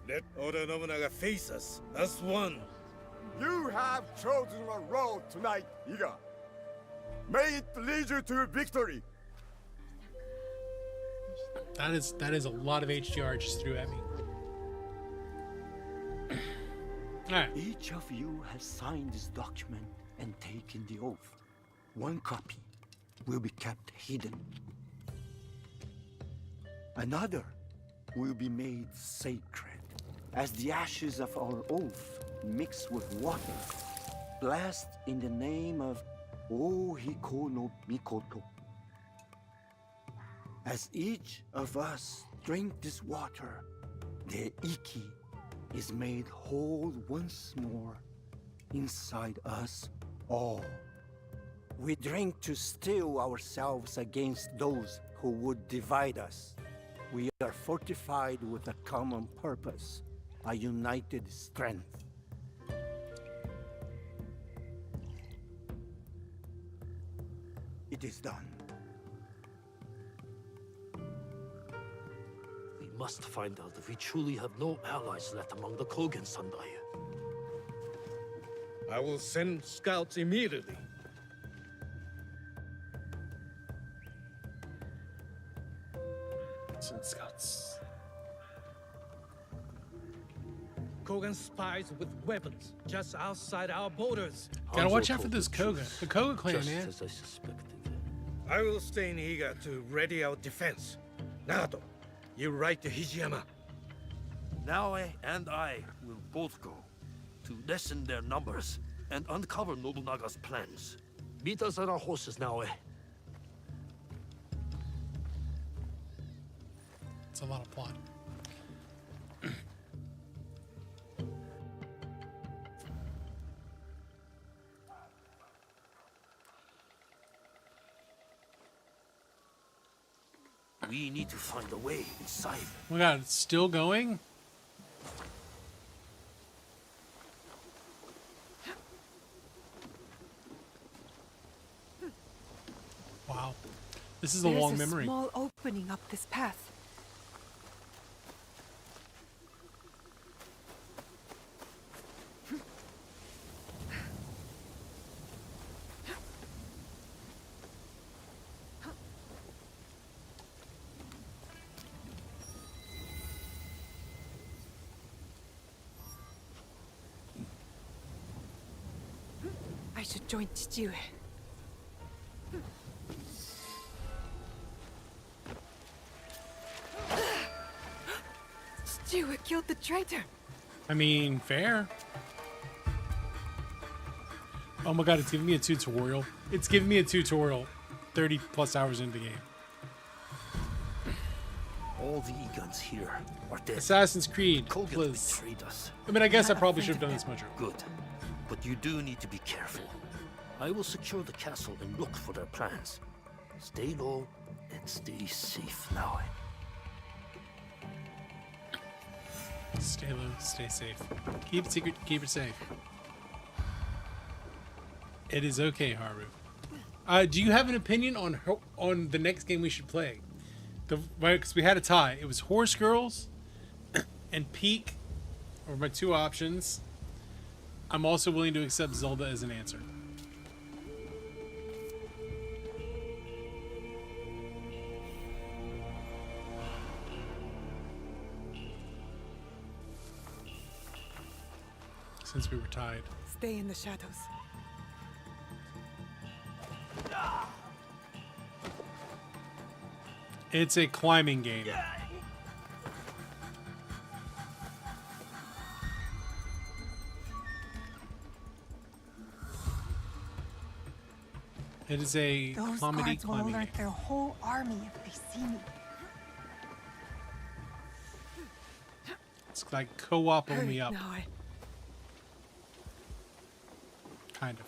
[SPEAKER 8] Let Oda Nobunaga face us as one.
[SPEAKER 11] You have chosen a road tonight, Iga. May it lead you to victory.
[SPEAKER 1] That is a lot of HDR just threw at me. Alright.
[SPEAKER 10] Each of you has signed this document and taken the oath. One copy will be kept hidden. Another will be made sacred as the ashes of our oath mixed with water, blessed in the name of Ohiko no Mikoto. As each of us drink this water, the Iki is made whole once more inside us all. We drink to steel ourselves against those who would divide us. We are fortified with a common purpose, a united strength. It is done.
[SPEAKER 2] We must find out if we truly have no allies left among the Kogen Sandai.
[SPEAKER 8] I will send scouts immediately.
[SPEAKER 1] Some scouts.
[SPEAKER 8] Kogan spies with weapons just outside our borders.
[SPEAKER 1] Gotta watch out for this Koga. The Koga clan,
[SPEAKER 2] Just
[SPEAKER 1] man.
[SPEAKER 2] as I suspected.
[SPEAKER 8] I will stay in Iga to ready our defense. Nagato, you ride to Hijiyama.
[SPEAKER 2] Naoe and I will both go to lessen their numbers and uncover Nobunaga's plans. Meet us on our horses, Naoe.
[SPEAKER 1] It's a lot of plot.
[SPEAKER 2] We need to find a way inside.
[SPEAKER 1] Oh my god, it's still going? Wow. This is a
[SPEAKER 7] There's
[SPEAKER 1] long memory.
[SPEAKER 7] Small opening up this path. I should join Chichiue. Chichiue killed the traitor.
[SPEAKER 1] I mean, fair. Oh my god, it's giving me a tutorial. It's giving me a tutorial 30 plus hours into the game.
[SPEAKER 2] All the Egons here are dead.
[SPEAKER 1] Assassin's Creed.
[SPEAKER 2] Kogan
[SPEAKER 1] Please.
[SPEAKER 2] betrayed us.
[SPEAKER 1] I mean, I guess I probably should have done this much earlier.
[SPEAKER 2] Good. But you do need to be careful. I will secure the castle and look for their plans. Stay low and stay safe now.
[SPEAKER 1] Stay low, stay safe. Keep it secret, keep it safe. It is okay, Haru. Do you have an opinion on the next game we should play? Because we had a tie. It was Horse Girls and Peak were my two options. I'm also willing to accept Zelda as an answer. Since we were tied.
[SPEAKER 7] Stay in the shadows.
[SPEAKER 1] It's a climbing game. It is a
[SPEAKER 9] Those
[SPEAKER 1] comedy
[SPEAKER 9] guards will
[SPEAKER 1] climbing
[SPEAKER 9] alert
[SPEAKER 1] game.
[SPEAKER 9] their whole army if they see me.
[SPEAKER 1] It's like co-op only up.
[SPEAKER 7] No,
[SPEAKER 1] Kind of.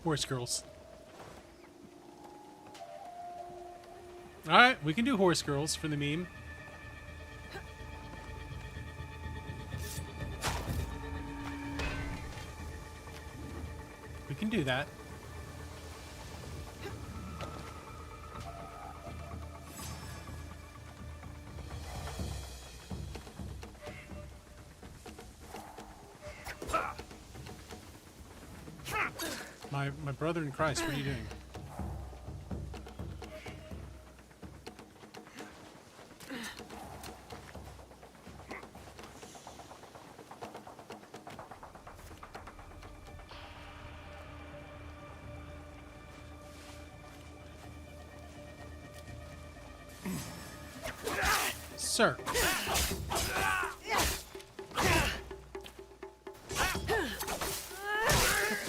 [SPEAKER 1] Horse Girls. Alright, we can do Horse Girls for the meme. We can do that. My brother in Christ, what are you doing? Sir.
[SPEAKER 7] the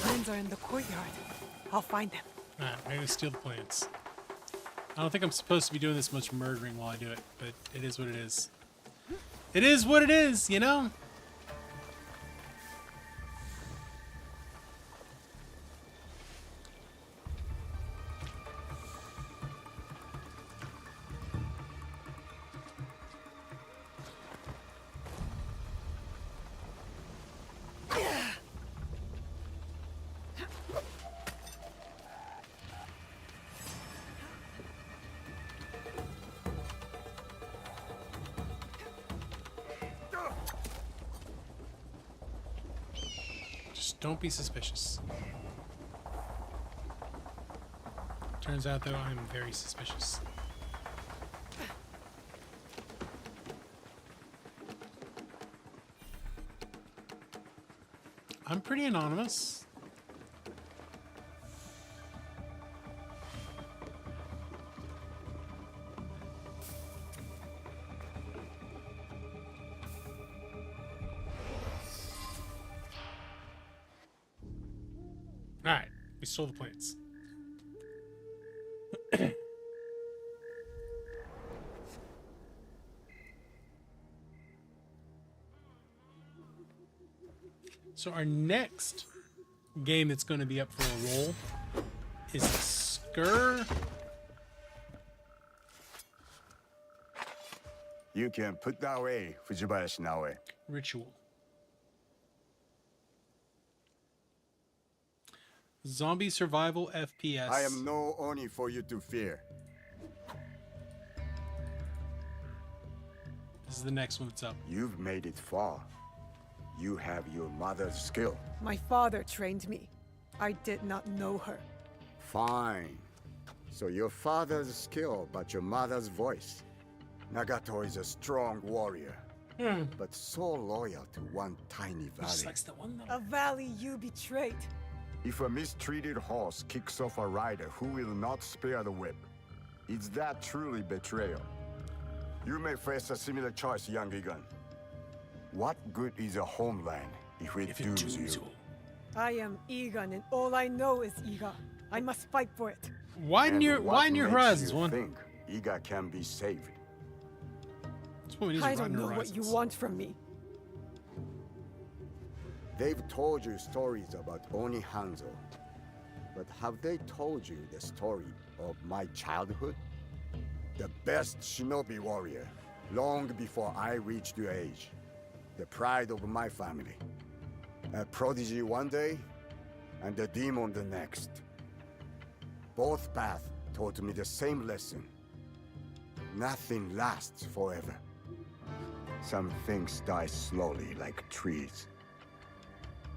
[SPEAKER 7] plans are in the courtyard. I'll find them.
[SPEAKER 1] Alright, I'm gonna steal the plants. I don't think I'm supposed to be doing this much murdering while I do it, but it is what it is. It is what it is, you know? Just don't be suspicious. Turns out, though, I'm very suspicious. I'm pretty anonymous. Alright, we stole the plants. So our next game that's going to be up for a roll is Skur.
[SPEAKER 11] You can put that away, Fujibayashi Naoe.
[SPEAKER 1] Ritual. Zombie survival FPS.
[SPEAKER 11] I am no Oni for you to fear.
[SPEAKER 1] This is the next one that's up.
[SPEAKER 11] You've made it far. You have your mother's skill.
[SPEAKER 7] My father trained me. I did not know her.
[SPEAKER 11] Fine. So your father's skill, but your mother's voice. Nagato is a strong warrior, but so loyal to one tiny valley.
[SPEAKER 7] A valley you betrayed.
[SPEAKER 11] If a mistreated horse kicks off a rider who will not spare the whip, is that truly betrayal? You may face a similar choice, young Egan. What good is a homeland if it dooms you?
[SPEAKER 7] I am Egan, and all I know is Iga. I must fight for it.
[SPEAKER 1] Widen your horizons,
[SPEAKER 11] you
[SPEAKER 1] one.
[SPEAKER 11] think Iga can be saved?
[SPEAKER 7] I don't know what you want from me.
[SPEAKER 11] They've told you stories about Oni Hanzo, but have they told you the story of my childhood? The best shinobi warrior, long before I reached your age. The pride of my family. A prodigy one day, and a demon the next. Both paths taught me the same lesson. Nothing lasts forever. Some things die slowly like trees.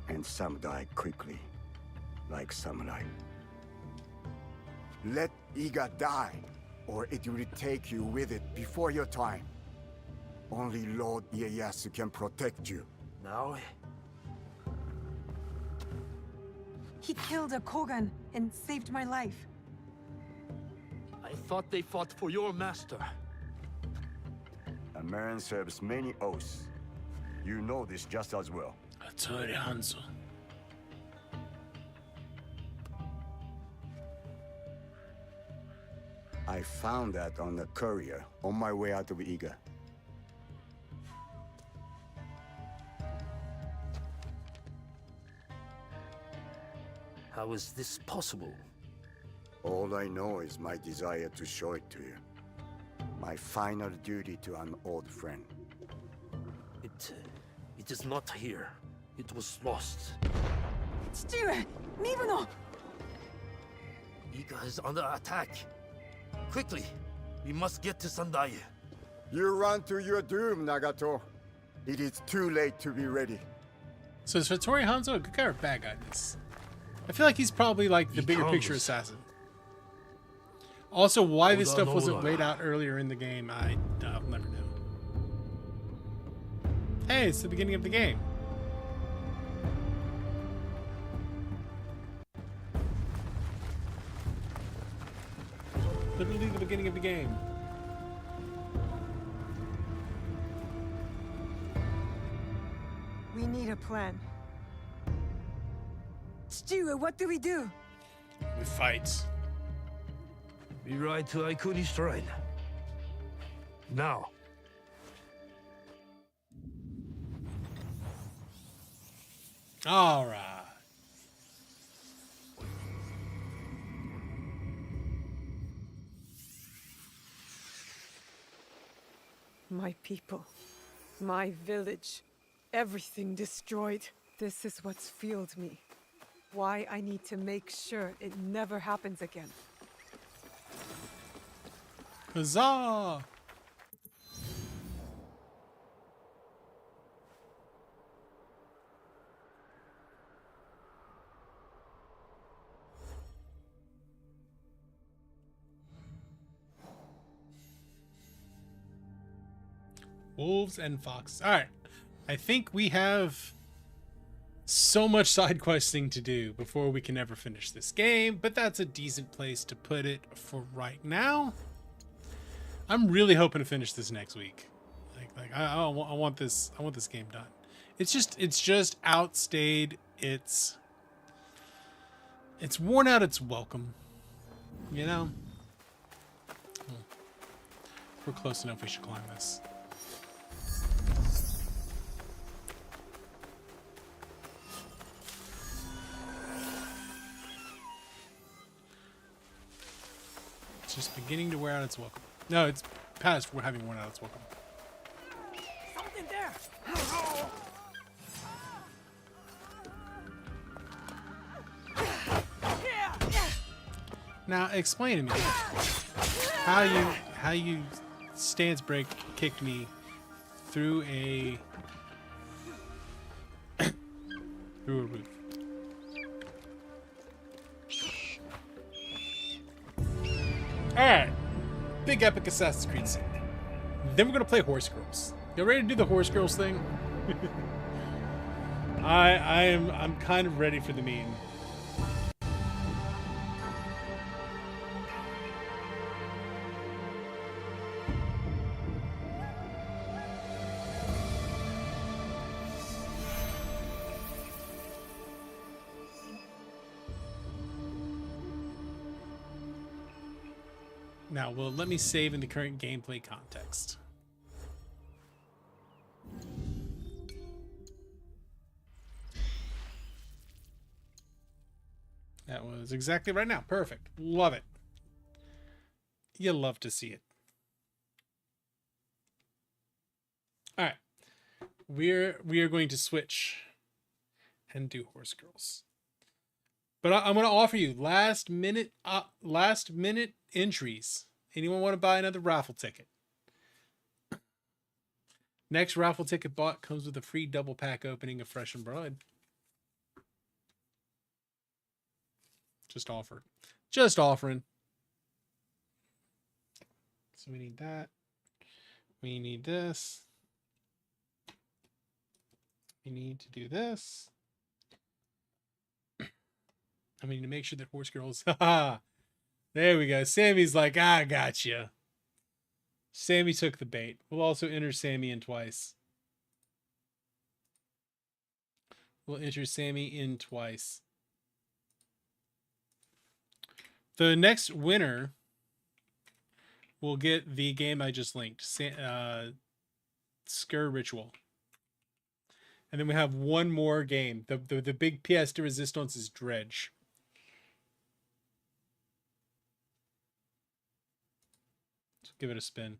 [SPEAKER 11] And some die quickly, like samurai. Let Iga die, or it will take you with it before your time. Only Lord Ieyasu can protect you.
[SPEAKER 2] Now?
[SPEAKER 9] He killed a Kogan and saved my life.
[SPEAKER 2] I thought they fought for your master.
[SPEAKER 11] A man serves many oaths. You know this just as well.
[SPEAKER 1] Hattori Hanzo.
[SPEAKER 11] I found that on the courier on my way out of Iga.
[SPEAKER 2] How is this possible?
[SPEAKER 11] All I know is my desire to show it to you. My final duty to an old friend.
[SPEAKER 2] It is not here. It was lost.
[SPEAKER 9] Stewart! Mibuno!
[SPEAKER 2] Iga is under attack. Quickly, we must get to Sendai.
[SPEAKER 11] You run to your doom, Nagato. It is too late to be ready.
[SPEAKER 1] So is Hattori Hanzo a good guy or a bad guy in this? I feel like he's probably like the bigger picture assassin. Also, why this stuff wasn't laid out earlier in the game, I'll never know. Hey, it's the beginning of the game. Literally the beginning of the game.
[SPEAKER 7] We need a plan. Stewart, what do we do?
[SPEAKER 1] We fight.
[SPEAKER 2] We ride to Aikuni Shrine. Now.
[SPEAKER 1] All right.
[SPEAKER 7] My people, my village, everything destroyed. This is what's fueled me. Why I need to make sure it never happens again.
[SPEAKER 1] Huzzah! Wolves and foxes. All right. I think we have so much side questing to do before we can ever finish this game, but that's a decent place to put it for right now. I'm really hoping to finish this next week. I want this game done. It's just outstayed. It's worn out its welcome. You know? We're close enough, we should climb this. It's just beginning to wear out its welcome. No, it's past we're having worn out its welcome.
[SPEAKER 3] Something there.
[SPEAKER 1] Now explain to me how you stance break kicked me through a through a roof. All right, big epic Assassin's Creed scene. Then we're gonna play Horse Girls. You ready to do the Horse Girls thing? I'm kind of ready for the meme. Now, will it let me save in the current gameplay context? That was exactly right now. Perfect. Love it. You love to see it. All right. We are going to switch and do Horse Girls. But I'm going to offer you last minute entries. Anyone want to buy another raffle ticket? Next raffle ticket bought comes with a free double pack opening of Fresh and Bride. Just offer. Just offering. So we need that. We need this. We need to do this. I mean, to make sure that Horse Girls... There we go. Sammy's like, I got you. Sammy took the bait. We'll also enter Sammy in twice. We'll enter Sammy in twice. The next winner will get the game I just linked. Skur Ritual. And then we have one more game. The big pièce de resistance is Dredge. So give it a spin.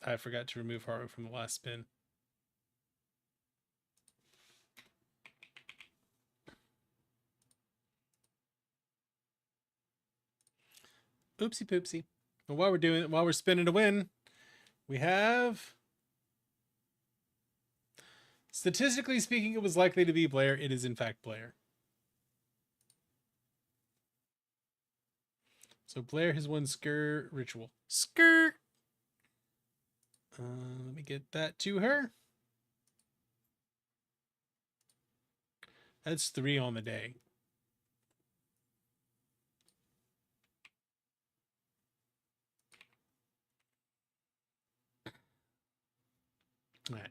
[SPEAKER 1] I forgot to remove Haru from the last spin. Oopsie poopsie. But while we're spinning to win, we have, statistically speaking, it was likely to be Blair. It is in fact Blair. So Blair has won Skur Ritual. Skur! Let me get that to her. That's 3 on the day. All right.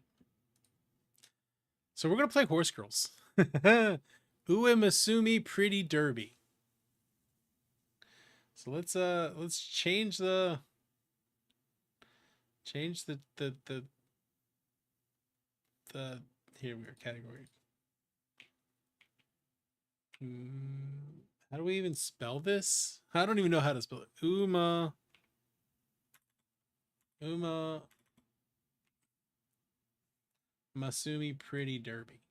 [SPEAKER 1] So we're going to play Horse Girls. Uemasumi Pretty Derby. So let's change the here we are, category. How do we even spell this? I don't even know how to spell it. Masumi Pretty Derby.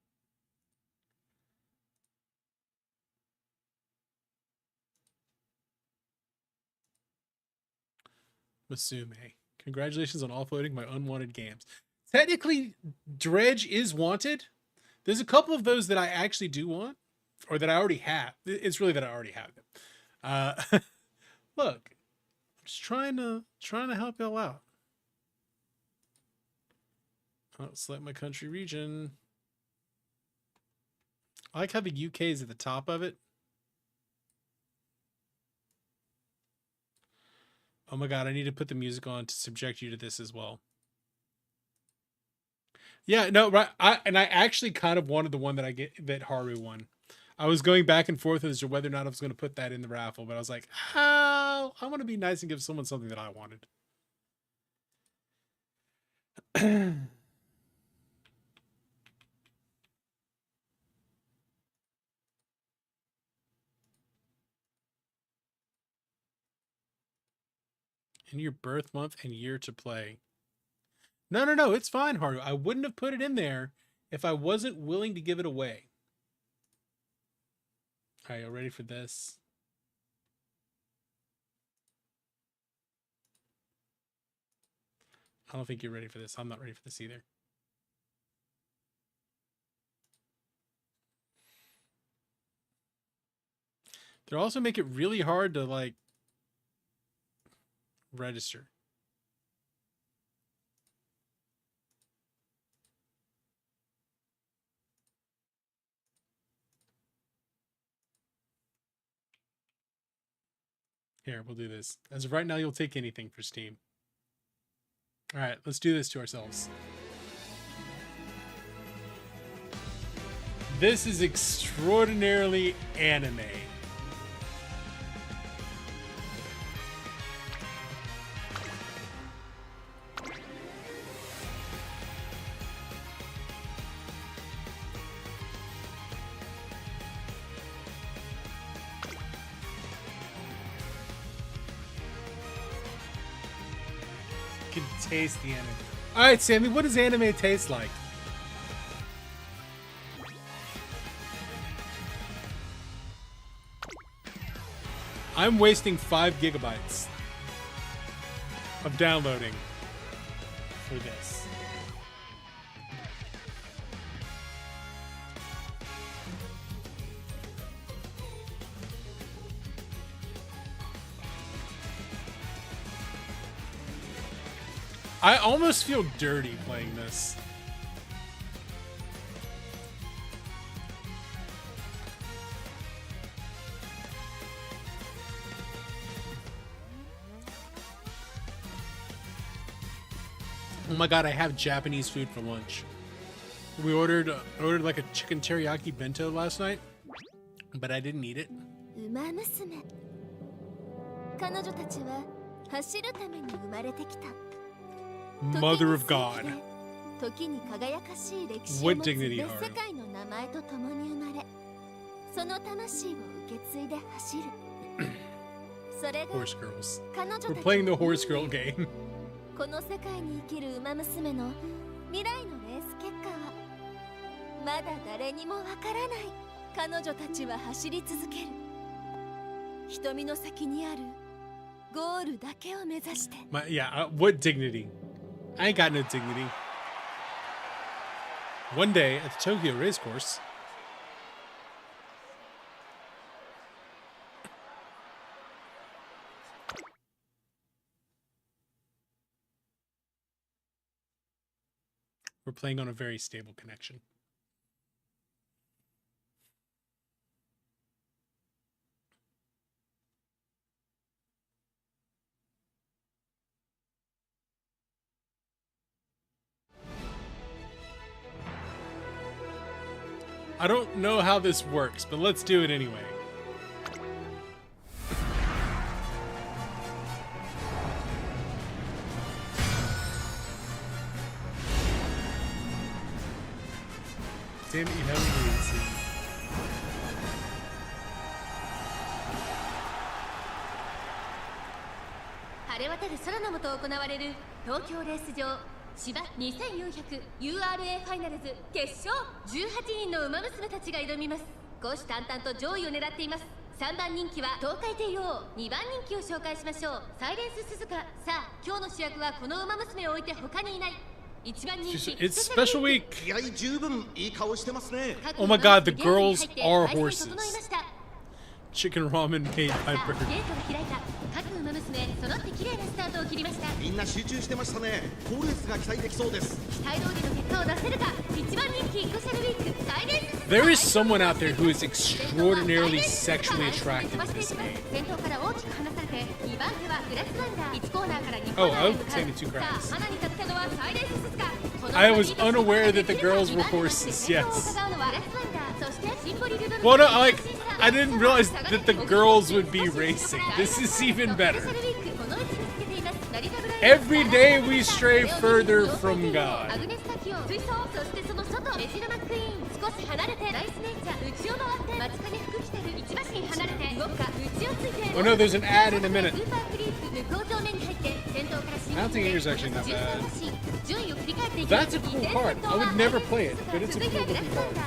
[SPEAKER 1] Masume. Congratulations on offloading my unwanted games. Technically, Dredge is wanted. There's a couple of those that I actually do want, or that I already have. It's really that I already have them. Look, I'm just trying to help y'all out. Oh, select my country region. I like how the UK is at the top of it. Oh my god, I need to put the music on to subject you to this as well. Yeah, no, right. I actually kind of wanted the one that Haru won. I was going back and forth as to whether or not I was going to put that in the raffle, but I was like, oh, I want to be nice and give someone something that I wanted. In your birth month and year to play. No, it's fine, Haru. I wouldn't have put it in there if I wasn't willing to give it away. All right, you ready for this? I don't think you're ready for this. I'm not ready for this either. They also make it really hard to like register. Here, we'll do this. As of right now, you'll take anything for Steam. All right, let's do this to ourselves. This is extraordinarily anime. Can taste the anime. All right, Sammy, what does anime taste like? I'm wasting 5 gigabytes of downloading for this. I almost feel dirty playing this. Oh my god, I have Japanese food for lunch. We ordered like a chicken teriyaki bento last night, but I didn't eat it. Mother of God. What dignity, Haru? Horse girls. We're playing the horse girl game.
[SPEAKER 13] この世界に生きる馬娘の未来のレース結果はまだ誰にもわからない。彼女たちは走り続ける。瞳の先にあるゴールだけを目指して。
[SPEAKER 1] Yeah, what dignity? I ain't got no dignity. One day at the Tokyo Racecourse, we're playing on a very stable connection. I don't know how this works, but let's do it anyway. Damn it, you haven't even seen.
[SPEAKER 13] 晴れ渡る空の下行われる東京レース場芝 2400 URA ファイナルズ決勝。18人の馬娘たちが挑みます。虎視眈々と上位を狙っています。3番人気は東海帝王、2番人気を紹介しましょう。サイレンス鈴鹿。さあ今日の主役はこの馬娘を置いて他にいない。
[SPEAKER 1] It's special week. Oh my god, the girls are horses. Chicken ramen made by birds.
[SPEAKER 13] 各馬娘揃って綺麗なスタートを切りました。みんな集中してましたね。好レースが期待できそうです。期待通りの結果を出せるか。1番人気スペシャルウィークサイレンス。
[SPEAKER 1] There is someone out there who is extraordinarily sexually attracted to this game.
[SPEAKER 13] 先頭から大きく離されて2番手はグラスワンダー。1コーナーから2コーナーへ向かう。
[SPEAKER 1] Oh, I was saying two crabs.
[SPEAKER 13] さあ花に立ったのはサイレンス鈴鹿。
[SPEAKER 1] I was unaware that the girls were horses. Yes. Well, no, I didn't realize that the girls would be racing. This is even better. Every day we stray further from God. Oh no, there's an ad in a minute. Mounting is actually not bad. That's a cool card. I would never play it, but it's a cool looking card.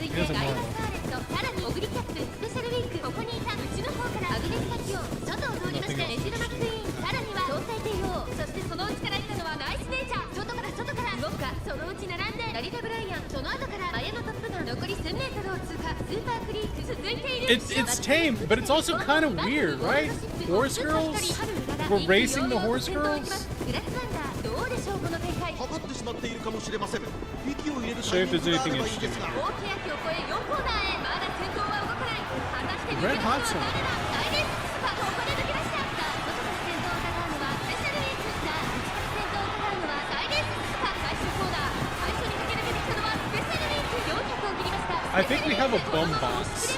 [SPEAKER 1] It doesn't matter. tame, but it's also kind of weird, right? Horse girls? We're racing the horse girls? Show if there's anything interesting here. Red hot song. I think we have a bum box.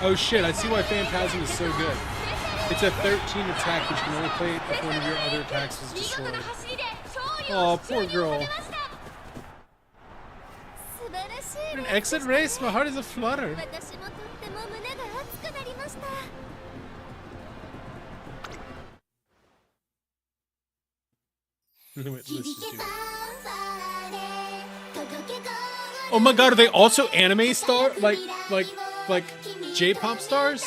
[SPEAKER 1] Oh shit, I see why Phantasm is so good. It's a 13 attack, which can only play if one of your other attacks is destroyed. Oh, poor girl. An exit race, my heart is a flutter. Oh my god, are they also anime star like J-pop stars?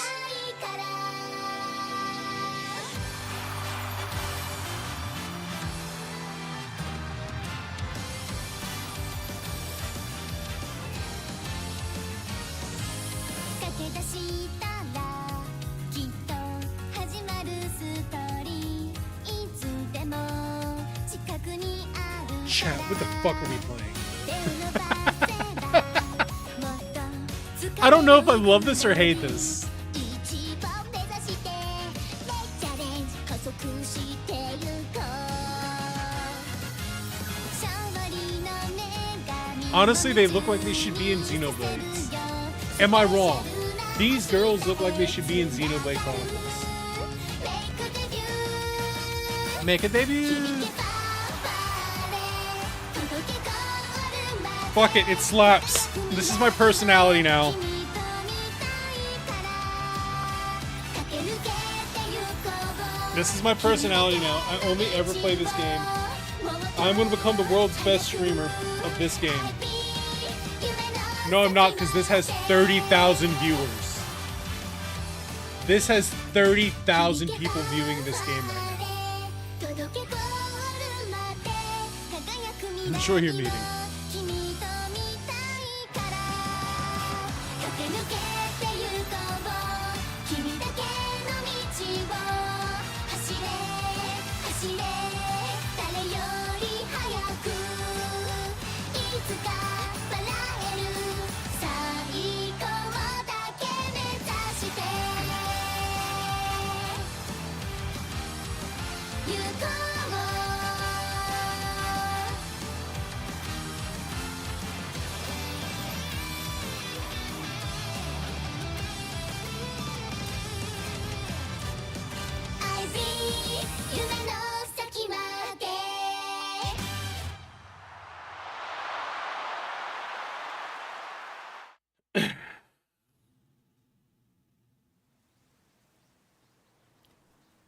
[SPEAKER 1] Chat, what the fuck are we playing? I don't know if I love this or hate this. Honestly, they look like they should be in Xenoblades. Am I wrong? These girls look like they should be in Xenoblade Chronicles. Make a debut! Fuck it, it slaps. This is my personality now. This is my personality now. I only ever play this game. I'm gonna become the world's best streamer of this game. No, I'm not, because this has 30,000 viewers. This has 30,000 people viewing this game right now. Enjoy your meeting.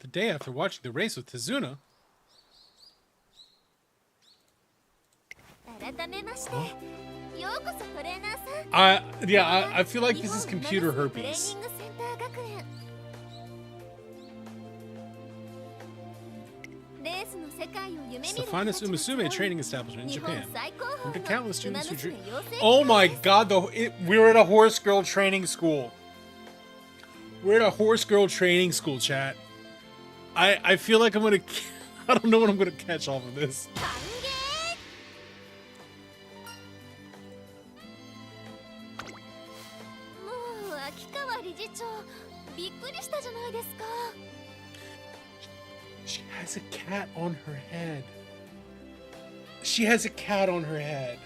[SPEAKER 1] The day after watching the race with Tizuna. I feel like this is computer herpes. It's the finest Umisume training establishment in Japan. Home to countless students who dream. Oh my god, we're at a horse girl training school. We're at a horse girl training school, chat. I feel like I'm gonna... I don't know what I'm gonna catch off of this. She has a cat on her head. She has a cat on her head.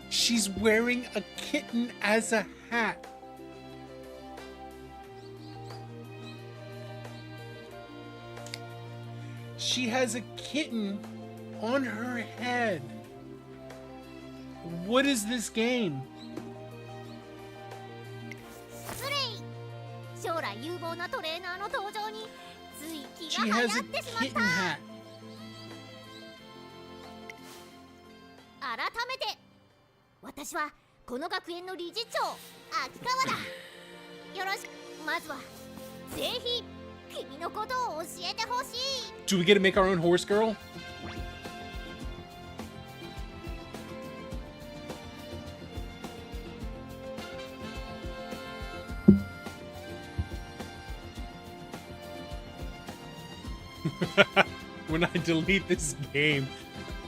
[SPEAKER 1] She's wearing a kitten as a hat. She has a kitten on her head. What is this game? She has a kitten hat.
[SPEAKER 13] 改めて私はこの学園の理事長秋川だよろしくまずはぜひ君のことを教えてほしい。
[SPEAKER 1] Do we get to make our own horse girl? When I delete this game,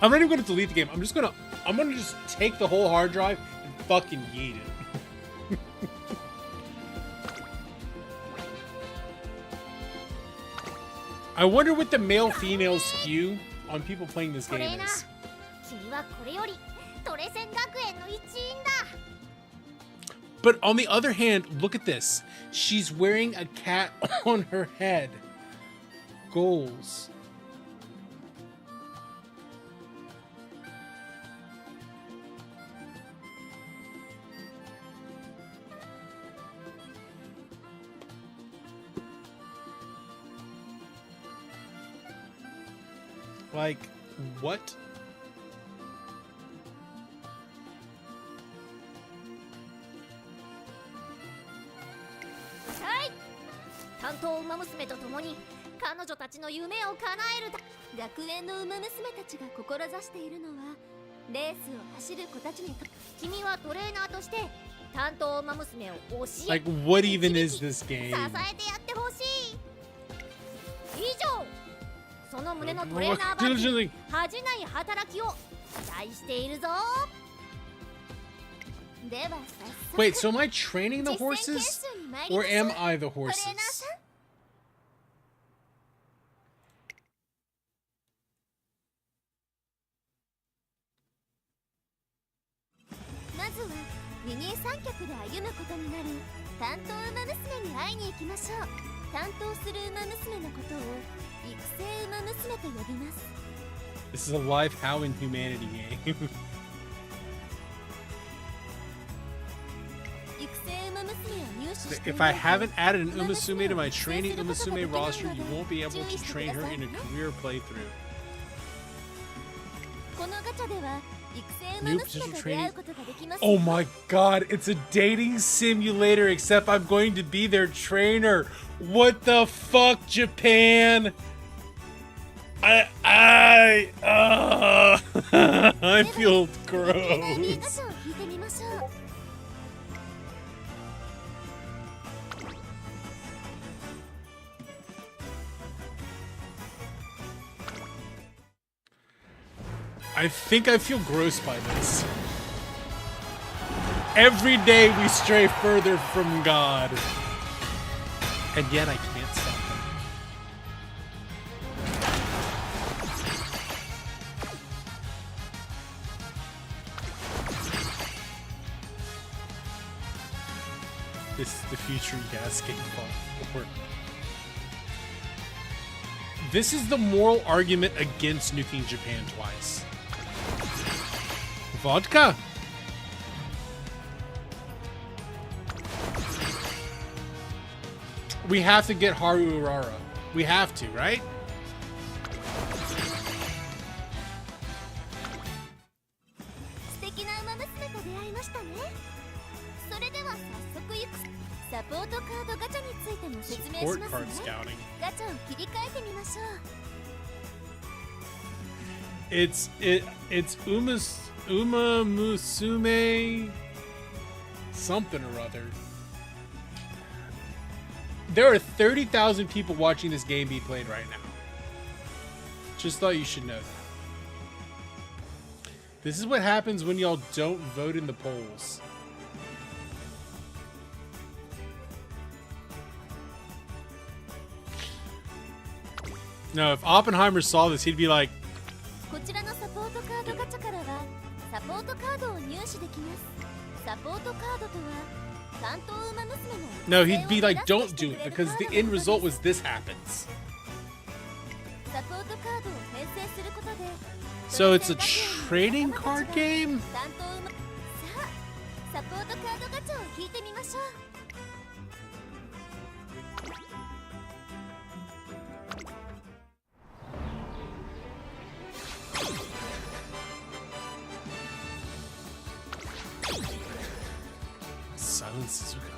[SPEAKER 1] I'm not even gonna delete the game. I'm gonna just take the whole hard drive and fucking yeet it. I wonder what the male-female skew on people playing this game is.
[SPEAKER 13] 君はこれよりトレセン学園の一員だ。
[SPEAKER 1] But on the other hand, look at this. She's wearing a cat on her head. Goals. Like, what?
[SPEAKER 13] はい。担当馬娘と共に彼女たちの夢を叶えるだ。学園の馬娘たちが志しているのはレースを走る子たちにと。君はトレーナーとして担当馬娘を教え、
[SPEAKER 1] Like, what even is this
[SPEAKER 13] 支
[SPEAKER 1] game?
[SPEAKER 13] えてやってほしい。以上、その胸のトレーナーバッジに恥じない働きを期待しているぞ。では早速
[SPEAKER 1] Wait, so am I training the horses? Or am I the
[SPEAKER 13] トレーナー
[SPEAKER 1] horses?
[SPEAKER 13] さん、まずは二人三脚で歩むことになる担当馬娘に会いに行きましょう。担当する馬娘のことを育成馬娘と呼びます。
[SPEAKER 1] This is a live How in Humanity game.
[SPEAKER 13] 育成馬娘を入手してい
[SPEAKER 1] If
[SPEAKER 13] る
[SPEAKER 1] I haven't added an Umasume to my training Umasume roster, you won't be able to train her in a career playthrough.
[SPEAKER 13] このガチャでは育成馬
[SPEAKER 1] New
[SPEAKER 13] 娘
[SPEAKER 1] position
[SPEAKER 13] と出会
[SPEAKER 1] training.
[SPEAKER 13] うことができます。
[SPEAKER 1] Oh my god, it's a dating simulator, except I'm going to be their trainer. What the fuck, Japan? I feel
[SPEAKER 13] ガチャ
[SPEAKER 1] gross.
[SPEAKER 13] を引いてみましょう。
[SPEAKER 1] I think I feel gross by this. Every day we stray further from God. And yet I can't stop him. This is the future Yasuke fought for. This is the moral argument against nuking Japan twice. Vodka. We have to get Haru Urara. We have to, right?
[SPEAKER 13] 素敵な馬娘と出会いましたね。それでは早速行く。サポートカードガチャについても説明し
[SPEAKER 1] Support
[SPEAKER 13] ま
[SPEAKER 1] card
[SPEAKER 13] すね。
[SPEAKER 1] scouting.
[SPEAKER 13] ガチャを切り替えてみましょう。
[SPEAKER 1] It's Uma Musume something or other. There are 30,000 people watching this game be played right now. Just thought you should know that. This is what happens when y'all don't vote in the polls. No, if Oppenheimer saw this, he'd be like,
[SPEAKER 13] こちらのサポートカードガチャからはサポートカードを入手できます。サポートカードとは担当馬娘の
[SPEAKER 1] no, he'd be like, don't do it because the end result was this happens.
[SPEAKER 13] サポートカードを編成することで
[SPEAKER 1] So it's a trading card game?
[SPEAKER 13] 担当馬さあサポートカードガチャを引いてみましょう。
[SPEAKER 1] Silent Suzuka.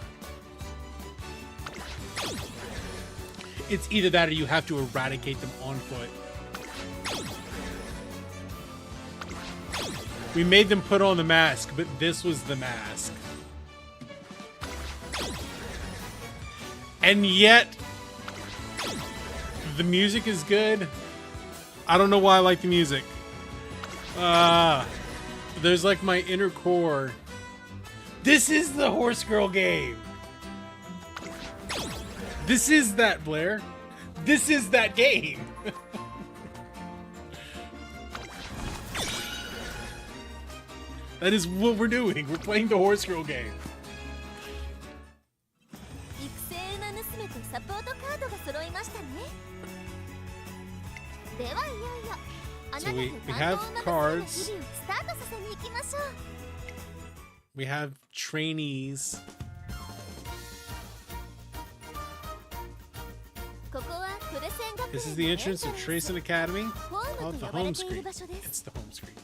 [SPEAKER 1] it's either that or you have to eradicate them on foot. We made them put on the mask, but this was the mask. And yet, the music is good. I don't know why I like the music. There's like my inner core. This is the Horse Girl game. This is that, Blair. This is that game. That is what we're doing. We're playing the Horse Girl game. So we have cards. We have trainees. This is the entrance of Tracen Academy. Oh, the home screen. It's the home screen.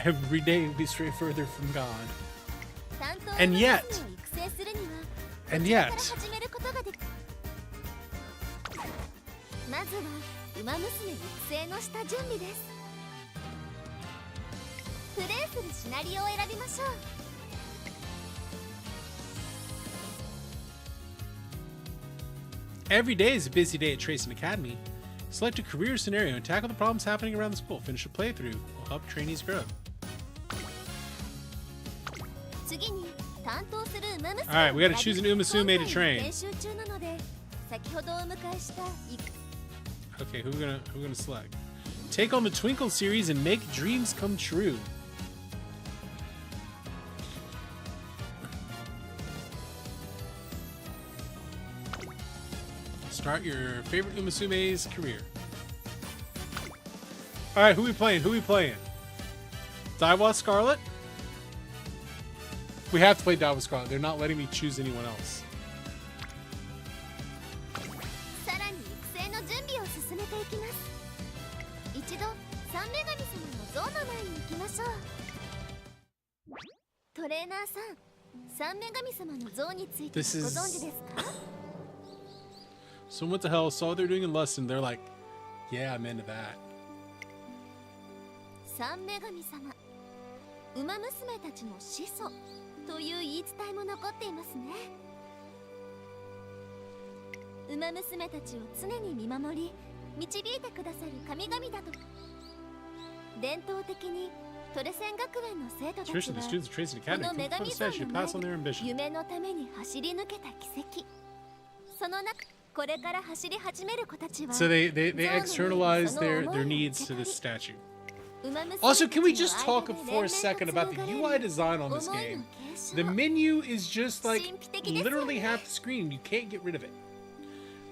[SPEAKER 1] Every day we stray further from God. And yet, every day is a busy day at Tracen Academy. Select a career scenario and tackle the problems happening around the school. Finish a playthrough will help trainees grow. Alright, we gotta choose an Umasume to train. Okay, who we gonna select? Take on the Twinkle series and make dreams come true. Start your favorite Umasume's career. Alright, who we playing? Daiwa Scarlet? We have to play Daiwa Scarlet. They're not letting me choose anyone else. This is... So what the hell? Saw what they're doing in Lesson. They're like, yeah, I'm into that. Tradition, the students of Tracen Academy come before the stage to pass on their ambition. So they externalize their needs to this statue. Also, can we just talk for a second about the UI design on this game? The menu is just like literally half the screen. You can't get rid of it.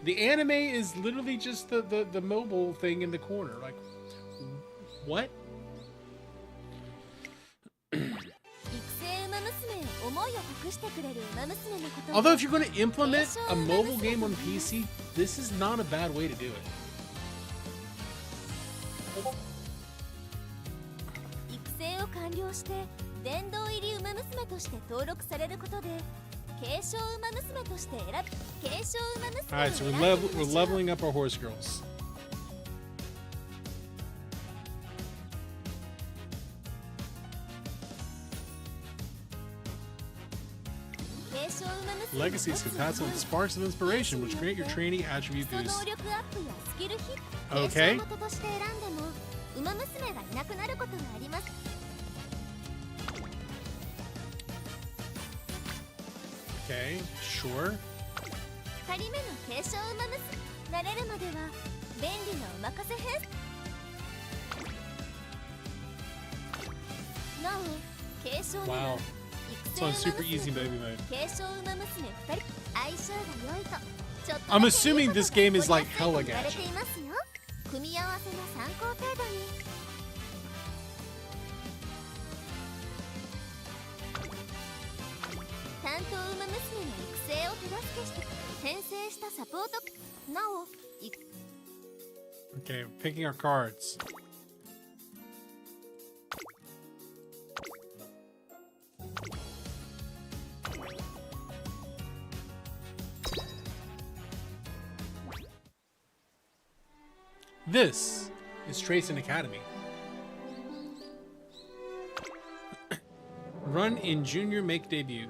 [SPEAKER 1] The anime is literally just the mobile thing in the corner. Like, what? Although if you're going to implement a mobile game on PC, this is not a bad way to do it. Alright, so we're leveling up our horse girls. Legacies can pass on sparks of inspiration, which grant your training attribute boost. Okay. Okay, sure. Wow. It's on super easy baby mode. I'm assuming this game is like hella gacha. Okay, picking our cards. This is Tracing Academy. Run in junior make debut.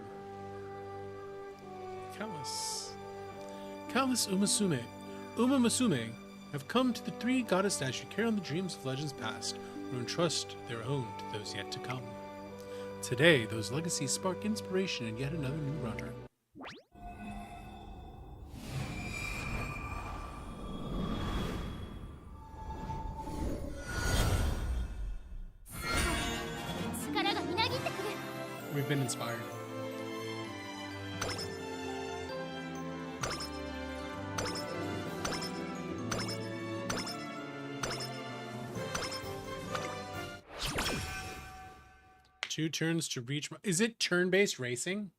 [SPEAKER 1] Countless Umasume have come to the three goddess statue to carry on the dreams of legends past or entrust their own to those yet to come. Today, those legacies spark inspiration in yet another new runner. We've been inspired. Two turns to reach. Is it turn-based racing?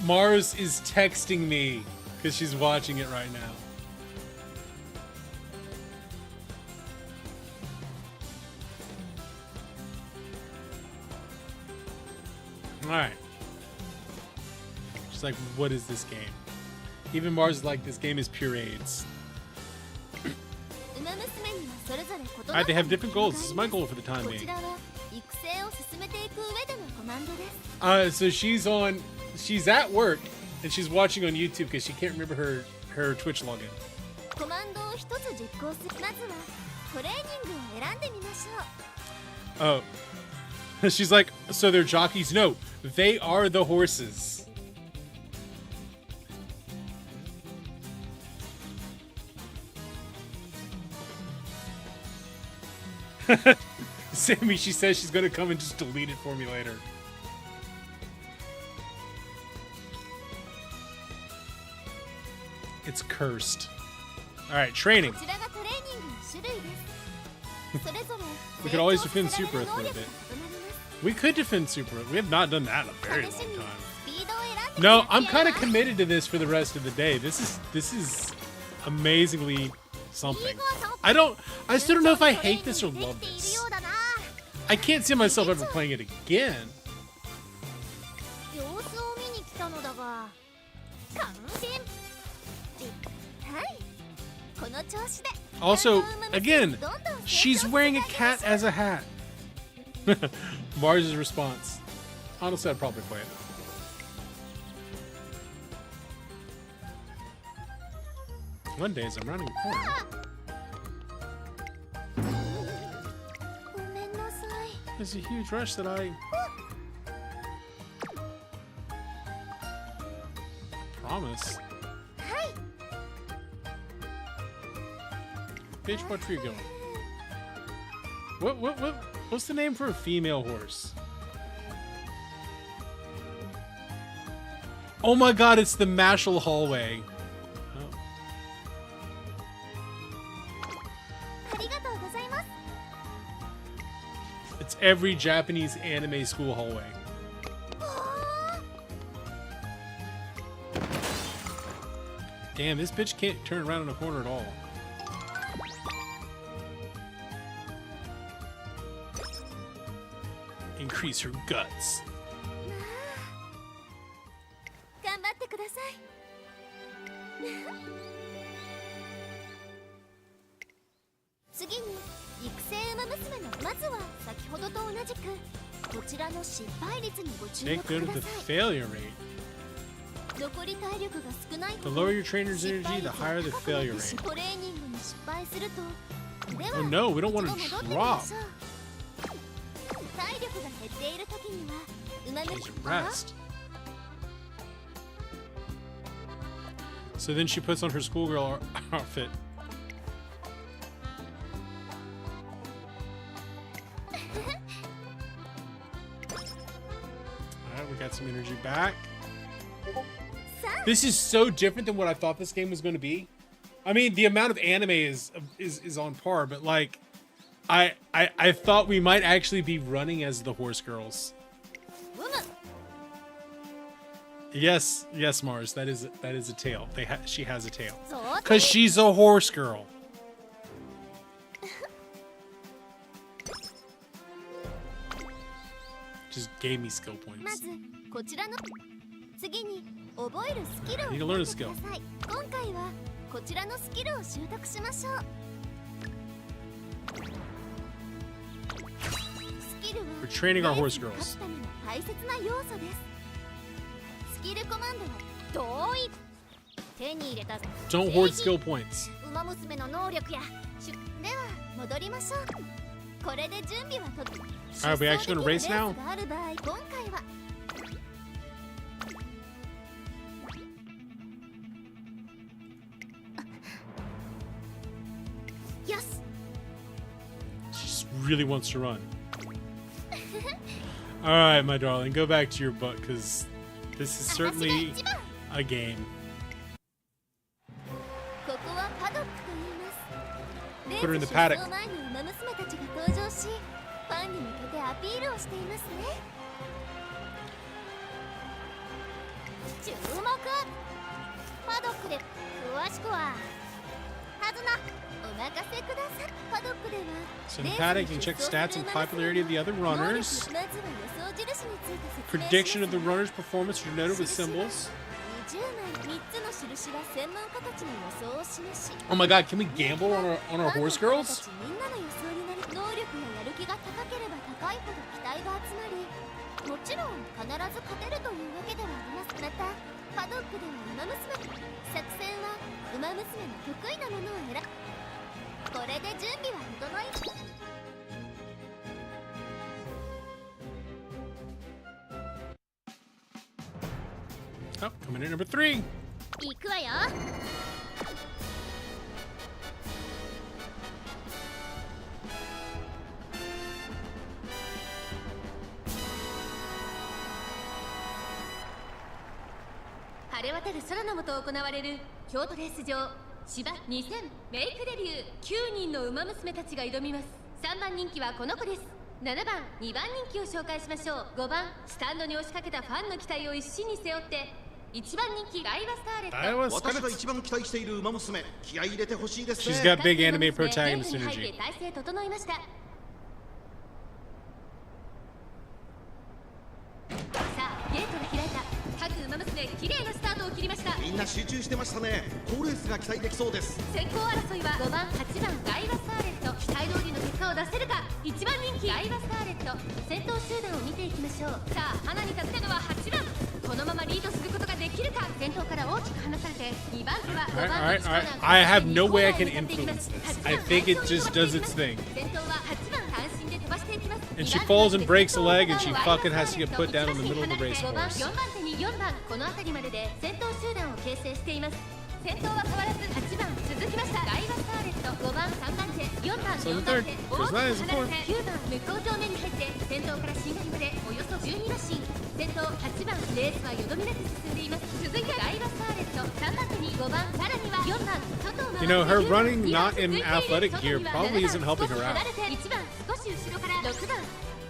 [SPEAKER 1] Mars is texting me because she's watching it right now. Alright. She's like, what is this game? Even Mars is like, this game is pure AIDS. Alright, they have different goals. This is my goal for the time being. So she's at work and she's watching on YouTube because she can't remember her Twitch login. Oh. She's like, so they're jockeys? No, they are the horses. Sammy, she says she's gonna come and just delete it for me later. It's cursed. Alright, training. We could always defend Super Earth for a bit. We could defend Super Earth. We have not done that in a very long time. No, I'm kind of committed to this for the rest of the day. This is amazingly something. I still don't know if I hate this or love this. I can't see myself ever playing it again. Also, again, she's wearing a cat as a hat. Mars' response. Honestly, I'd probably play it. One day as I'm running a corner. There's a huge rush that I promise. Bitch, what for you going? What's the name for a female horse? Oh my god, it's the Mashal hallway. Oh. It's every Japanese anime school hallway. Damn, this bitch can't turn around in a corner at all. Increase her guts. Take note of the failure rate. The lower your trainer's energy, the higher the failure rate. Oh no, we don't want to drop. Needs rest. So then she puts on her schoolgirl outfit. Alright, we got some energy back. This is so different than what I thought this game was going to be. I mean, the amount of anime is on par, but like, I thought we might actually be running as the horse girls. Yes, Mars, that is a tail. She has a tail. Cause she's a horse girl. gave me skill
[SPEAKER 13] ま
[SPEAKER 1] points.
[SPEAKER 13] ずこちらの次に覚えるスキルを
[SPEAKER 1] You can
[SPEAKER 13] 覚
[SPEAKER 1] learn
[SPEAKER 13] え
[SPEAKER 1] a
[SPEAKER 13] て
[SPEAKER 1] skill.
[SPEAKER 13] ください。今回はこちらのスキルを習得しましょう。スキルは
[SPEAKER 1] We're training our
[SPEAKER 13] レー
[SPEAKER 1] horse
[SPEAKER 13] スに
[SPEAKER 1] girls.
[SPEAKER 13] 勝つための大切な要素です。スキルコマンドは同意。手に入れた
[SPEAKER 1] Don't hoard skill points.
[SPEAKER 13] ウマ娘の能力やでは戻りましょう。これで準備はと
[SPEAKER 1] Alright, we actually gonna race now?
[SPEAKER 13] がある場合、今回はよし
[SPEAKER 1] She just really wants to run. Alright, my darling, go back to your book, because this is certainly a game.
[SPEAKER 13] ここはパドックと言います。
[SPEAKER 1] Put her in
[SPEAKER 13] レ
[SPEAKER 1] the
[SPEAKER 13] ース出
[SPEAKER 1] paddock.
[SPEAKER 13] 走前にウマ娘たちが登場し、ファンに向けてアピールをしていますね。注目。パドックで詳しくははずな。お任せください。パドックでは
[SPEAKER 1] So in the paddock, you can check stats and popularity of the other
[SPEAKER 13] 能力、
[SPEAKER 1] runners.
[SPEAKER 13] まずは予想印について説明
[SPEAKER 1] Prediction of
[SPEAKER 13] し
[SPEAKER 1] the
[SPEAKER 13] ます。
[SPEAKER 1] runner's performance are noted with symbols.
[SPEAKER 13] 20枚、3つの印は専門家たちの予想を示し、
[SPEAKER 1] Oh my god, can we gamble on our horse
[SPEAKER 13] ファンの方た
[SPEAKER 1] girls?
[SPEAKER 13] ちみんなの予想になり、能力ややる気が高ければ高いほど期待が集まり、もちろん必ず勝てるというわけではあります。またパドックではウマ娘、作戦はウマ娘の得意なものを選ぶ。これで準備は整い、
[SPEAKER 1] Oh, coming in at number 3.
[SPEAKER 13] 行くわよ。晴れ渡る空の下行われる京都レース場芝2000メイクデビュー。9人のウマ娘たちが挑みます。3番人気はこの子です。7番、2番人気を紹介しましょう。5番、スタンドに押しかけたファンの期待を一身に背負って1番人気ダイワスターレット。
[SPEAKER 1] Iowa
[SPEAKER 14] 私が
[SPEAKER 1] Scarlet.
[SPEAKER 14] 一番期待している馬娘、気合い入れてほしいですね。
[SPEAKER 1] She's got big anime
[SPEAKER 13] ゲ
[SPEAKER 1] protagonist
[SPEAKER 13] ームに入って
[SPEAKER 1] energy.
[SPEAKER 13] 体勢整いました。さあゲートが開いた。各ウマ娘綺麗なスタートを切りました。
[SPEAKER 14] みんな集中してましたね。好レースが期待できそうです。
[SPEAKER 13] 先行争いは5番、8番ダイワスターレット。期待通りの結果を出せるか。1番人気ダイワスターレット。先頭集団を見ていきましょう。さあ花に立ったのは8番。このままリードすることができるか。先頭から大きく離されて2番手は5番
[SPEAKER 1] Alright, alright, alright. I have no way I can influence this. I think it just does its thing.
[SPEAKER 13] 先頭は8番単身で飛ばしていきます。
[SPEAKER 1] And she falls and breaks a leg and she fucking has to get put down in the middle of the race
[SPEAKER 13] 5番、
[SPEAKER 1] course.
[SPEAKER 13] 4番手に4番、この辺りまでで先頭集団を形成しています。先頭は変わらず8番続きました。ダイワスターレット5番、3番手、4番、
[SPEAKER 1] So the
[SPEAKER 13] 4番
[SPEAKER 1] third
[SPEAKER 13] 手、
[SPEAKER 1] goes
[SPEAKER 13] 大
[SPEAKER 1] nine
[SPEAKER 13] き
[SPEAKER 1] is
[SPEAKER 13] く
[SPEAKER 1] the
[SPEAKER 13] 離
[SPEAKER 1] fourth.
[SPEAKER 13] れて9番向こう正面に入って先頭から進撃までおよそ12馬身。先頭8番、レースはよどみなく進んでいます。続いてダイワスターレット3番手に5番、さらには4番、外を回って
[SPEAKER 1] You know, her
[SPEAKER 13] 9番
[SPEAKER 1] running
[SPEAKER 13] 2番
[SPEAKER 1] not in
[SPEAKER 13] 続いている。
[SPEAKER 1] athletic
[SPEAKER 13] 外
[SPEAKER 1] gear
[SPEAKER 13] には
[SPEAKER 1] probably
[SPEAKER 13] 7
[SPEAKER 1] isn't helping
[SPEAKER 13] 少し
[SPEAKER 1] her
[SPEAKER 13] 離
[SPEAKER 1] out.
[SPEAKER 13] れて1番、少し後ろから6番、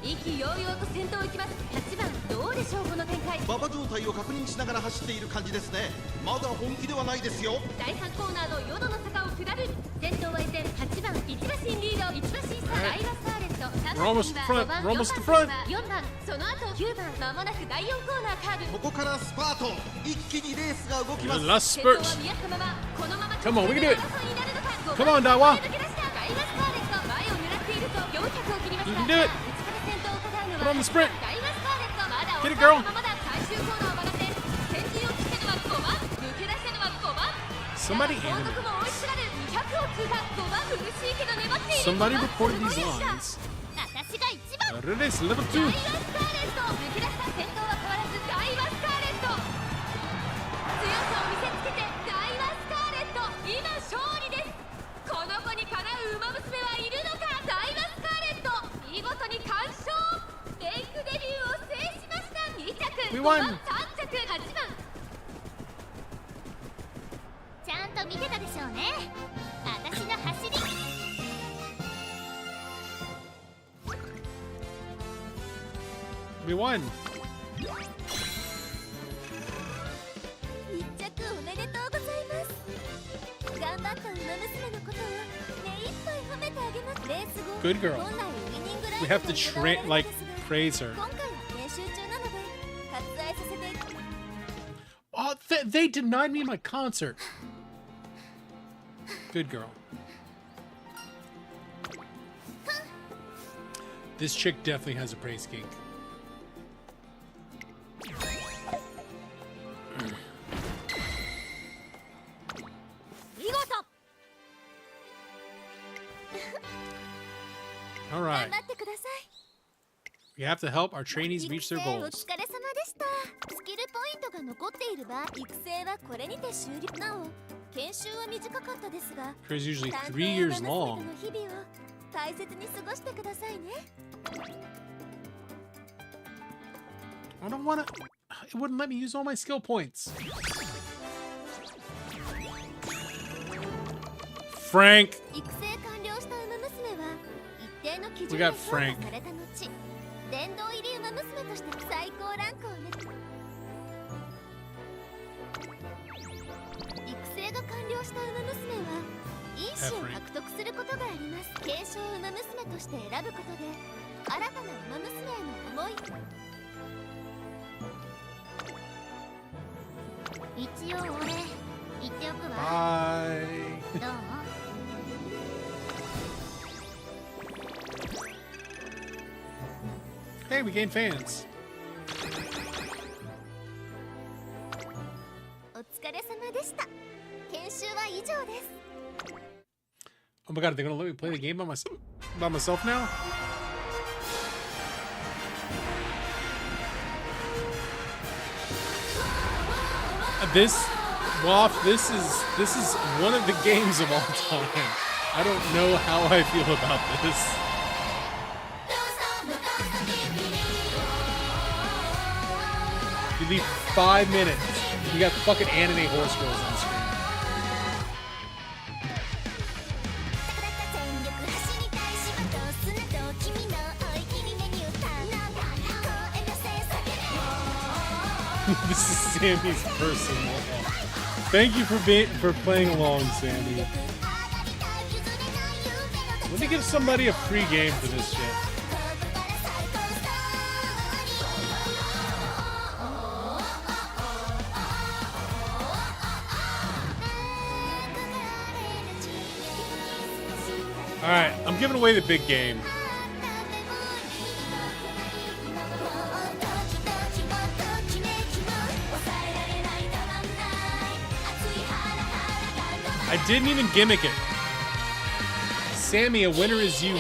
[SPEAKER 13] 意気揚々と先頭を行きます。8番、どうでしょうこの展開。
[SPEAKER 14] 馬場状態を確認しながら走っている感じですね。まだ本気ではないですよ。
[SPEAKER 13] 第3コーナーの淀の坂を下る。先頭は依然8番、1馬身リード。1馬身差ダイワスターレット。3
[SPEAKER 1] We're almost
[SPEAKER 13] 番
[SPEAKER 1] front.
[SPEAKER 13] 5番、
[SPEAKER 1] We're almost
[SPEAKER 13] 4
[SPEAKER 1] the
[SPEAKER 13] 番
[SPEAKER 1] front.
[SPEAKER 13] 4番、その後9番、まもなく第4コーナーカーブ。
[SPEAKER 14] ここからスパート、一気にレースが動きます。
[SPEAKER 1] Last
[SPEAKER 13] 先頭は
[SPEAKER 1] spurt.
[SPEAKER 13] 見合ったままこのまま
[SPEAKER 1] Come on, we can do it.
[SPEAKER 13] 争いになるのか。
[SPEAKER 1] Come on, Dawa.
[SPEAKER 13] 抜け出したダイワスターレット。前を狙っていると400を切りました。
[SPEAKER 1] You can do it.
[SPEAKER 13] 内から先頭を伺うの
[SPEAKER 1] Put
[SPEAKER 13] は
[SPEAKER 1] on the sprint.
[SPEAKER 13] ダイワスターレット。まだ
[SPEAKER 1] Get it,
[SPEAKER 13] 抑
[SPEAKER 1] girl.
[SPEAKER 13] えたままだ。最終コーナーを曲がって先陣を切ったのは5番、抜け出したのは5番。
[SPEAKER 1] Somebody
[SPEAKER 13] 後続も追いすがる。200を通過。5番苦しいけど粘っている。
[SPEAKER 1] Somebody
[SPEAKER 13] 5番
[SPEAKER 1] recorded these
[SPEAKER 13] すごいレー
[SPEAKER 1] lines.
[SPEAKER 13] スだ。私が1番。
[SPEAKER 1] Race level
[SPEAKER 13] ダイ
[SPEAKER 1] 2.
[SPEAKER 13] ワスターレット。抜け出した先頭は変わらずダイワスターレット。強さを見せつけてダイワスターレット今勝利です。この子にかなう馬娘はいるのか。ダイワスターレット見事に完勝。メイクデビューを制しました。2着
[SPEAKER 1] We
[SPEAKER 13] 5
[SPEAKER 1] won.
[SPEAKER 13] 番、3着8番。ちゃんと見てたでしょうね。私の走り。
[SPEAKER 1] We won.
[SPEAKER 13] 1着おめでとうございます。頑張った馬娘のことを目いっぱい褒めてあげます。レース後
[SPEAKER 1] Good girl.
[SPEAKER 13] 本来ウィニングライ
[SPEAKER 1] We
[SPEAKER 13] ンが
[SPEAKER 1] have to
[SPEAKER 13] 行われるの
[SPEAKER 1] like
[SPEAKER 13] ですが、
[SPEAKER 1] praise her.
[SPEAKER 13] 今回は練習
[SPEAKER 1] They denied me my concert. Good girl. This chick definitely has a praise kink. All right. We have to help our trainees reach their goals. It's usually 3 years long. I don't want to. It wouldn't let me use all my skill points. Frank. We got Frank. Bye. Hey, we gained fans. Oh my god, they're gonna let me play the game by myself now? This is one of the games of all time. I don't know how I feel about this. You leave 5 minutes. You got fucking anime horse girls on the screen. This is Sammy's personal. Thank you for playing along, Sammy. Let me give somebody a free game for this shit. Alright, I'm giving away the big game. I didn't even gimmick it. Sammy, a winner is you.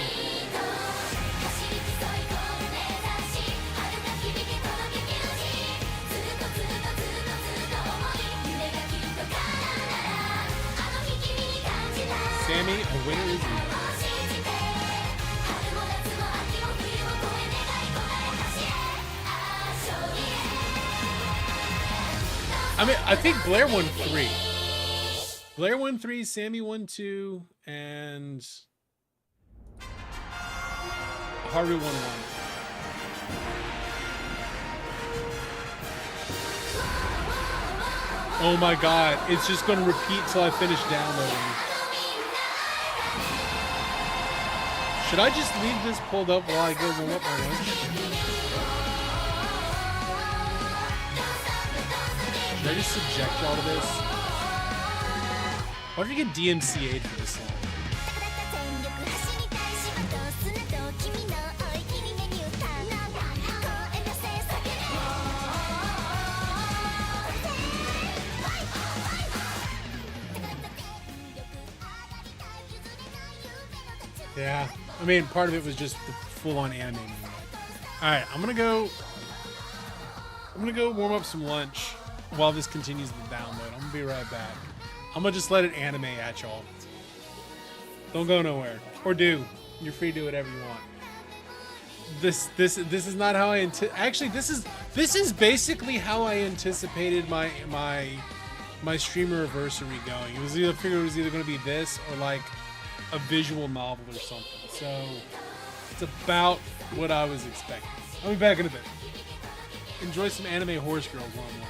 [SPEAKER 1] Sammy, a winner is you. I mean, I think Blair won 3. Blair won 3, Sammy won 2, and Harvey won 1. Oh my god, it's just going to repeat till I finish downloading. Should I just leave this pulled up while I go warm up my lunch? Should I just subject y'all to this? Why did you get DMCA'd for this long? Yeah, I mean, part of it was just the full-on anime. All right, I'm gonna go warm up some lunch while this continues to download. I'm gonna be right back. I'm gonna just let it anime at y'all. Don't go nowhere, or do. You're free to do whatever you want. This is not how I actually. This is basically how I anticipated my streamer anniversary going. It was either going to be this or like a visual novel or something. So it's about what I was expecting. I'll be back in a bit. Enjoy some anime horse girls while I'm away.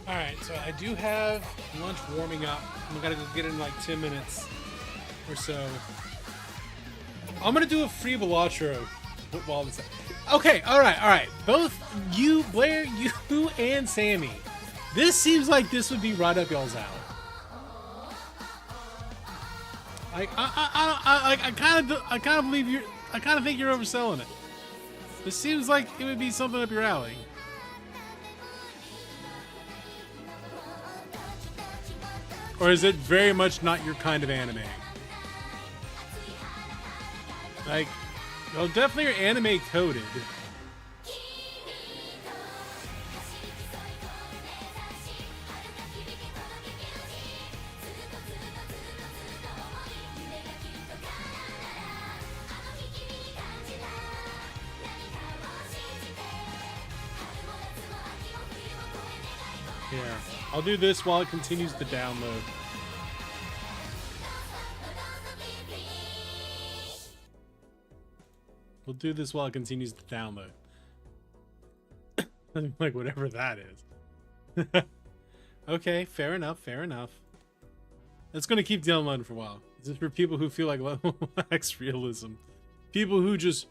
[SPEAKER 1] All right, so I do have lunch warming up. I'm gonna go get it in like 10 minutes or so. I'm gonna do a free Bellatro while this. Okay, all right. Both you, Blair, you and Sammy. This seems like this would be right up y'all's alley. Like I kind of believe you're. I kind of think you're overselling it. This seems like it would be something up your alley. Or is it very much not your kind of anime? Like, well, definitely you're anime coded. Here, I'll do this while it continues to download. We'll do this while it continues to download. Like, whatever that is. Okay, fair enough, fair enough. It's going to keep downloading for a while. This is for people who feel like X realism. People who just...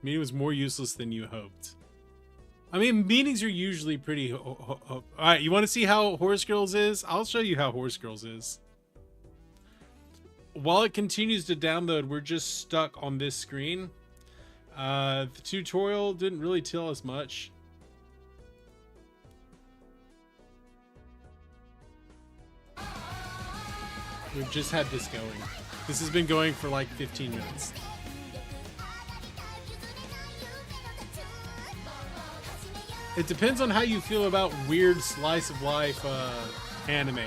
[SPEAKER 1] meaning was more useless than you hoped. I mean, meetings are usually pretty... Alright, you want to see how Horse Girls is? I'll show you how Horse Girls is. While it continues to download, we're just stuck on this screen. The tutorial didn't really tell us much. We've just had this going. This has been going for like 15 minutes. It depends on how you feel about weird slice of life anime.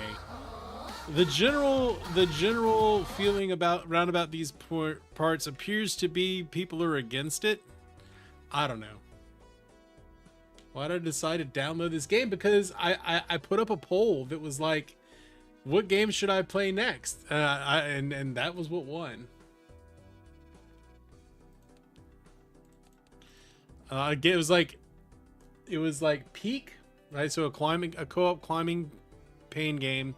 [SPEAKER 1] The general feeling about these parts appears to be people are against it. I don't know. Why did I decide to download this game? Because I put up a poll that was like, what game should I play next? And that was what won. It was like Peak, right? So a co-op climbing pain game,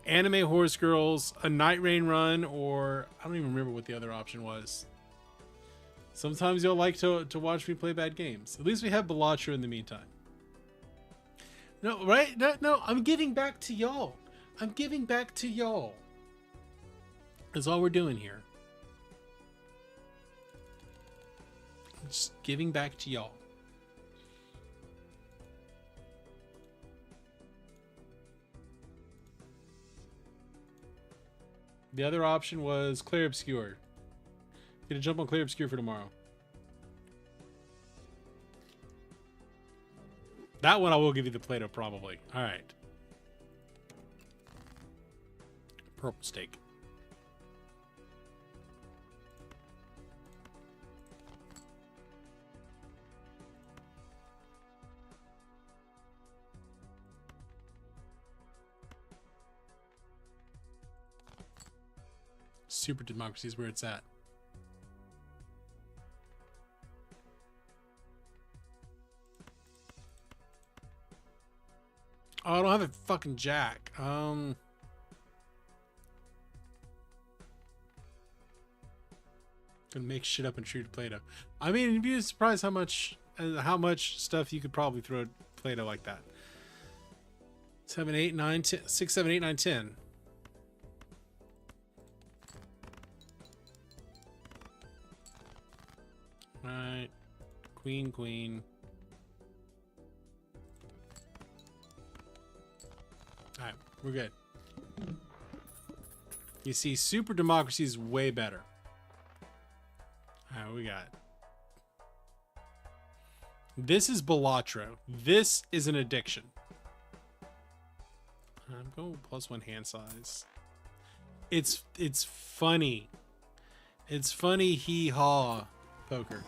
[SPEAKER 1] anime Horse Girls, a Night Rain run, or I don't even remember what the other option was. Sometimes you'll like to watch me play bad games. At least we have Bellatro in the meantime. No, right? No, I'm giving back to y'all. I'm giving back to y'all. That's all we're doing here. I'm just giving back to y'all. The other option was Clear Obscure. Get a jump on Clear Obscure for tomorrow. That one I will give you the Play-Doh probably. All right. Purple steak. Super Democracy is where it's at. Oh, I don't have a fucking jack. Gonna make shit up and treat it Play-Doh. I mean, you'd be surprised how much stuff you could probably throw at Play-Doh like that. 7, 8, 9, 10, 6, 7, 8, 9, 10. Right. Queen. Alright, we're good. You see, Super Democracy is way better. Alright, we got it. This is Bellatro. This is an addiction. I'm going +1 hand size. It's funny. It's funny hee-haw poker.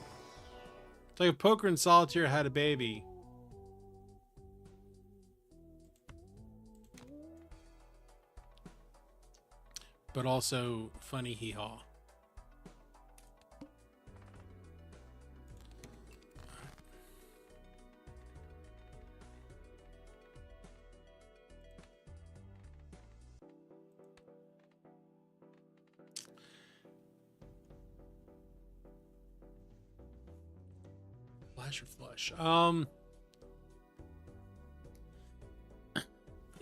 [SPEAKER 1] It's like if Poker and Solitaire had a baby. But also funny hee-haw. Splash or flush?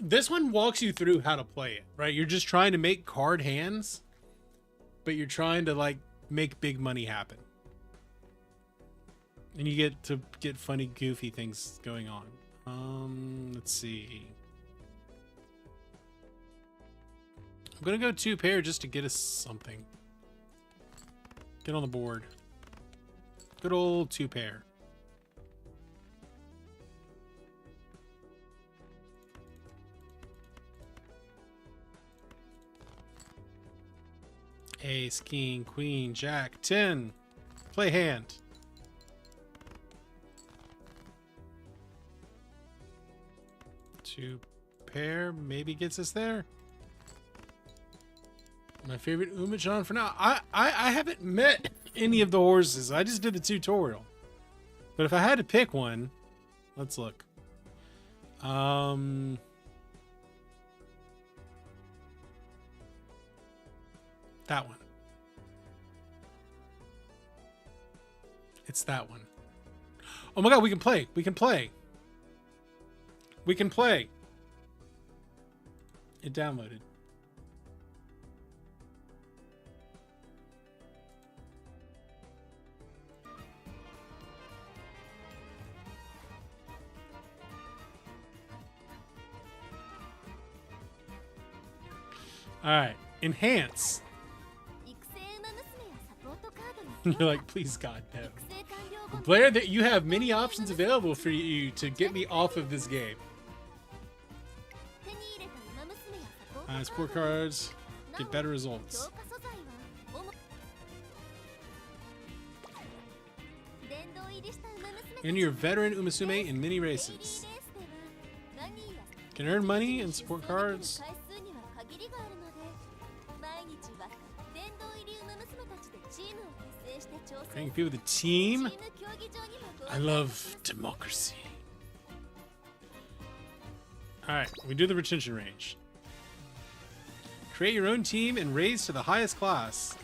[SPEAKER 1] This one walks you through how to play it, right? You're just trying to make card hands, but you're trying to like make big money happen. And you get to get funny, goofy things going on. Let's see. I'm gonna go 2 pair just to get us something. Get on the board. Good old 2 pair. Ace, king, queen, jack, 10. Play hand. Two pair maybe gets us there. My favorite Umachan for now. I haven't met any of the horses. I just did the tutorial. But if I had to pick one, let's look. That one. It's that one. Oh my god, we can play. We can play. We can play. It downloaded. All right, enhance. You're like, please God, no. Blair, that you have many options available for you to get me off of this game. Sport cards, get better results. And you're a veteran Umasume in many races. Can earn money and support cards. Rank people with the team. I love democracy. Alright, we do the retention range. Create your own team and raise to the highest class.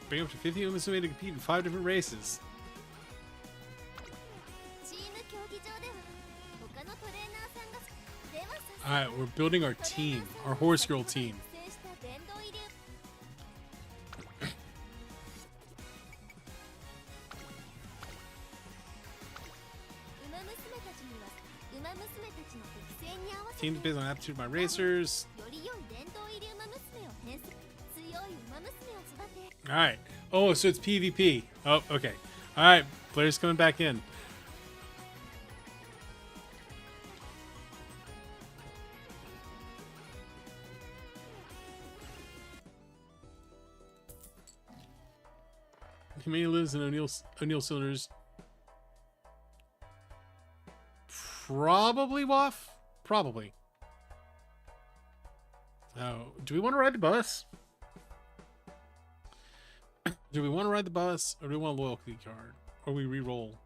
[SPEAKER 1] Bring up to 50 Umasume to compete in 5 different races. Alright, we're building our team, our horse girl team. Teams based on aptitude by racers. Alright. Oh, so it's PvP. Oh, okay. Alright, Blair's coming back in. How many lives in O'Neill cylinders? Probably Waff. Probably. Oh, do we want to ride the bus? Do we want to ride the bus, or do we want a loyalty card? Or we re-roll?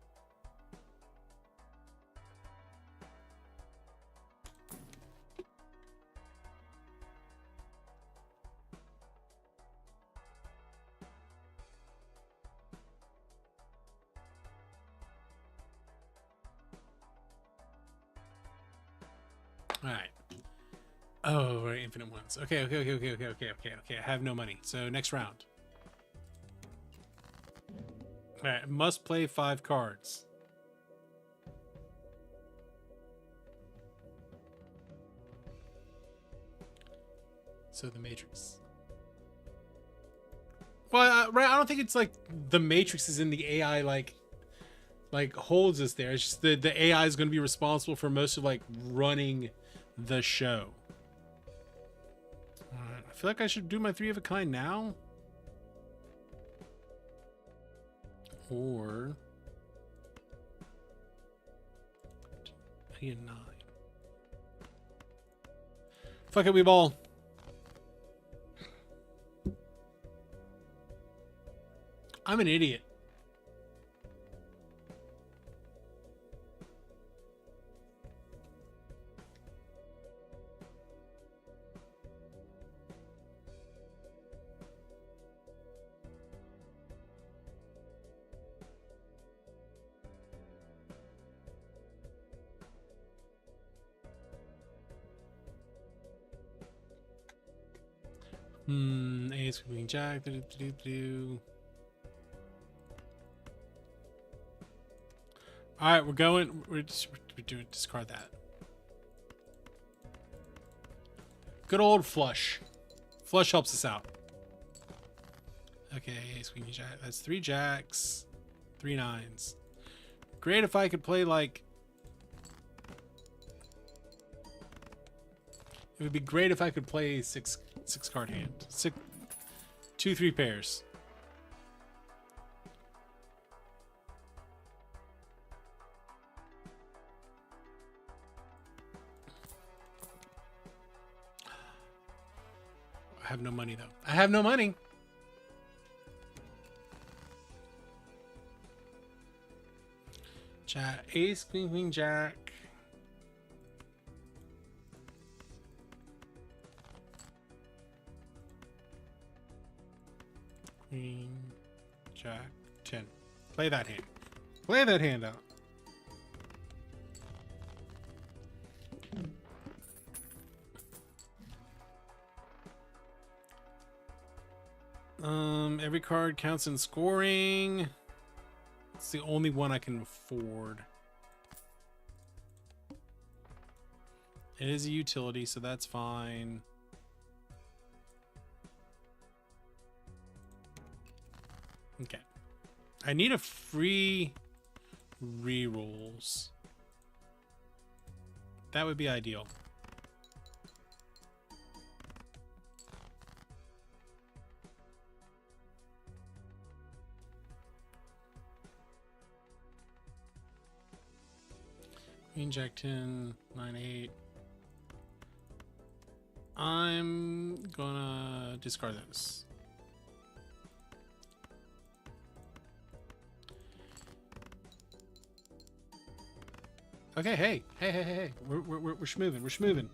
[SPEAKER 1] Alright. Oh, right, infinite ones. Okay. I have no money. So next round. Alright, must play 5 cards. So the Matrix. Well, right, I don't think it's like the Matrix is in the AI like holds us there. It's just the AI is going to be responsible for most of like running the show. I feel like I should do my 3 of a kind now. Or I get 9. Fuck it, we ball. I'm an idiot. Ace, queen, jack. All right, we're going. We're doing discard that. Good old flush. Flush helps us out. Okay, ace, queen, jack. That's 3 jacks, 3 nines. Great if I could play like. It would be great if I could play six card hand. 2 3 pairs. I have no money though. I have no money. Jack, ace, queen, queen, jack. Queen, jack, 10. Play that hand. Play that hand out. Every card counts in scoring. It's the only one I can afford. It is a utility, so that's fine. Okay. I need a free rerolls. That would be ideal. Queen, jack, 10, 9, 8. I'm gonna discard those. Okay, hey. We're schmoving. We're schmoving.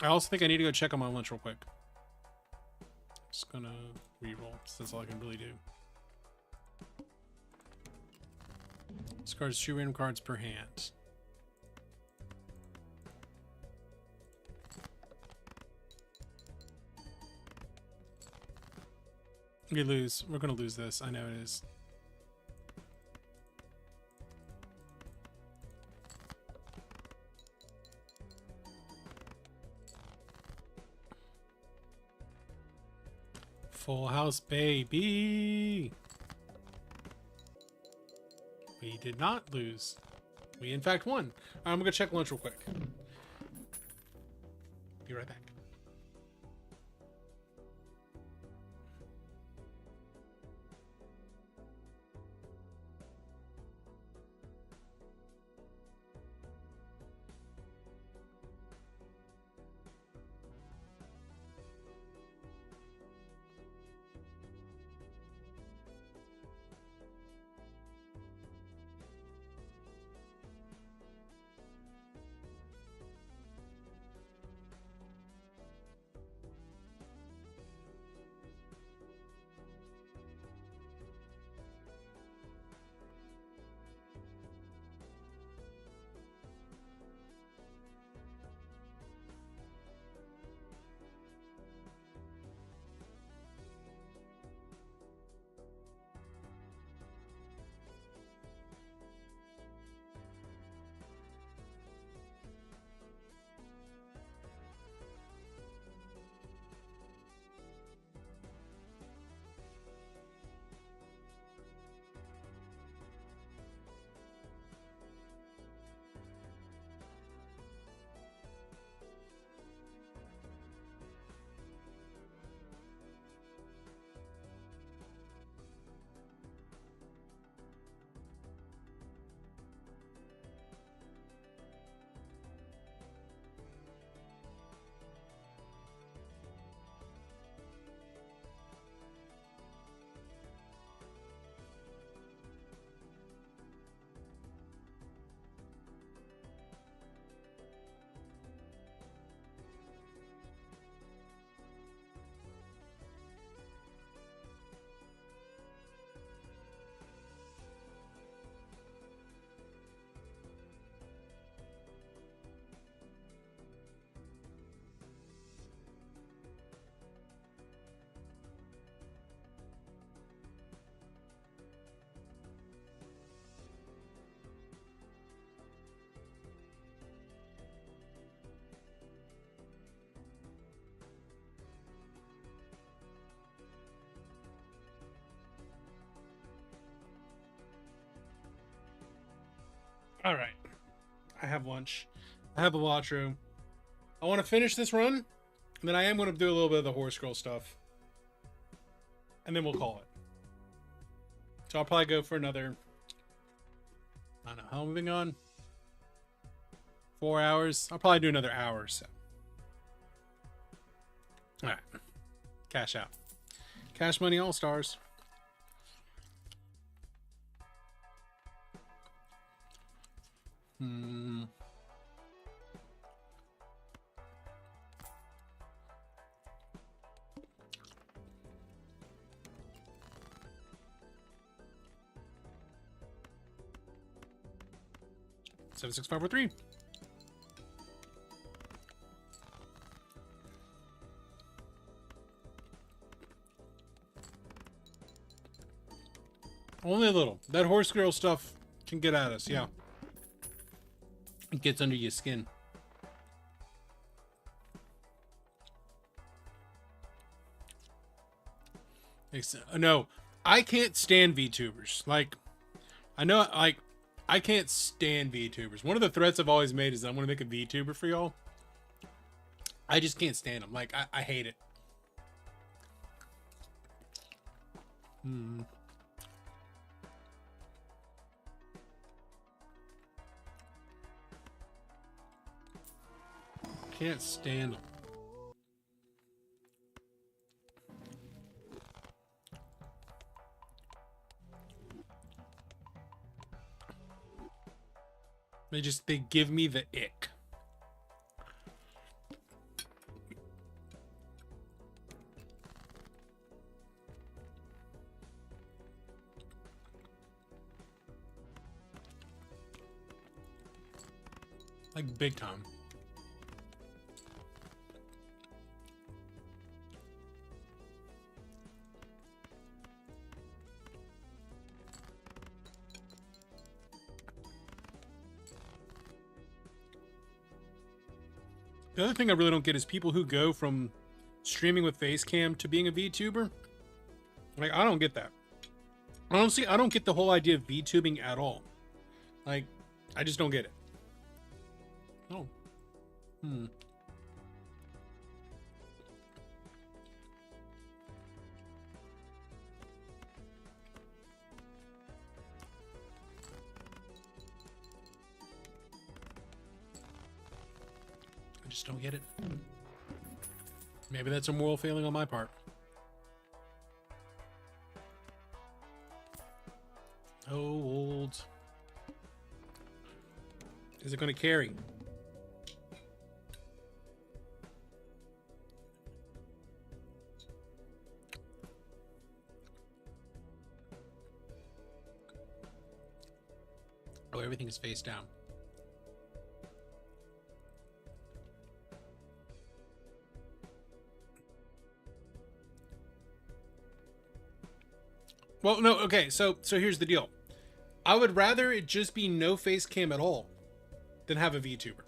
[SPEAKER 1] I also think I need to go check on my lunch real quick. Just gonna reroll. That's all I can really do. Discards 2 random cards per hand. We lose. We're gonna lose this. I know it is. Full house, baby. We did not lose. We in fact won. I'm gonna go check lunch real quick. Be right back. All right. I have lunch. I have a watchroom. I want to finish this run, and then I am going to do a little bit of the horse girl stuff, and then we'll call it. So I'll probably go for another, I don't know, how long have we been gone? 4 hours? I'll probably do another hour or so. All right. Cash out. Cash Money All-Stars. Hmm. Seven, 6, 5, 4, 3. Only a little. That horse girl stuff can get at us, yeah. It gets under your skin. No, I can't stand VTubers. Like, I know, like, I can't stand VTubers. One of the threats I've always made is I'm going to make a VTuber for y'all. I just can't stand them. Like, I hate it. Can't stand them. They give me the ick. Like, big time. The other thing I really don't get is people who go from streaming with Facecam to being a VTuber. Like, I don't get that. Honestly, I don't get the whole idea of VTubing at all. Like, I just don't get it. Oh. I just don't get it. Maybe that's a moral failing on my part. Oh, old. Is it going to carry? Oh, everything is face down. Well, no, okay, so here's the deal. I would rather it just be no face cam at all than have a VTuber.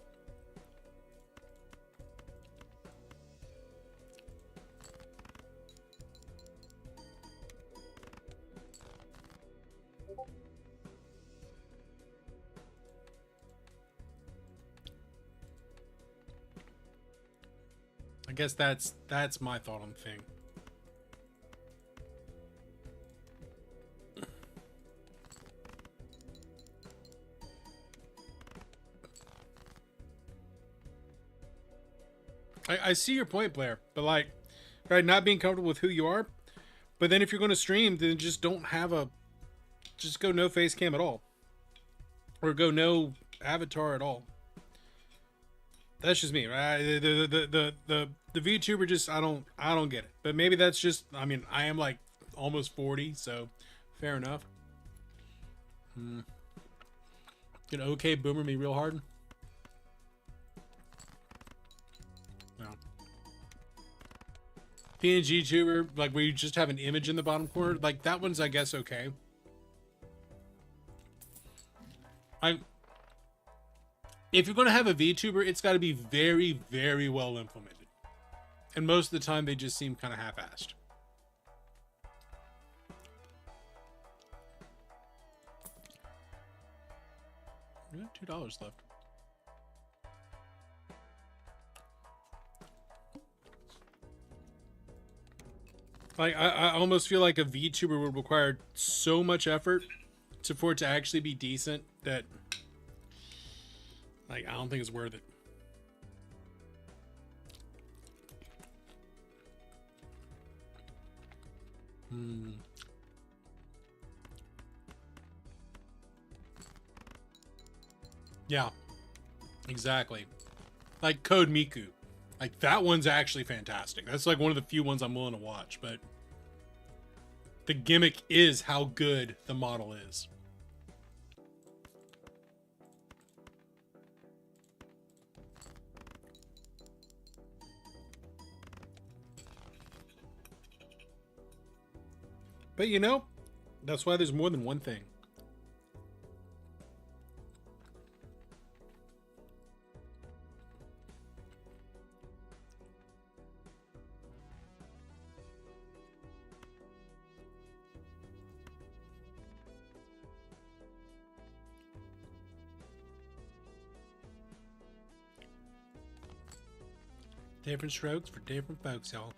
[SPEAKER 1] I guess that's my thought on the thing. I see your point, Blair, but like, right, not being comfortable with who you are, but then if you're going to stream, then just don't have just go no face cam at all, or go no avatar at all. That's just me, right? The VTuber just I don't get it, but maybe that's just, I mean, I am like almost 40, so fair enough. Can okay boomer me real hard? No. PNG tuber, like where you just have an image in the bottom corner, like that one's I guess okay. If you're going to have a VTuber, it's got to be very, very well implemented. And most of the time, they just seem kind of half-assed. We got $2 left. Like I almost feel like a VTuber would require so much effort for it to actually be decent that like I don't think it's worth it. Yeah, exactly. Like Code Miku. Like that one's actually fantastic. That's like one of the few ones I'm willing to watch, but the gimmick is how good the model is. But you know, that's why there's more than one thing. Different strokes for different folks, y'all.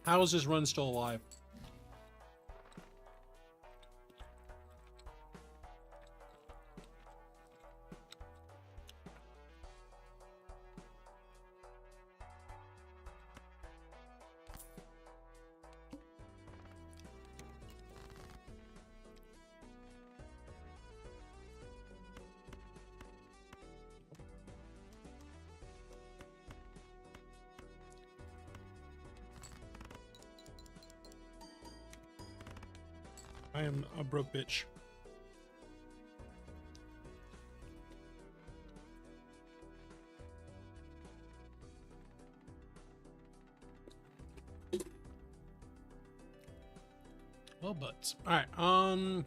[SPEAKER 1] How is this run still alive? I am a broke bitch. Well, butts. All right. All right.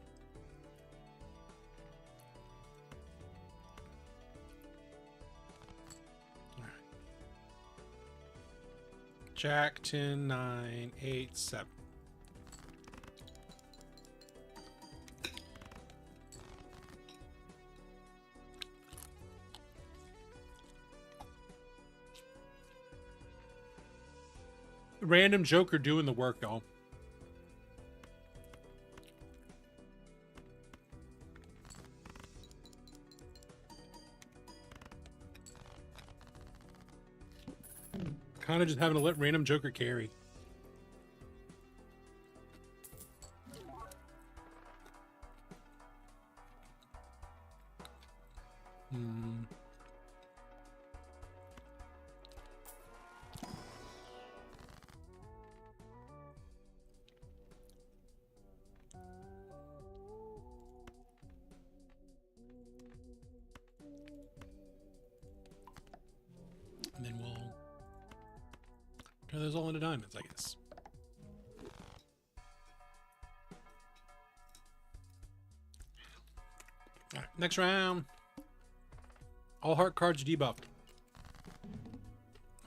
[SPEAKER 1] Jack 10 9 8 7. Random Joker doing the work, y'all. Kind of just having to let Random Joker carry. And then we'll turn those all into diamonds, I guess. All right, next round. All heart cards debuffed.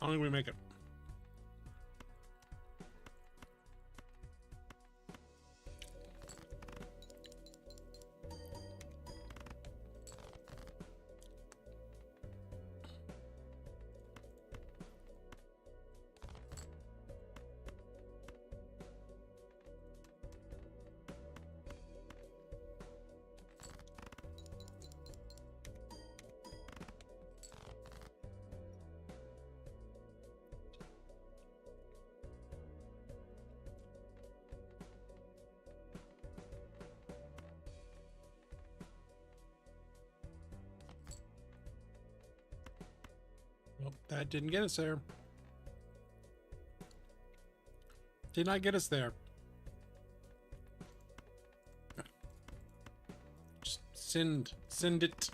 [SPEAKER 1] I don't think we make it. Well, that didn't get us there. Did not get us there. Just send it.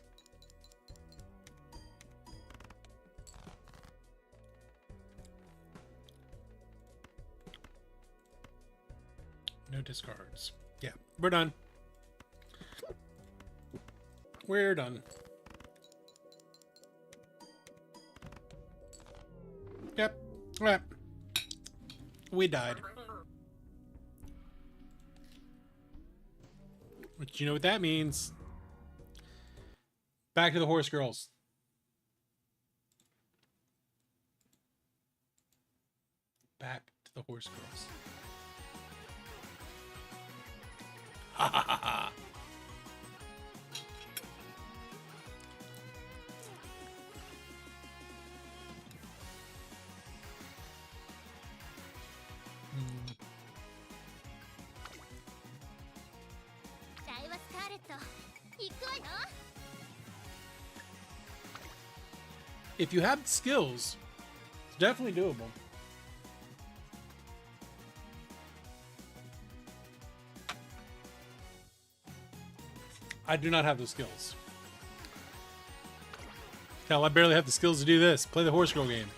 [SPEAKER 1] No discards. Yeah, we're done. We're done. Yep. All right. We died. But you know what that means. Back to the horse girls. Back to the horse girls. Ha ha ha ha. If you have the skills, it's definitely doable. I do not have the skills. Hell, I barely have the skills to do this. Play the horse girl game.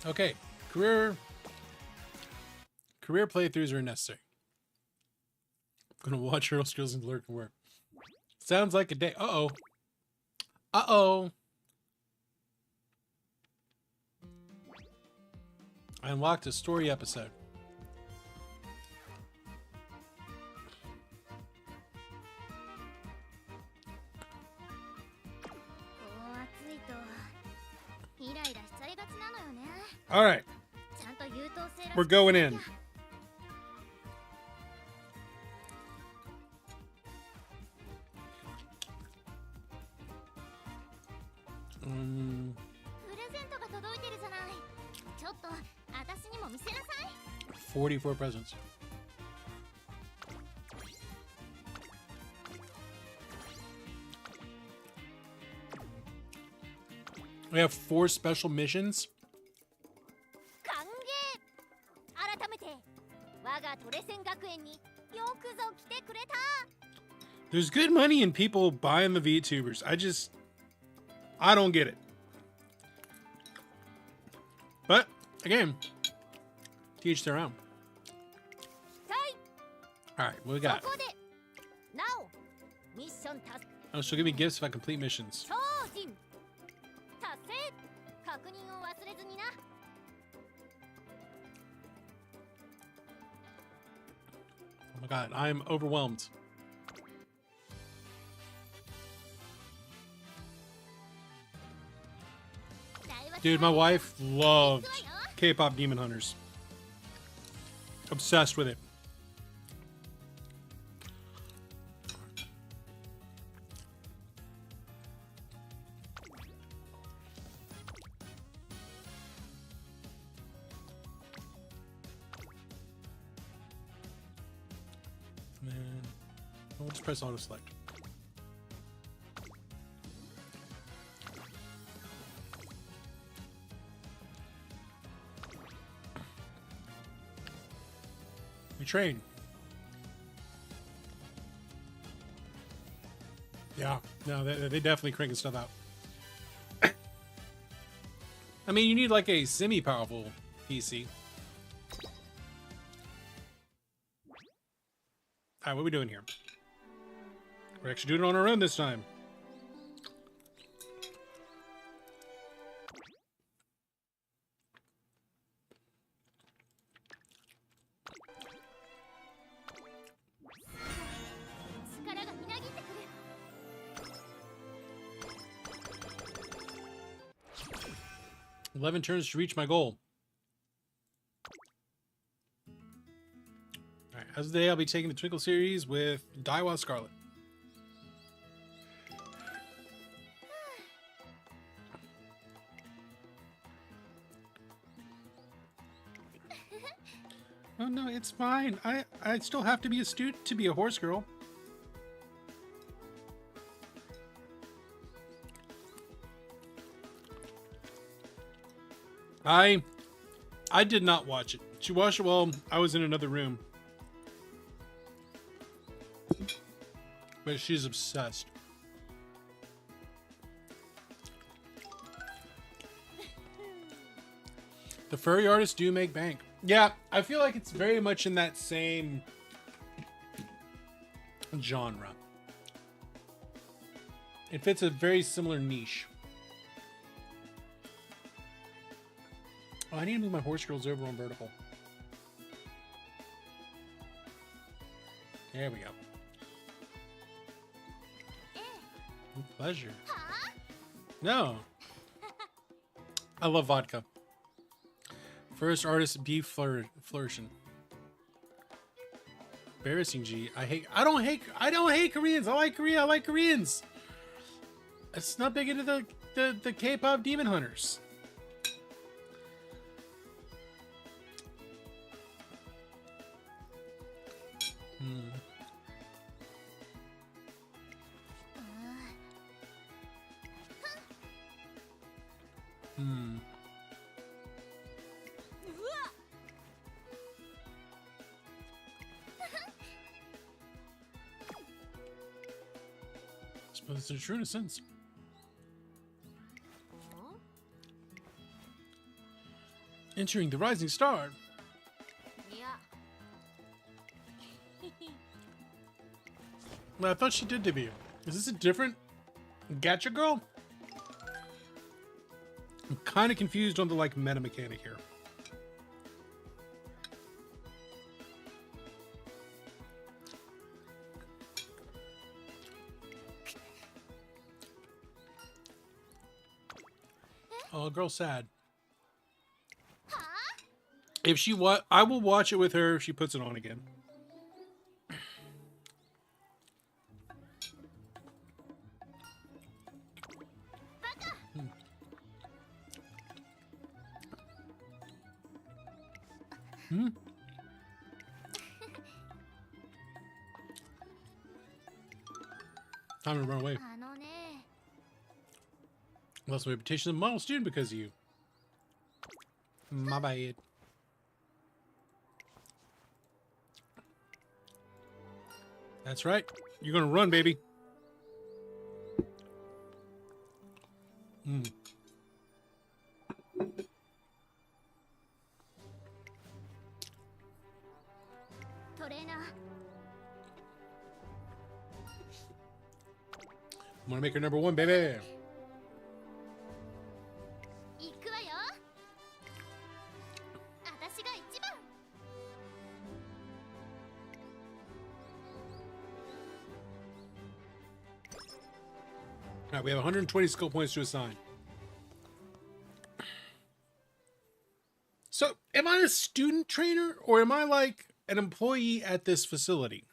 [SPEAKER 1] Okay, career playthroughs are necessary. I'm gonna watch Earl Skills and Lurk and work. Sounds like a day. Uh-oh. Uh-oh. I unlocked a story episode. All right. We're going in. Um, 44 presents. We have 4 special missions. There's good money in people buying the VTubers. I don't get it. But again, teach their own. All right, what we got? Oh, she'll give me gifts if I complete missions. Oh my god, I'm overwhelmed. Dude, my wife loved K-pop Demon Hunters. Obsessed with it. And then I'll just press auto select. We train. Yeah, no, they definitely cranking stuff out. I mean, you need like a semi-powerful PC. Alright, what are we doing here? We're actually doing it on our own this time. $11 turns to reach my goal. Alright, as of the day, I'll be taking the Twinkle series with Daiwa Scarlet. Oh no, it's fine. I still have to be a student to be a horse girl. I did not watch it. She watched it while I was in another room. But she's obsessed. The furry artists do make bank. Yeah, I feel like it's very much in that same genre. It fits a very similar niche. Oh, I need to move my horse girls over on vertical. There we go. With pleasure. No. I love vodka. First artist, be flourishing. Embarrassing G. I don't hate Koreans. I like Korea. I like Koreans. It's not big into the K-pop demon hunters. Suppose it's true in a sense. Entering the rising star. Well, I thought she did debut. Is this a different gacha girl? I'm kind of confused on the like meta mechanic here. Oh, girl's sad. If she I will watch it with her if she puts it on again. Time to run away. Lost my reputation as a model student because of you. My bad. That's right. You're gonna run, baby. I'm gonna make her number one, baby. All right, we have 120 skill points to assign. So, am I a student trainer or am I like an employee at this facility?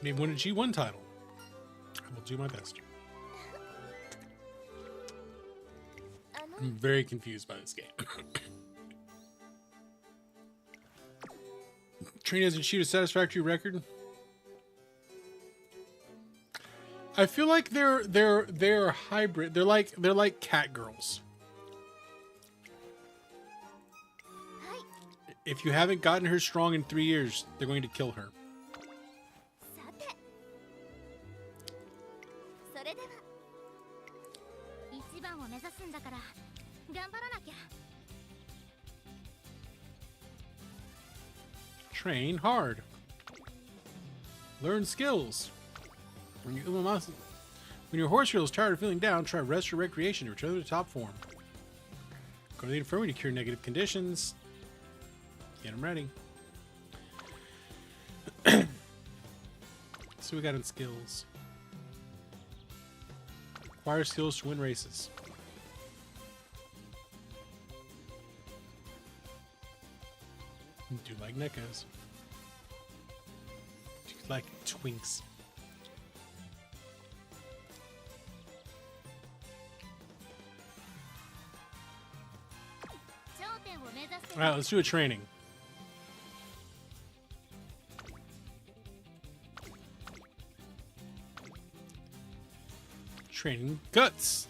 [SPEAKER 1] Maybe win a G1 title. I will do my best. I'm very confused by this game. Trina doesn't shoot a satisfactory record. I feel like they're hybrid. They're like cat girls. If you haven't gotten her strong in 3 years, they're going to kill her. Train hard. Learn skills. When your horse feels tired of feeling down, try rest or recreation to return to top form. Go to the infirmary to cure negative conditions. Get them ready. So we got in skills. Acquire skills to win races. Do like Neckos. Do like Twinks. Alright, let's do a training. Training guts.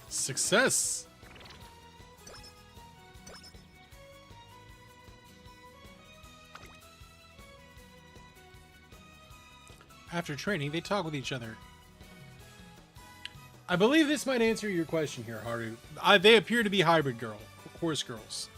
[SPEAKER 1] Success. After training, they talk with each other. I believe this might answer your question here, Haru. They appear to be hybrid horse girls.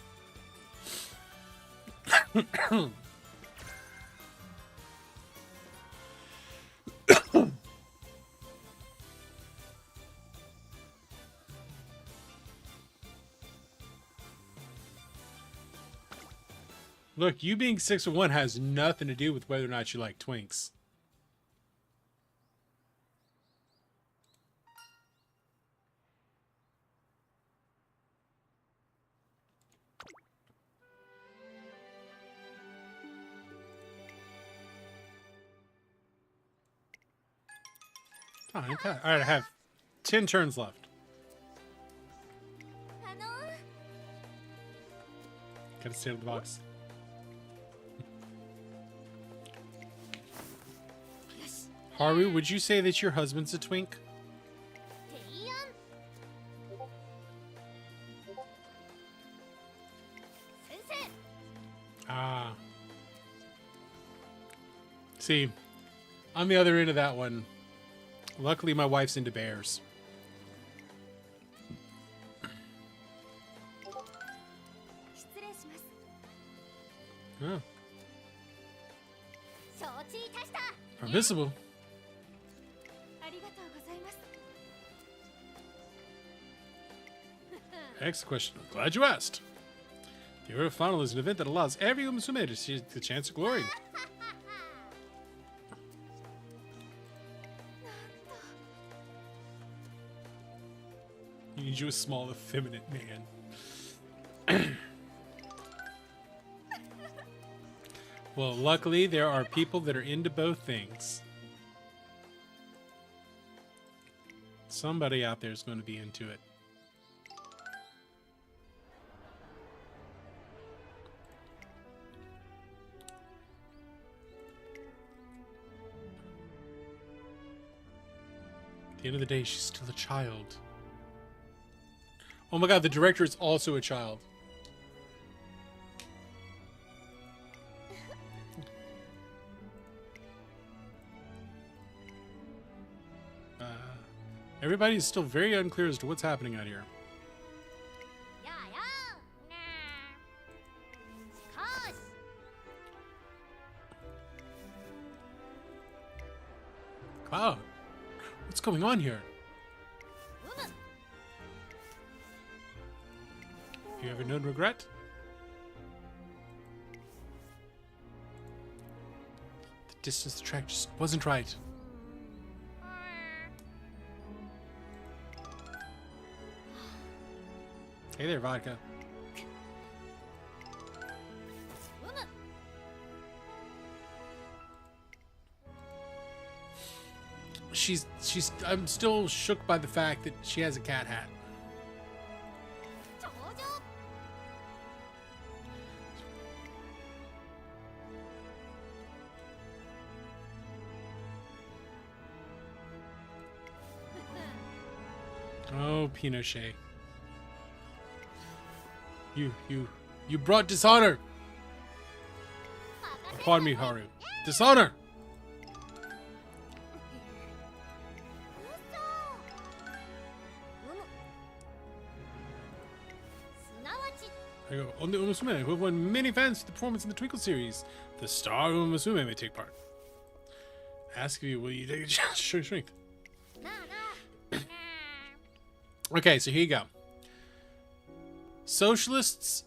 [SPEAKER 1] Look, you being 6'1" has nothing to do with whether or not you like twinks. Fine, okay. All right, I have 10 turns left. Gotta stay out of the box. Haru, would you say that your husband's a twink? Ah. See, on the other end of that one, luckily my wife's into bears. Oh. Permissible. Next question. I'm glad you asked. The Euro Final is an event that allows every Umesume to see the chance of glory. You need you a small, effeminate man. Well, luckily, there are people that are into both things. Somebody out there is going to be into it. At the end of the day, she's still a child. Oh my god, the director is also a child. Everybody's still very unclear as to what's happening out here. Cloud, what's going on here? You ever known regret? The distance the track just wasn't right. Hey there, vodka. I'm still shook by the fact that she has a cat hat. Oh, Pinochet. You brought dishonor. Pardon me, Haru. Dishonor. I go, only Umesume who have won many fans for the performance in the Twinkle series. The star Umesume may take part. Ask you, will you take a chance to show your strength? Okay, so here you go. Socialists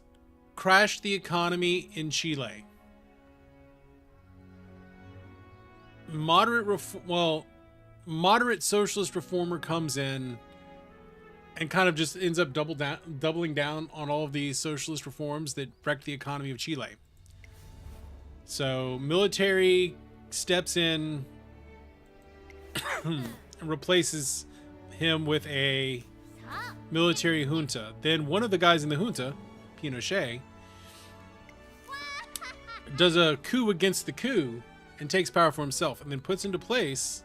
[SPEAKER 1] crashed the economy in Chile. Moderate socialist reformer comes in and kind of just ends up doubling down on all of these socialist reforms that wrecked the economy of Chile. So military steps in and replaces him with a military junta. Then one of the guys in the junta, Pinochet, does a coup against the coup and takes power for himself, and then puts into place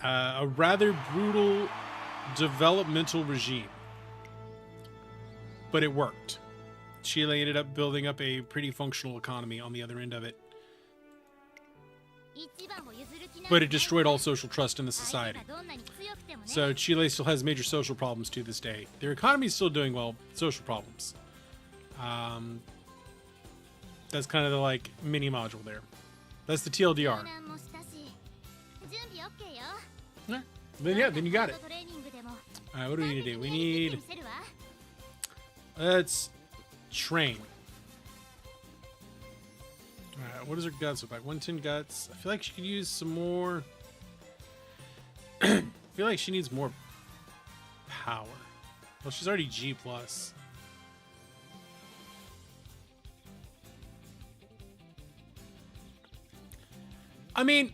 [SPEAKER 1] a rather brutal developmental regime. But it worked. Chile ended up building up a pretty functional economy on the other end of it. but it destroyed all social trust in the society. So Chile still has major social problems to this day. Their economy is still doing well, social problems. That's kind of the like mini module there. That's the TLDR. Yeah. Then you got it. All right, what do we need to do? We need. Let's train. Alright, what does her guts look like? 110 guts. I feel like she could use some more. I feel like she needs more power. Well, she's already G+. I mean,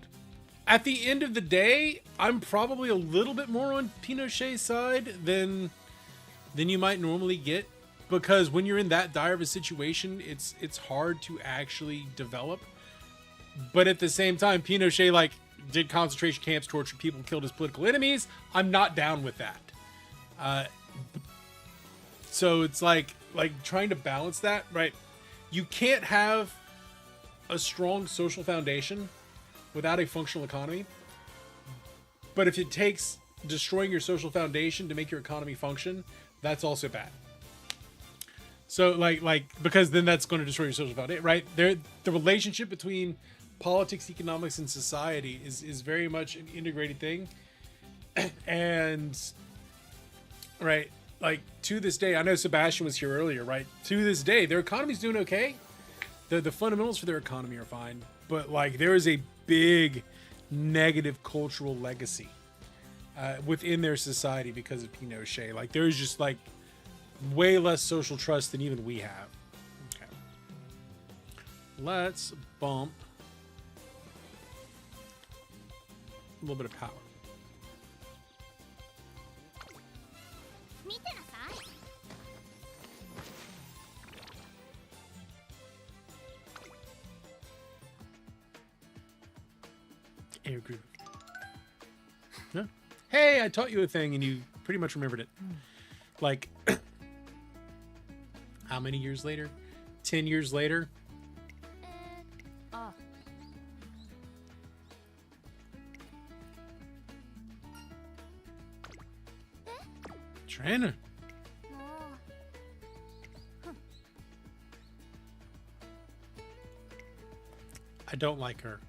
[SPEAKER 1] at the end of the day, I'm probably a little bit more on Pinochet's side than you might normally get. Because when you're in that dire of a situation, it's hard to actually develop. But at the same time, Pinochet like did concentration camps, tortured people, killed his political enemies. I'm not down with that. So it's like trying to balance that, right? You can't have a strong social foundation without a functional economy. But if it takes destroying your social foundation to make your economy function, that's also bad. So like because then that's going to destroy your social foundation, right? The relationship between politics, economics, and society is very much an integrated thing. And right, like to this day, I know Sebastian was here earlier, right? To this day, their economy's doing okay. The fundamentals for their economy are fine, but like there is a big negative cultural legacy within their society because of Pinochet. Like there's just like way less social trust than even we have. Okay. Let's bump a little bit of power. Air groove. Yeah. Hey, I taught you a thing and you pretty much remembered it. Like how many years later? 10 years later? Trainer. I don't like her.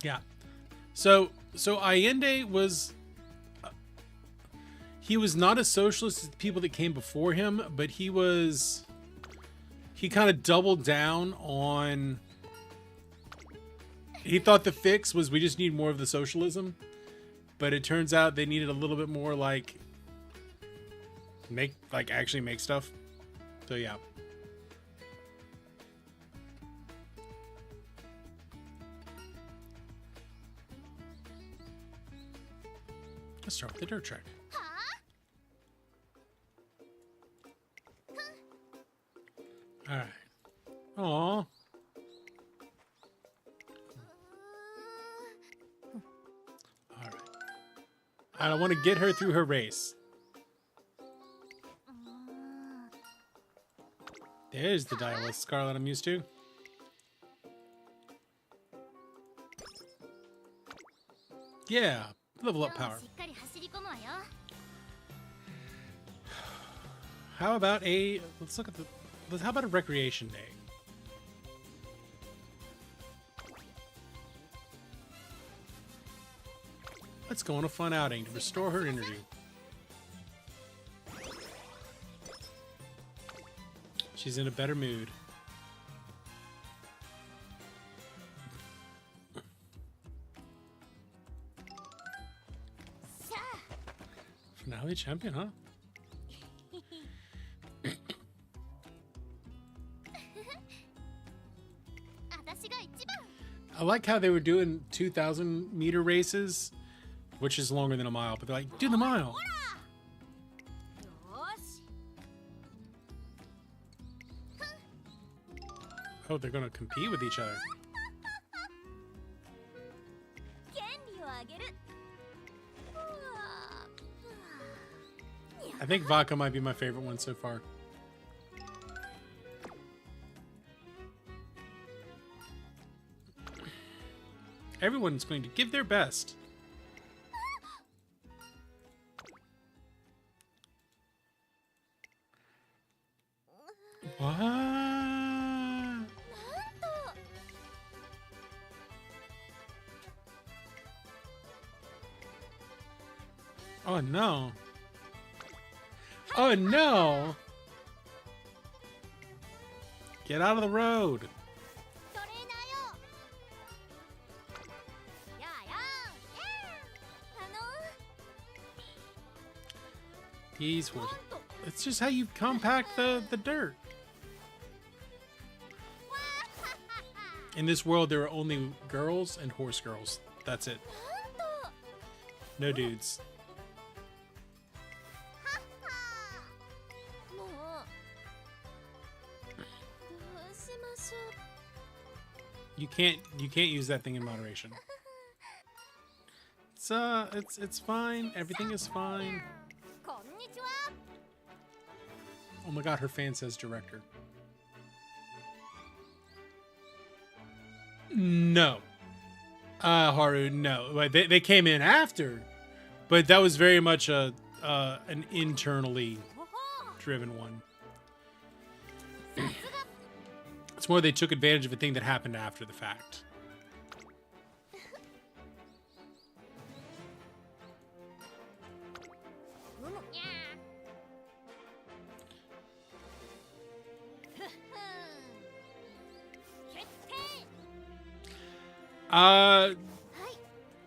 [SPEAKER 1] Yeah. So Allende was he was not as socialist as the people that came before him, but he kind of doubled down on, he thought the fix was we just need more of the socialism, but it turns out they needed a little bit more like actually make stuff. So yeah. Let's start with the dirt track. All right. Aww. All right. I want to get her through her race. There's the Dialist Scarlet I'm used to. Yeah. Level up power. How about let's look at how about a recreation day? Let's go on a fun outing to restore her energy. She's in a better mood. Finale champion, huh? I like how they were doing 2,000 meter races, which is longer than a mile, but they're like, do the mile. Oh, they're gonna compete with each other. I think vodka might be my favorite one so far. Everyone's going to give their best. What? Oh no. Oh no! Get out of the road. These horses. It's just how you compact the dirt. In this world, there are only girls and horse girls. That's it. No dudes. You can't use that thing in moderation. It's fine. Everything is fine. Oh my god, her fan says director. No. Haru, no. They came in after, but that was very much an internally driven one. It's more they took advantage of a thing that happened after the fact.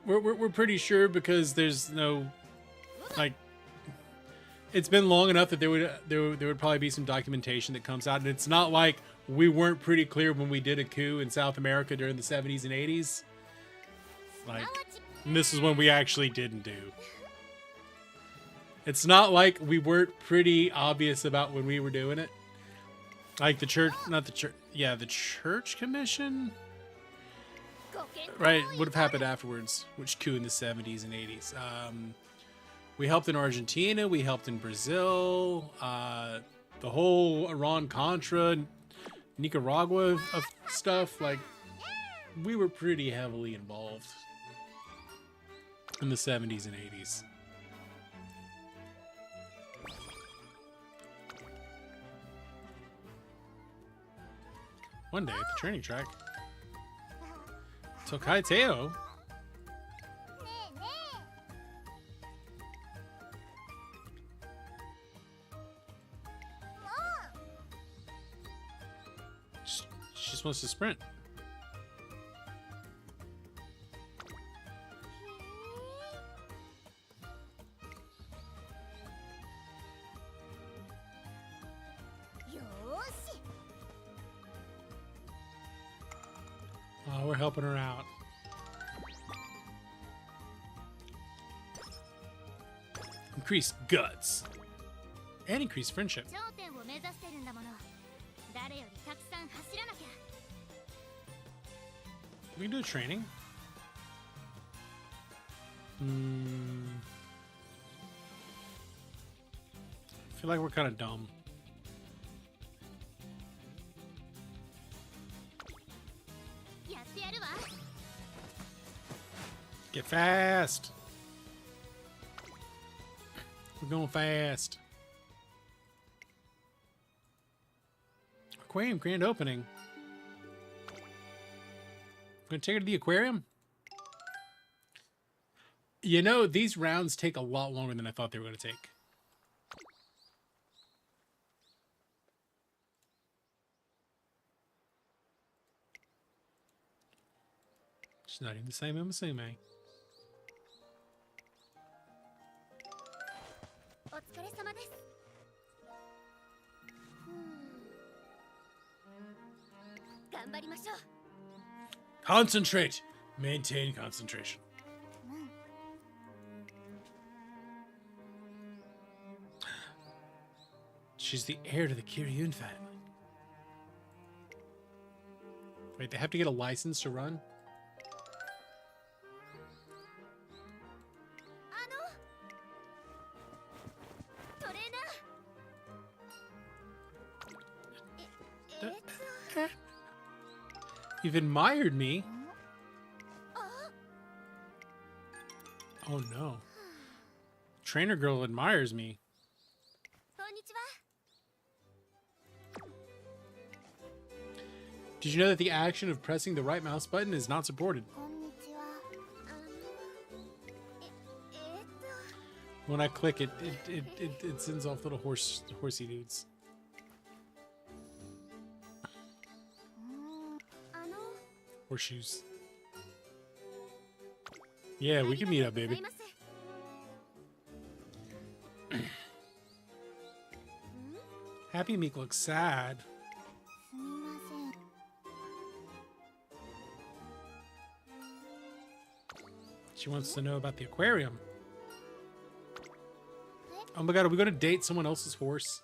[SPEAKER 1] We're pretty sure because there's no, like, it's been long enough that there would probably be some documentation that comes out, and it's not like we weren't pretty clear when we did a coup in South America during the 70s and 80s. Like, and this is when we actually didn't do. It's not like we weren't pretty obvious about when we were doing it. Like the church, not the church, yeah, the church commission. Right, would have happened afterwards, which coup in the 70s and 80s. We helped in Argentina, we helped in Brazil, the whole Iran-Contra, Nicaragua of stuff. Like, we were pretty heavily involved in the 70s and 80s. One day at the training track. Tokai Teo? She just wants to sprint. Oh, we're helping her out. Increased guts. And increased friendship. We can do a training. I feel like we're kind of dumb. Get fast. We're going fast. Aquarium grand opening. Gonna take her to the aquarium? You know, these rounds take a lot longer than I thought they were gonna take. She's not even the same Musume. Concentrate. Maintain concentration. She's the heir to the Kiryun family. Wait, they have to get a license to run? You've admired me. Oh no. Trainer girl admires me. Did you know that the action of pressing the right mouse button is not supported? When I click it, it sends off little horsey dudes. Horseshoes. Yeah, we can meet up, baby. Happy Meek looks sad. She wants to know about the aquarium. Oh my god, are we going to date someone else's horse?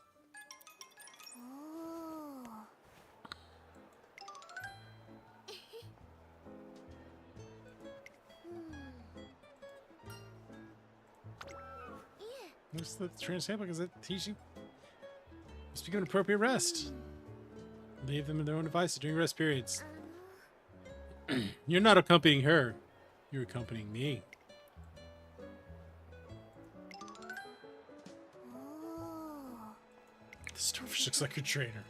[SPEAKER 1] What's the trainer sample? Is it teaching? Must be given appropriate rest. Leave them in their own devices during rest periods. You're not accompanying her. You're accompanying me. The starfish looks like your trainer.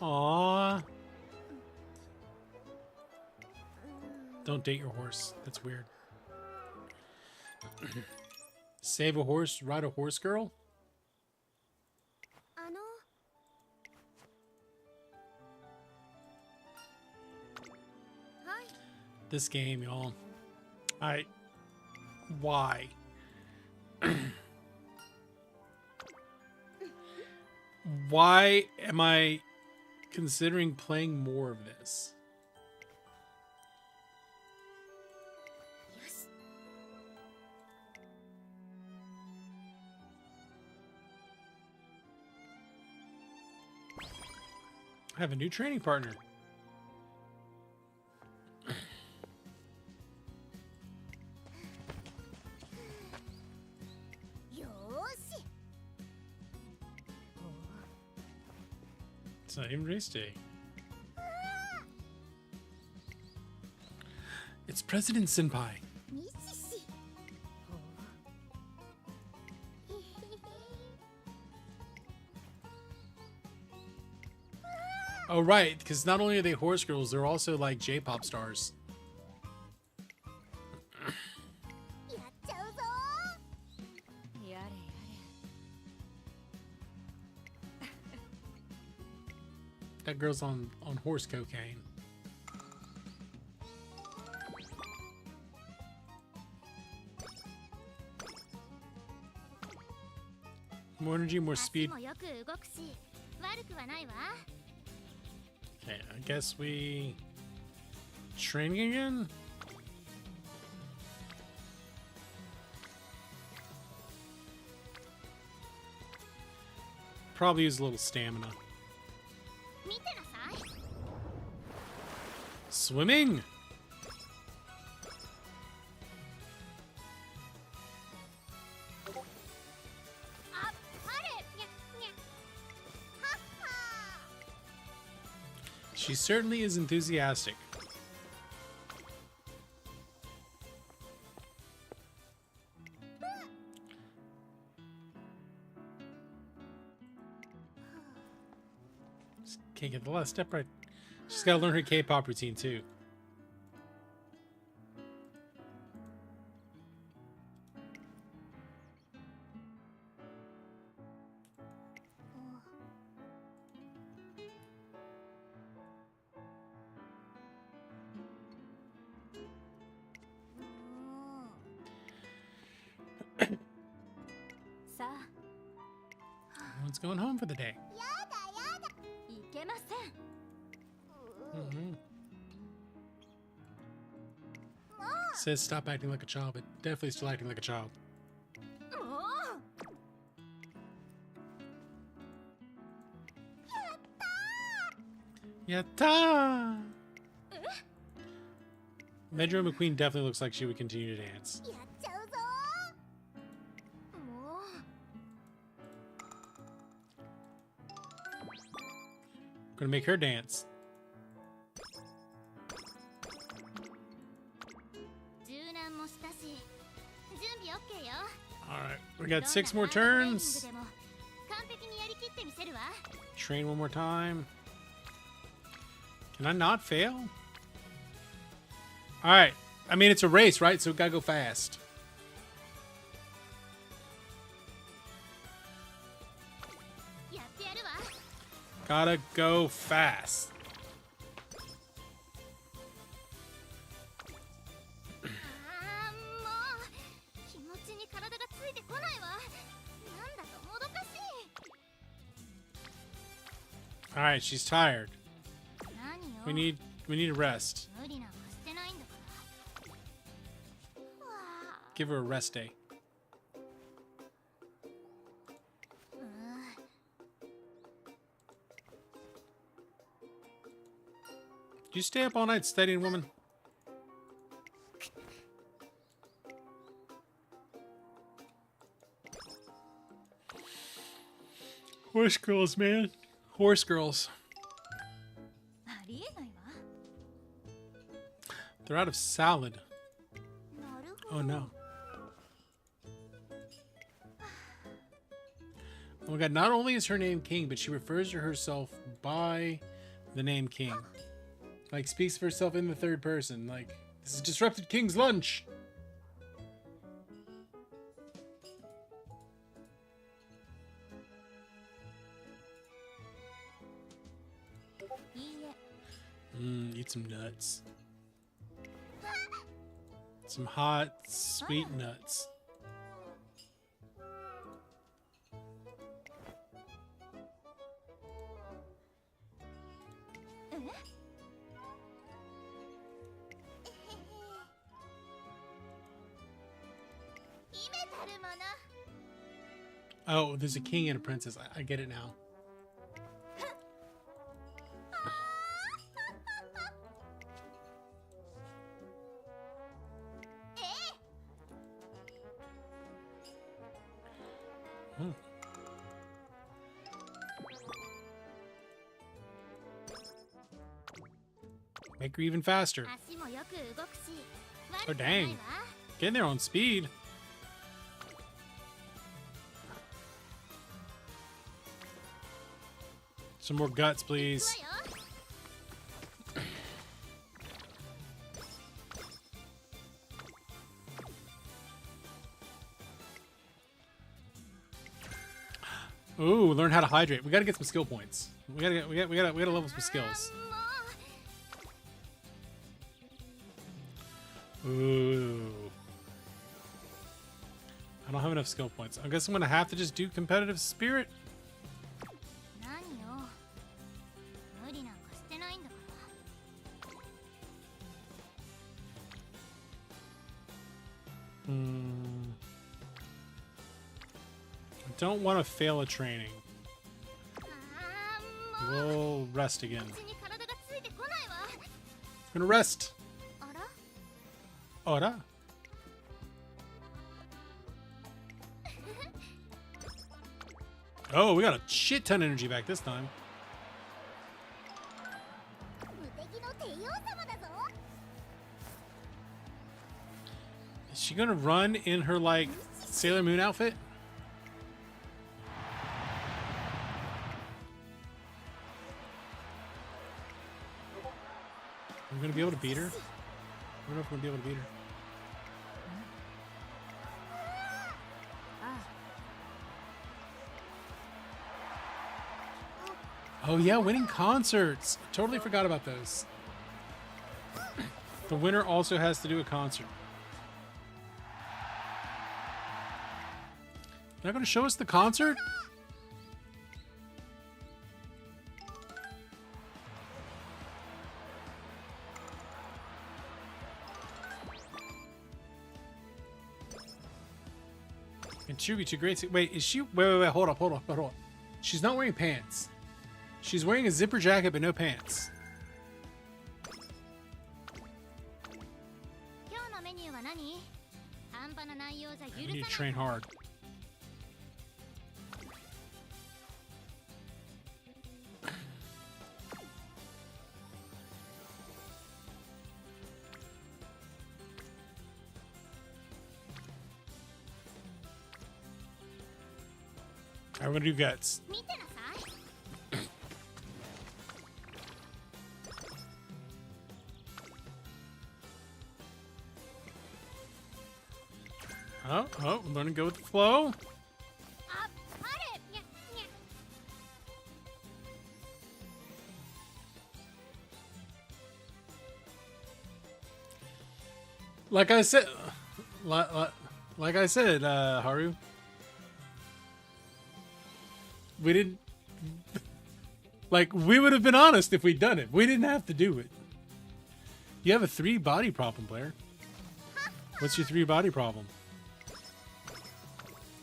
[SPEAKER 1] Aww. Don't date your horse. That's weird. Save a horse, ride a horse girl? This game, y'all. Why? Why am I considering playing more of this? I have a new training partner. It's not even race day. It's President Senpai. Oh, right, because not only are they horse girls, they're also like J-pop stars. That girl's on horse cocaine. More energy, more speed. Okay, I guess we training again? Probably use a little stamina. Swimming? She certainly is enthusiastic. Just can't get the last step right. She's got to learn her K-pop routine too. Everyone's going home for the day. Says stop acting like a child, but definitely still acting like a child. Yatta! Medro McQueen definitely looks like she would continue to dance. Gonna make her dance. Alright, we got 6 more turns. Train one more time. Can I not fail? Alright. I mean, it's a race, right? So we gotta go fast. Gotta go fast. All right, she's tired. We need a rest. Give her a rest day. Do you stay up all night studying, woman? Horse girls, man. Horse girls. They're out of salad. Oh no. Oh my god, not only is her name King, but she refers to herself by the name King. Like, speaks of herself in the third person. Like, this is Disrupted King's lunch. Eat some nuts. Some hot, sweet nuts. Oh, there's a king and a princess. I get it now. Make her even faster. Oh, dang. Getting there on speed. Some more guts, please. Ooh, learn how to hydrate. We gotta get some skill points. We gotta level some skills. Ooh. I don't have enough skill points. I guess I'm gonna have to just do competitive spirit. I don't want to fail a training. We'll rest again. I'm gonna rest. Ora. Oh, we got a shit ton of energy back this time. Is she gonna run in her, like, Sailor Moon outfit? Are we gonna be able to beat her? I don't know if we're gonna be able to beat her. Oh yeah, winning concerts. Totally forgot about those. The winner also has to do a concert. They're gonna show us the concert? Contribute to great. Wait, is she? Wait. Hold up. She's not wearing pants. She's wearing a zipper jacket but no pants. I need to train hard. I'm gonna do guts. Oh, I'm gonna go with the flow. Like I said, Haru, we didn't. Like, we would have been honest if we'd done it. We didn't have to do it. You have a 3 body problem, Blair. What's your 3 body problem?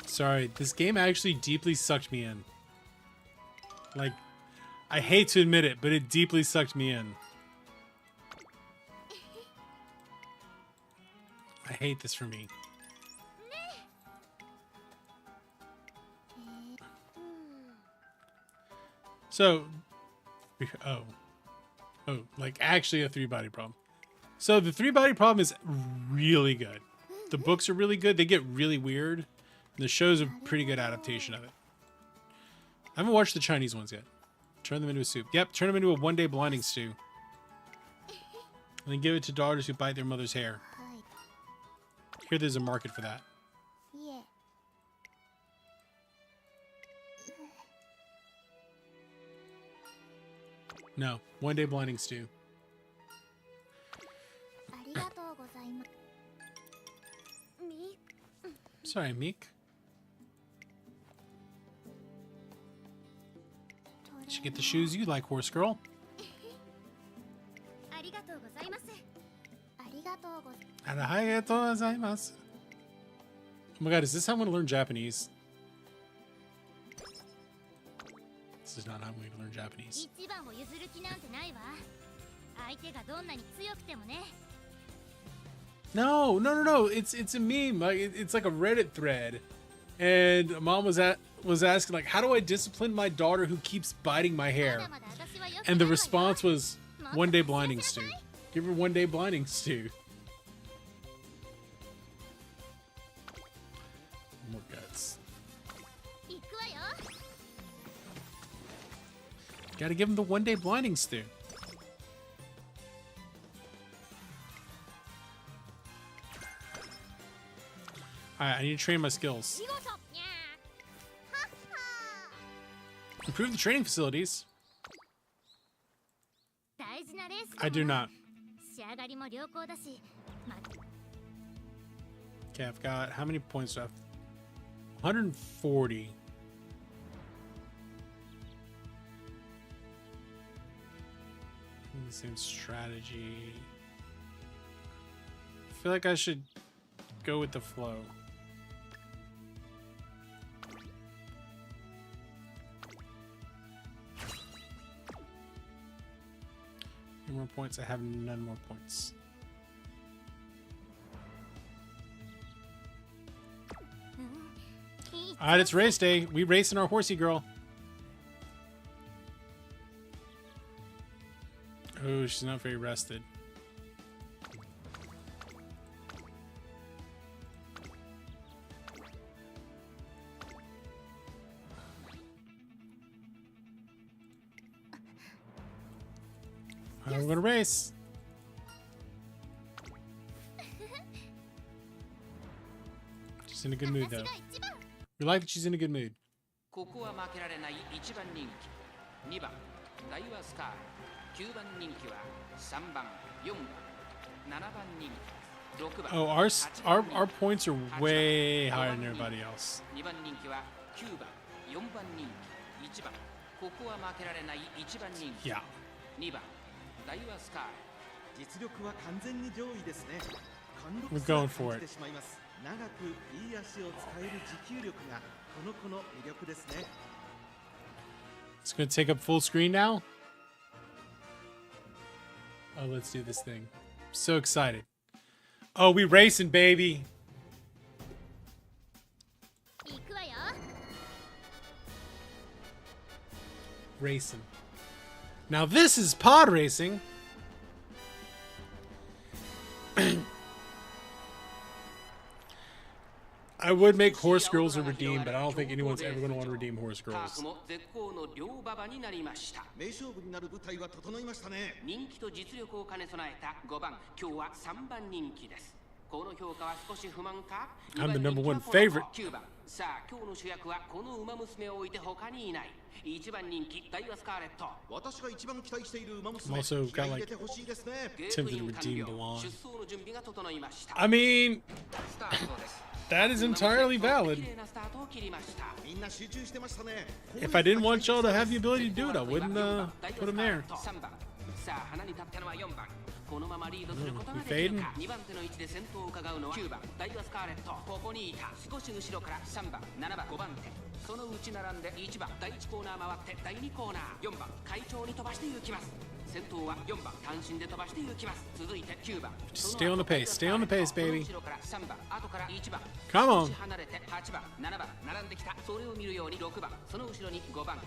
[SPEAKER 1] Sorry, this game actually deeply sucked me in. Like, I hate to admit it, but it deeply sucked me in. I hate this for me. So, like actually a 3 body problem. So the 3 body problem is really good. The books are really good. They get really weird. And the show's a pretty good adaptation of it. I haven't watched the Chinese ones yet. Turn them into a soup. Yep, turn them into a one-day blinding stew. And then give it to daughters who bite their mother's hair. Here, there's a market for that. No, one-day blinding stew. Sorry, Meek. Should get the shoes you like, horse girl. Arigatou gozaimasu. Oh my god, is this how I'm going to learn Japanese? This is not how I'm going to learn Japanese. No. It's a meme. Like it's like a Reddit thread, and mom was asking like, how do I discipline my daughter who keeps biting my hair? And the response was, one day blinding stew. Give her one day blinding stew. More guts. Gotta give him the one day blinding stew. Alright, I need to train my skills. Improve the training facilities. I do not. Okay, I've got, how many points do I have? 140. Same strategy. I feel like I should go with the flow. Any more points? I have none more points. Alright, it's race day. We racing our horsey girl. Oh, she's not very rested. I'm gonna race. She's in a good mood though. We like that she's in a good mood. Oh, our points are way higher than everybody else. Yeah. We're going for it. It's going to take up full screen now. Oh, let's do this thing. So excited. Oh, we racing, baby. Racing. Now this is pod racing. I would make horse girls a redeem, but I don't think anyone's ever going to want to redeem horse girls.
[SPEAKER 14] 名勝負になる舞台は整いましたね。
[SPEAKER 3] 人気と実力を兼ね備えた5番、今日は3番人気です。この評価は少し不満か？
[SPEAKER 1] I'm the number one favorite.
[SPEAKER 3] 9番。さあ、今日の主役はこの馬娘を置いて他にいない。1番人気、ダイワスカーレット。
[SPEAKER 14] 私が一番期待している馬
[SPEAKER 1] I'm
[SPEAKER 14] 娘。
[SPEAKER 1] also
[SPEAKER 14] 気合
[SPEAKER 1] got
[SPEAKER 14] い入
[SPEAKER 1] like
[SPEAKER 14] れてほしいですね。
[SPEAKER 1] tempted to redeem Belong.
[SPEAKER 3] 出走の準備が整いました。
[SPEAKER 1] I mean,
[SPEAKER 3] スタートです。
[SPEAKER 1] that is entirely valid.
[SPEAKER 3] 綺麗なスタートを切りました。
[SPEAKER 14] みんな集中してましたね。
[SPEAKER 1] If I didn't want y'all to have the ability to do it, I wouldn't put him there.
[SPEAKER 3] 3番。さあ、花に立ったのは4番。このままリードすることが
[SPEAKER 1] We
[SPEAKER 3] できる
[SPEAKER 1] fading?
[SPEAKER 3] か。2番手の位置で先頭を伺うのは9番、ダイワスカーレット。ここにいた。少し後ろから3番、7番、5番手。その内並んで1番、第1コーナー回って第2コーナー。4番、快調に飛ばして行きます。先頭は4番、単身で飛ばして行きます。続いて9番。
[SPEAKER 1] Just stay on the pace. Stay on the pace, baby.
[SPEAKER 3] 後ろから3番、後から1番。
[SPEAKER 1] Come on.
[SPEAKER 3] 少し離れて8番、7番、並んできた。それを見るように6番、その後ろに5番。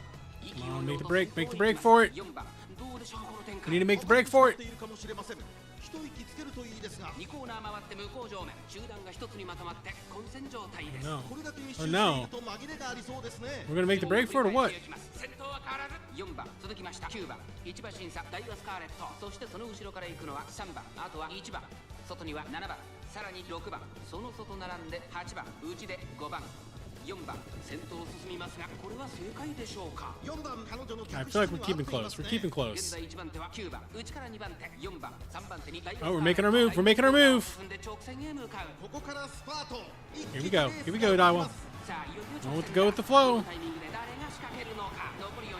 [SPEAKER 1] Come on, make the break. Make the break for it.
[SPEAKER 3] 4番、どうでしょうこの展
[SPEAKER 1] We need to make the break for it.
[SPEAKER 14] いるかもしれません。一息つけるといいですが。
[SPEAKER 3] 2コーナー回って向こう上面、集団が一つにまとまって混戦状態です。
[SPEAKER 1] No.
[SPEAKER 14] これだけ密集
[SPEAKER 1] Oh
[SPEAKER 14] してい
[SPEAKER 1] no.
[SPEAKER 14] ると紛れがありそうですね。
[SPEAKER 1] We're gonna make the break for it or what?
[SPEAKER 3] 先頭は変わらず4番、続きました9番、1馬審査ダイワスカーレット。そしてその後ろから行くのは3番、あとは1番、外には7番、さらに6番、その外並んで8番、内で5番、4番、先頭を進みますが、これは正解でしょうか。
[SPEAKER 14] 4番、彼女の
[SPEAKER 1] I feel like we're keeping close. We're keeping
[SPEAKER 3] 現
[SPEAKER 1] close.
[SPEAKER 3] 在1番手は9番、内から2番手、4番、3番手にダイワスカ
[SPEAKER 1] Oh,
[SPEAKER 3] ー
[SPEAKER 1] we're
[SPEAKER 3] レッ
[SPEAKER 1] making
[SPEAKER 3] ト。
[SPEAKER 1] our move. We're making our move.
[SPEAKER 3] 進んで直線へ向かう。
[SPEAKER 14] ここからスパート。
[SPEAKER 1] Here we go. Here we go, Daiwa.
[SPEAKER 3] さあ、いよいよ
[SPEAKER 1] Go
[SPEAKER 3] 直
[SPEAKER 1] with
[SPEAKER 3] 線
[SPEAKER 1] go with the flow.
[SPEAKER 3] タイミングで誰が仕掛けるのか。残り400。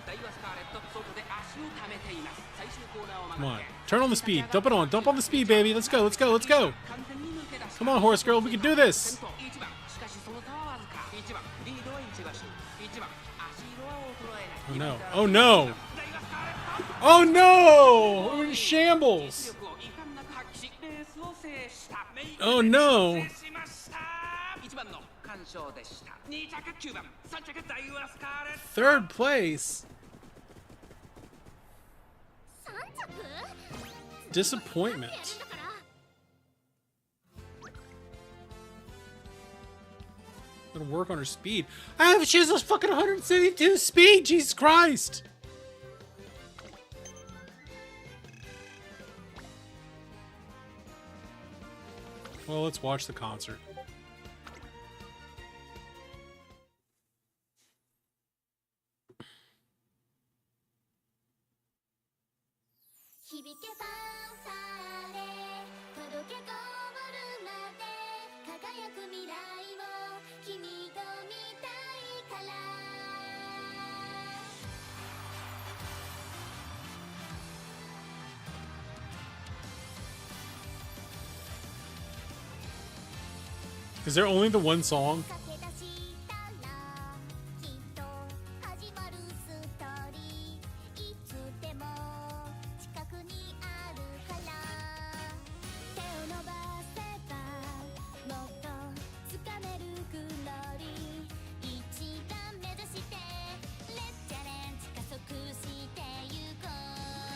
[SPEAKER 3] ダイワスカーレット、外で足を溜めています。最終コーナーを
[SPEAKER 1] Come
[SPEAKER 3] 曲が
[SPEAKER 1] on.
[SPEAKER 3] って。
[SPEAKER 1] Turn on the speed. Dump it on. Dump on the speed, baby. Let's go. Let's go. Let's go.
[SPEAKER 3] 完全に抜け出した。
[SPEAKER 1] Come on, horse girl. We can do this.
[SPEAKER 3] 先頭1番、しかしその差はわずか。1番、リードは1馬身。1番、足色は衰えない。
[SPEAKER 1] Oh no. Oh no. Oh no. We're in shambles.
[SPEAKER 3] 力を遺憾なく発揮し、レースを制した。
[SPEAKER 1] Oh no.
[SPEAKER 3] 制しました。1番の完勝でした。2着9番、3着ダイワスカーレット。
[SPEAKER 1] Third place. Disappointment. Gonna work on her speed. She has a fucking 172 speed. Jesus Christ. Well, let's watch the concert. Is there only the one song?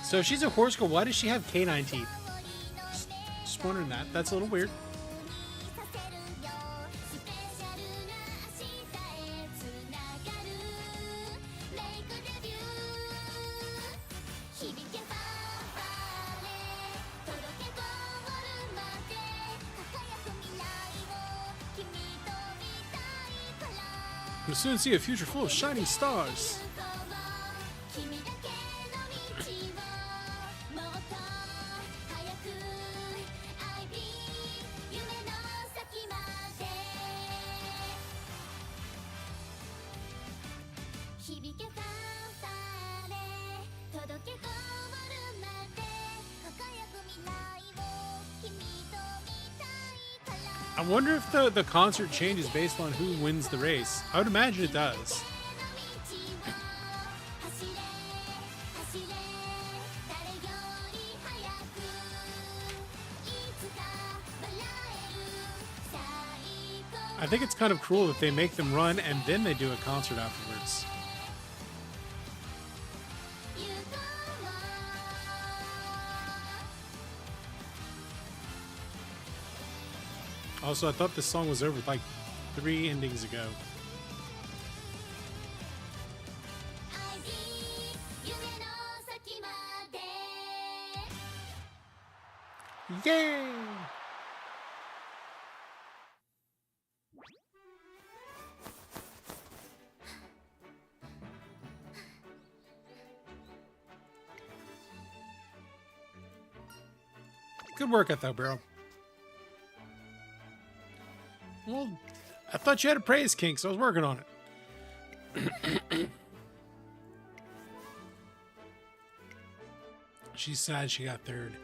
[SPEAKER 1] So if she's a horse girl, why does she have canine teeth? Just wondering that. That's a little weird. You'll soon see a future full of shining stars. I wonder if the concert changes based on who wins the race. I would imagine it does. I think it's kind of cruel that they make them run and then they do a concert afterwards. Also, I thought this song was over like 3 endings ago. Yay! Good work, I thought, bro. Well, I thought you had a praise kink, so I was working on it. She's sad she got third.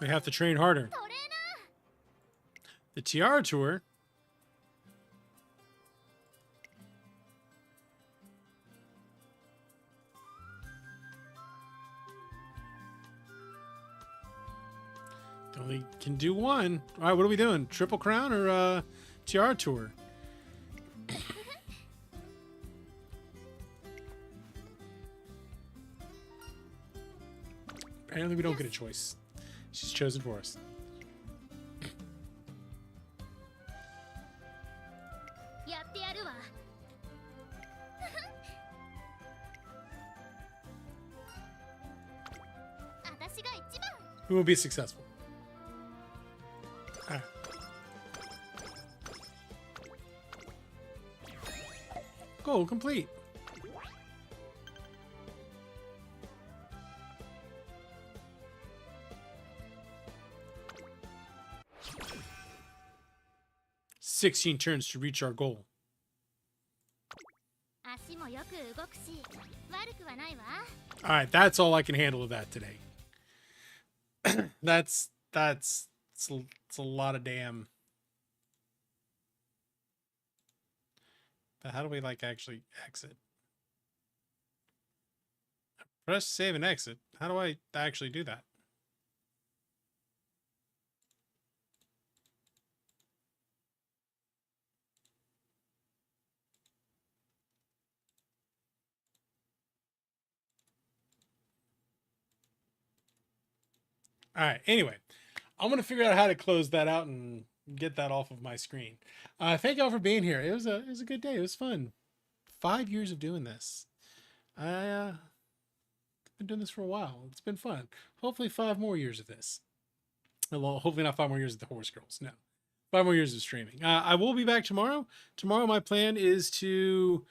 [SPEAKER 1] We have to train harder. The Tiara Tour. Only can do one. All right, what are we doing? Triple Crown or Tiara Tour? Apparently we don't get a choice. She's chosen for us. Who will be successful? All right. Goal complete. "16 turns to reach our goal." All right, that's all I can handle of that today. It's a lot of damn. But how do we like actually exit? Press save and exit. How do I actually do that? All right. Anyway, I'm going to figure out how to close that out and get that off of my screen. Thank y'all for being here. It was a good day. It was fun. 5 years of doing this. I've been doing this for a while. It's been fun. Hopefully 5 more years of this. Well, hopefully not 5 more years of the Horse Girls. No. 5 more years of streaming. I will be back tomorrow. Tomorrow my plan is to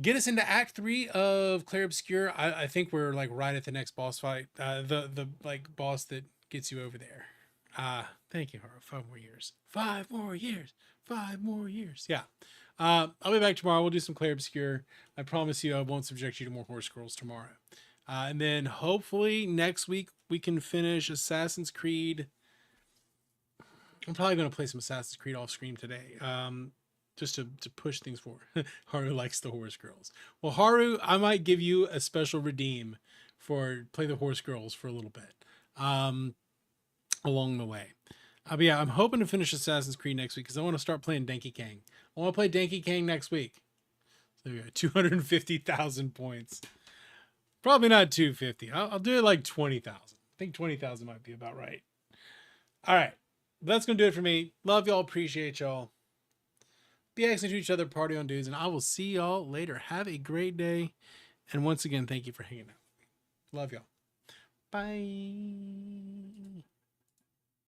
[SPEAKER 1] get us into Act 3 of Clair Obscur. I think we're like right at the next boss fight. The like boss that gets you over there. Thank you, Haru. 5 more years. 5 more years. 5 more years. Yeah. I'll be back tomorrow. We'll do some Clair Obscur. I promise you I won't subject you to more Horse Girls tomorrow. And then hopefully next week we can finish Assassin's Creed. I'm probably going to play some Assassin's Creed off screen today. Just to push things forward. Haru likes the Horse Girls. Well, Haru, I might give you a special redeem for play the Horse Girls for a little bit along the way. But yeah, I'm hoping to finish Assassin's Creed next week because I want to start playing Denki Kang. I want to play Denki Kang next week. So we got 250,000 points. Probably not 250. I'll do it like 20,000. I think 20,000 might be about right. All right. That's going to do it for me. Love y'all. Appreciate y'all. Be excellent to each other. Party on, dudes. And I will see y'all later. Have a great day. And once again, thank you for hanging out. Love y'all. Bye.